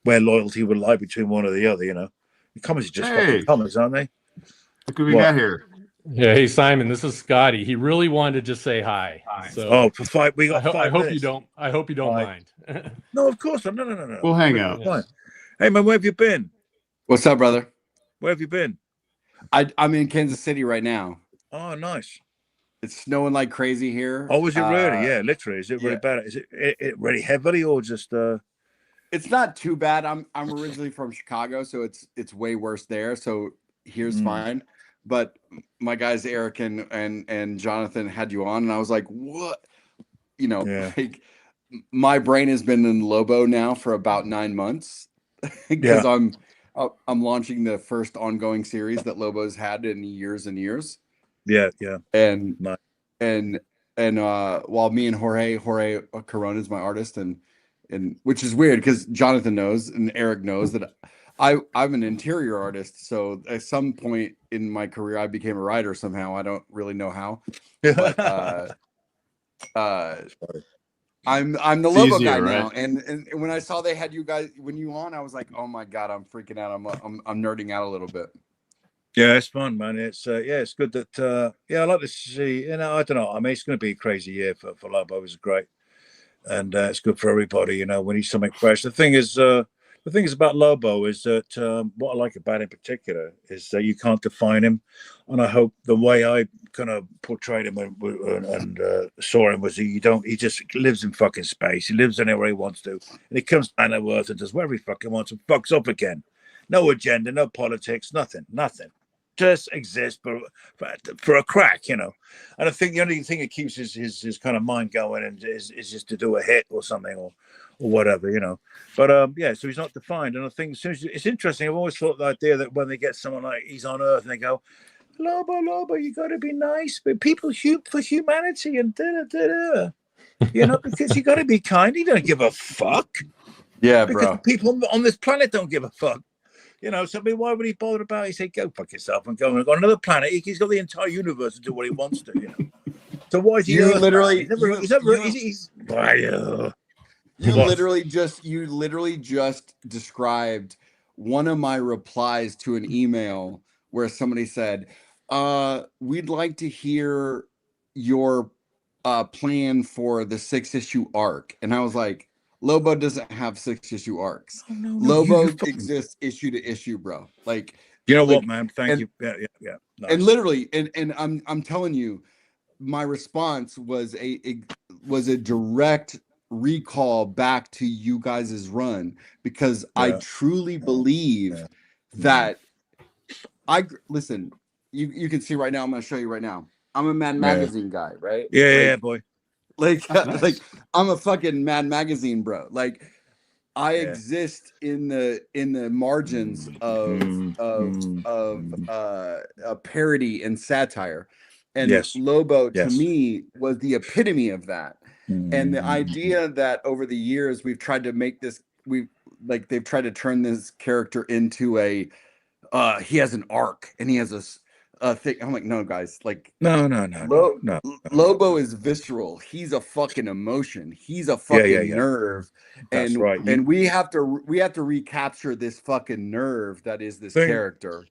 Where loyalty would lie between one or the other, you know. The comics are just fucking comics, aren't they? Look who we got here. Yeah, hey Simon, this is Scotty. He really wanted to just say hi. So for 5, we got 5 I hope minutes. I hope you don't mind. No, of course not. No. We'll hang out. Yes. Hey man, where have you been? What's up, brother? Where have you been? I'm in Kansas City right now. Oh, nice. It's snowing like crazy here. Oh, is it really? Yeah, literally. Is it really bad? Is it really heavily or just? It's not too bad. I'm originally from Chicago, so it's way worse there. So here's fine. But my guys Eric and Jonathan had you on, and I was like, what? You know, like my brain has been in Lobo now for about 9 months because I'm launching the first ongoing series that Lobo's had in years and years. Yeah. And while me and Jorge Corona is my artist, and which is weird because Jonathan knows and Eric knows that I'm an interior artist. So at some point in my career, I became a writer somehow. I don't really know how, but I'm the Lobo guy now. And when I saw they had you guys when you on, I was like, oh my god, I'm freaking out. I'm nerding out a little bit. Yeah, it's fun, man. It's it's good that I like to see. You know, I don't know. I mean, it's going to be a crazy year for Lobo. It's great, and it's good for everybody. You know, we need something fresh. The thing is about Lobo is that what I like about him in particular is that you can't define him, and I hope the way I kind of portrayed him and saw him was he just lives in fucking space. He lives anywhere he wants to, and he comes down to earth and does whatever he fucking wants and fucks up again. No agenda, no politics, nothing. Just exists for a crack, you know. And I think the only thing that keeps his kind of mind going and is just to do a hit or something or whatever, you know. But so he's not defined. And I think it's interesting. I've always thought the idea that when they get someone like he's on Earth and they go, Lobo, you got to be nice, but people for humanity and you know, because you got to be kind. You don't give a fuck. Yeah, because bro. people on this planet don't give a fuck. You know, so I mean, why would he bother about it? He said, go fuck yourself and go on another planet. He's got the entire universe to do what he wants to, you know. So why is he You literally just described one of my replies to an email where somebody said, we'd like to hear your plan for the 6-issue arc. And I was like, Lobo doesn't have 6-issue arcs. Oh, no, Lobo exists issue to issue, bro. Like, you know what, man? Thank you. Yeah. Nice. And literally, and I'm telling you, my response was a direct recall back to you guys' run because I truly believe that listen. You can see right now. I'm going to show you right now. I'm a Mad Magazine guy, right? Yeah, boy. Like, like I'm a fucking Mad Magazine bro. Like, I exist in the margins of parody and satire, and Lobo to me was the epitome of that. And the idea that over the years we've tried to make this, they've tried to turn this character into he has an arc and he has a thing. I'm like, no, guys, like, no. Lobo is visceral. He's a fucking emotion. He's a fucking nerve. That's right. And we have to recapture this fucking nerve that is this character.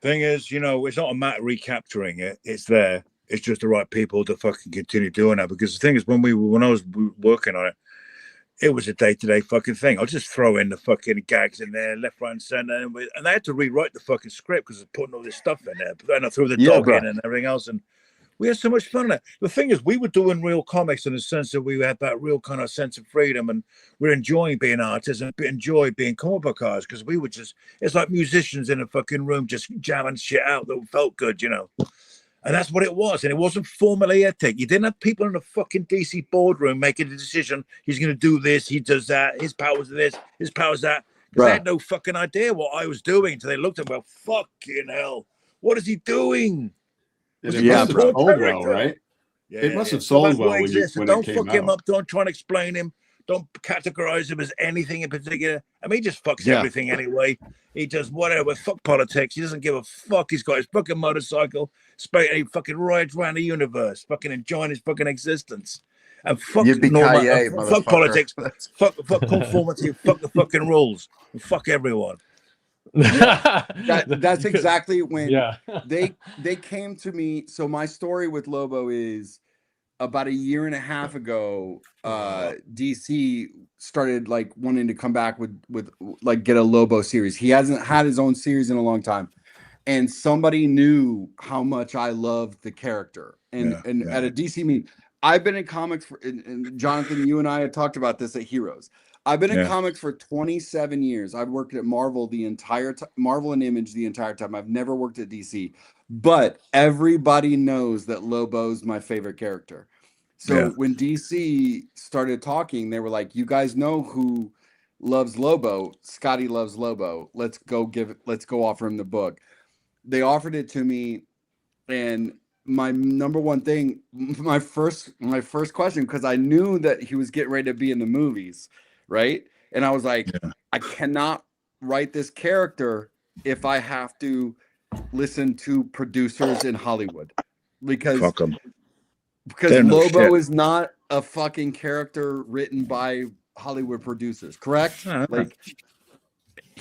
Thing is, you know, it's not a matter of recapturing it. It's there. It's just the right people to fucking continue doing that. Because the thing is, when I was working on it, it was a day-to-day fucking thing. I'll just throw in the fucking gags in there, left, right, and center, and I had to rewrite the fucking script because I was putting all this stuff in there. But then I threw the dog in and everything else, and we had so much fun in it. The thing is, we were doing real comics in the sense that we had that real kind of sense of freedom, and we're enjoying being artists and enjoy being comic book artists because we were it's like musicians in a fucking room just jamming shit out that felt good, you know. And that's what it was. And it wasn't formulaic. You didn't have people in a fucking DC boardroom making a decision. He's going to do this. He does that. His power's this. His power's that. Because they had no fucking idea what I was doing until they looked at me, well, fucking hell. What is he doing? It must have sold well, right? Yeah, it must have sold well when it came out. Don't fuck him up. Don't try and explain him. Don't categorize him as anything in particular. I mean, he just fucks everything anyway. He does whatever. Fuck politics. He doesn't give a fuck. He's got his fucking motorcycle. He fucking rides around the universe, fucking enjoying his fucking existence. And fuck fuck politics. fuck conformity. Fuck the fucking rules. And fuck everyone. That's exactly when they came to me. So my story with Lobo is about a year and a half ago, DC started like wanting to come back with like get a Lobo series. He hasn't had his own series in a long time, and somebody knew how much I loved the character. And at a DC meeting, I've been in comics and Jonathan, you and I had talked about this at Heroes. I've been in comics for 27 years. I've worked at Marvel the entire time, Marvel and Image the entire time. I've never worked at DC, but everybody knows that Lobo's my favorite character. So when DC started talking, they were like, "You guys know who loves Lobo? Scotty loves Lobo. Let's go offer him the book." They offered it to me, and my number one thing, my first question, because I knew that he was getting ready to be in the movies. Right. And I was like, I cannot write this character if I have to listen to producers in Hollywood because Lobo is not a fucking character written by Hollywood producers. Correct. Like,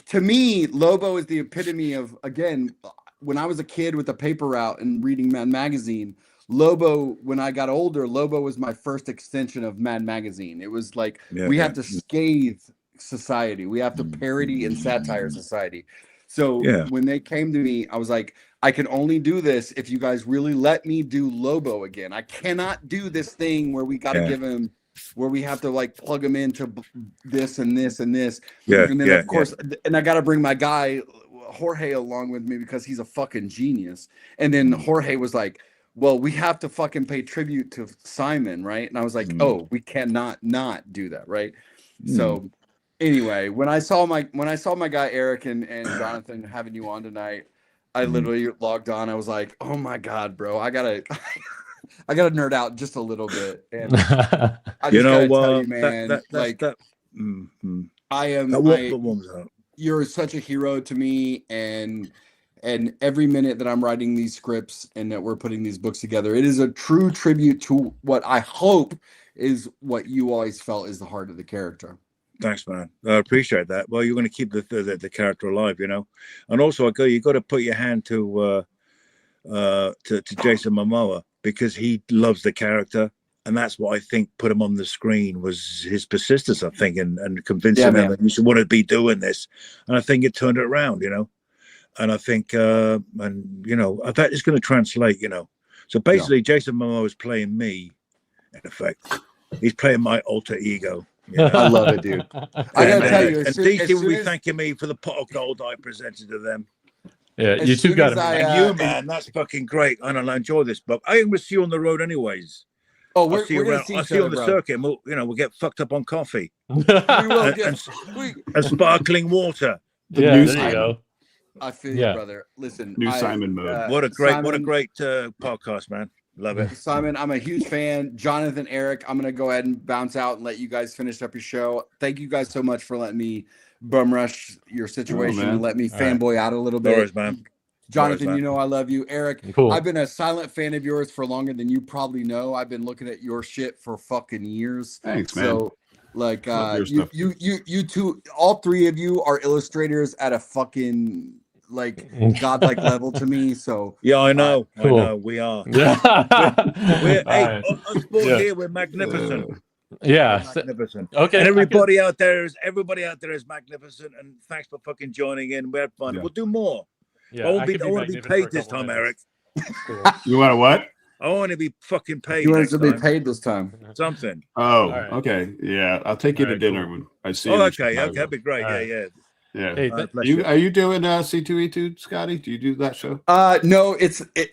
to me, Lobo is the epitome of, again, when I was a kid with the paper route and reading Mad Magazine, Lobo, when I got older, Lobo was my first extension of Mad Magazine. It was like we have to scathe society. We have to parody and satire society. So when they came to me, I was like, I can only do this if you guys really let me do Lobo again. I cannot do this thing where we got to give him, where we have to like plug him into this and this and this. And then of course, and I got to bring my guy Jorge along with me because he's a fucking genius. And then Jorge was like, well, we have to fucking pay tribute to Simon, right? And I was like, oh, we cannot not do that, right? So anyway, when I saw my guy Eric and Jonathan having you on tonight, I literally logged on. I was like, oh my God, bro, I gotta nerd out just a little bit. And I just gotta tell you, man, you're such a hero to me, and every minute that I'm writing these scripts and that we're putting these books together, it is a true tribute to what I hope is what you always felt is the heart of the character. Thanks, man. I appreciate that. Well, you're going to keep the character alive, you know. And also, you got to put your hand to Jason Momoa because he loves the character, and that's what I think put him on the screen was his persistence. I think and convincing him that you should want to be doing this, and I think it turned it around, you know. And I think, and you know, that is going to translate, you know. So basically, Jason Momoa is playing me, in effect. He's playing my alter ego. You know? I love it, dude. I gotta tell you, and DC will be thanking me for the pot of gold I presented to them. Yeah, you two got it. And you, man, that's fucking great. And I'll enjoy this book. I will see you on the road, anyways. Oh, we're gonna see I'll see you on the circuit. And we'll get fucked up on coffee and sparkling water. There you go. I feel you, brother. Listen, Simon mode. What a great podcast, man. Love it. Simon, I'm a huge fan. Jonathan, Eric, I'm going to go ahead and bounce out and let you guys finish up your show. Thank you guys so much for letting me bum rush your situation and let me fanboy out a little bit. Doors, man. Jonathan, you know I love you. Eric, cool. I've been a silent fan of yours for longer than you probably know. I've been looking at your shit for fucking years. Thanks, man. So, like, you two, all three of you are illustrators at a fucking like godlike level to me. So I know. Cool. I know we are. Here we're magnificent. Magnificent. Okay. And everybody out there is magnificent. And thanks for fucking joining in. We had fun. We'll do more. I want to be paid this time, Eric. Cool. You want to what? I want to be fucking paid. You want to be paid this time? Something. Oh, okay. Yeah, I'll take you to dinner when I see you. Okay. That'd be great. Yeah. Hey, are you doing C2E2, Scotty? Do you do that show? No,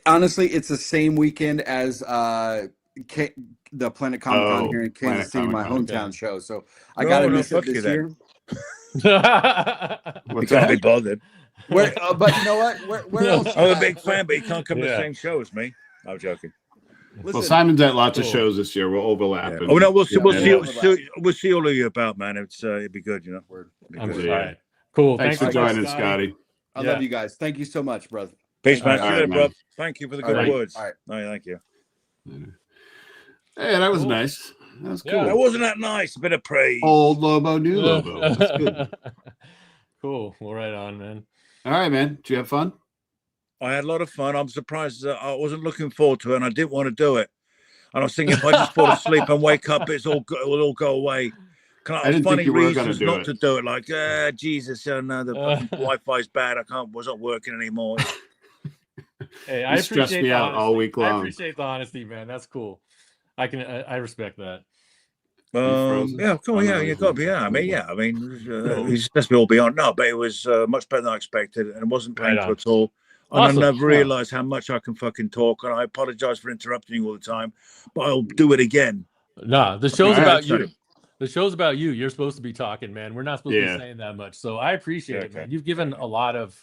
honestly, it's the same weekend as the Planet Comic Con here in Kansas City, my hometown show. So I gotta miss it this year. We can't be bothered. But you know what? Where else? I'm a big fan, but he can't come to the same show as me. I'm joking. Well, Listen, Simon's at lots of Cool. shows this year. We'll overlap. Yeah. and- Oh no, we'll see. Yeah. We'll see all of you about, man. It'd be good, you know. It'd be I'm good. Yeah. all right. Cool. Thanks for so much, joining, Scotty. I Yeah. love you guys. Thank you so much, brother. Peace, man. All See you right, later, man. bro. Thank you for the good All right. words. All right. No, thank you. Hey, that was Cool. nice. That was Yeah. cool. That wasn't that nice. A bit of praise. Old Lobo, new Lobo. That's good. Cool. Well, right on, man. All right, man. Did you have fun? I had a lot of fun. I'm surprised that I wasn't looking forward to it, and I didn't want to do it. And I was thinking, if I just fall asleep and wake up, it'll all go away. I didn't think you were gonna do not it. to do it. Like, Jesus, oh no, the fucking Wi-Fi's bad. Wasn't working anymore. Hey, You stressed me out all week I long. appreciate the honesty, man. That's cool. I respect that. frozen? Yeah, cool. Oh, no, Yeah, you he's got to not. be. Yeah, I mean, Cool. he's supposed to be all beyond. No, but it was much better than I expected, and it wasn't Right painful on. at all. And Awesome. I never realized how much I can fucking talk, and I apologize for interrupting you all the time, but I'll do it again. Nah, the show's All right, about sorry. you. The show's about you. You're supposed to be talking, man. We're not supposed to Yeah. be saying that much. So I appreciate it, Okay. man. You've given a lot of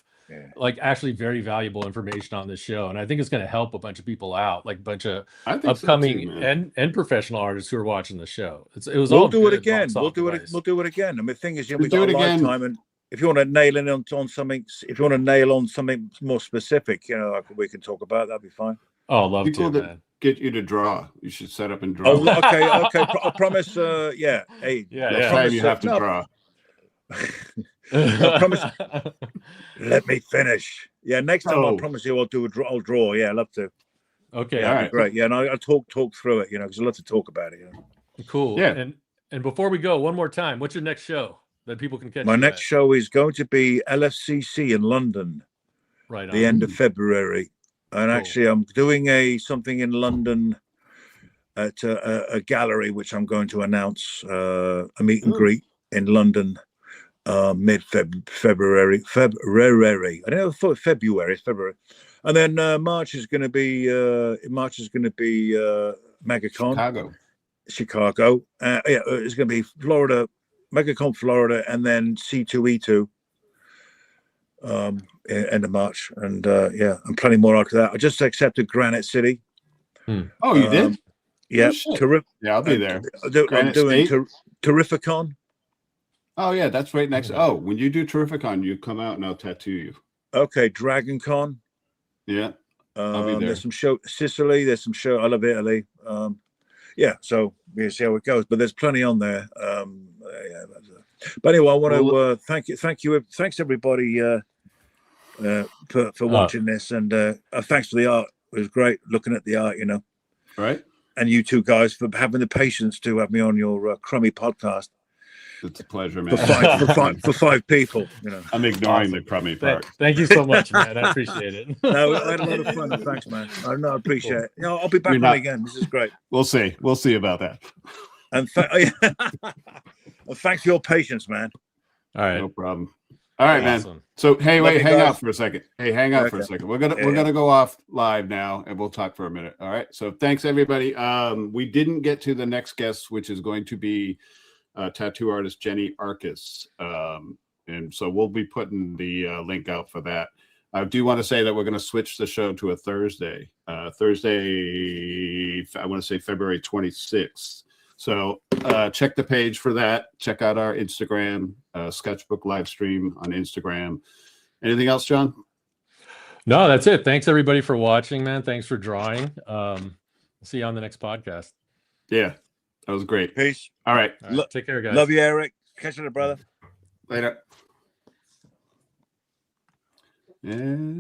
like actually very valuable information on this show. And I think it's going to help a bunch of people out, like a bunch of I think so, upcoming too, man. and professional artists who are watching the show. It was We'll all do it good again. box We'll office do it. wise. We'll do it again. I mean, the thing is, We'll we do got it a again. lifetime, and if you want to nail in on something, if you want to nail on something more specific, we can talk about. That'd be fine. Oh, love Be cool to, to man. get you to draw. You should set up and draw. Oh, okay. I promise. Yeah. Hey. Yeah, Next yeah. time you have to No. draw. I promise. Let me finish. Yeah. Next time, I Oh. promise you, I'll do a draw. I'll draw. Yeah, I'd love to. Okay. Yeah, all that'd right. be great. Yeah, and I talk through it. Because I love to talk about it. Cool. Yeah. And before we go, one more time, what's your next show that people can catch? My you next at? show is going to be LFCC in London, Right on. the end of February, and Cool. actually, I'm doing something in London at a gallery, which I'm going to announce a meet and greet in London, February. I don't know, February, and then March is going to be MegaCon Chicago. it's going to be Florida, MegaCon Florida, and then C2E2 end of March, and and plenty more after that. I just accepted Granite City. Oh, you did? Yeah, shit. terrific. Yeah, I'll be there. I'm Granite doing State? Terrificon. Oh, yeah, that's right next. Oh, when you do Terrificon, you come out and I'll tattoo you. Okay, Dragon Con. Yeah. I'll be there. There's some show Sicily. There's some show. I love Italy. So we'll see how it goes. But there's plenty on there. But anyway, I want to thank you, thanks everybody for watching this, and thanks for the art. It was great looking at the art, Right. and you two guys for having the patience to have me on your crummy podcast It's a pleasure, man. for five people. I'm ignoring Awesome. the crummy part. Thank you so much, man. I appreciate it. No, I had a lot of fun. And thanks, man. I appreciate it. I'll be back You're on not- again. This is great. We'll see. We'll see about that. And thanks for your patience, man. All right. No problem. All right, man. Awesome. So, hey, Love wait, you hang guys. out for a second. Hey, hang out for a Okay. second. We're gonna Yeah. go off live now, and we'll talk for a minute. All right. So, thanks everybody. We didn't get to the next guest, which is going to be tattoo artist Jenny Arcus, and so we'll be putting the link out for that. I do want to say that we're going to switch the show to a Thursday. Thursday, I want to say February 26th. So check the page for that. Check out our Instagram, Sketchbook live stream on Instagram. Anything else, John? No, that's it. Thanks everybody for watching, man. Thanks for drawing. See you on the next podcast. Yeah, that was great. Peace. All right. All right, take care, guys. Love you, Eric. Catch you later, brother. Later. And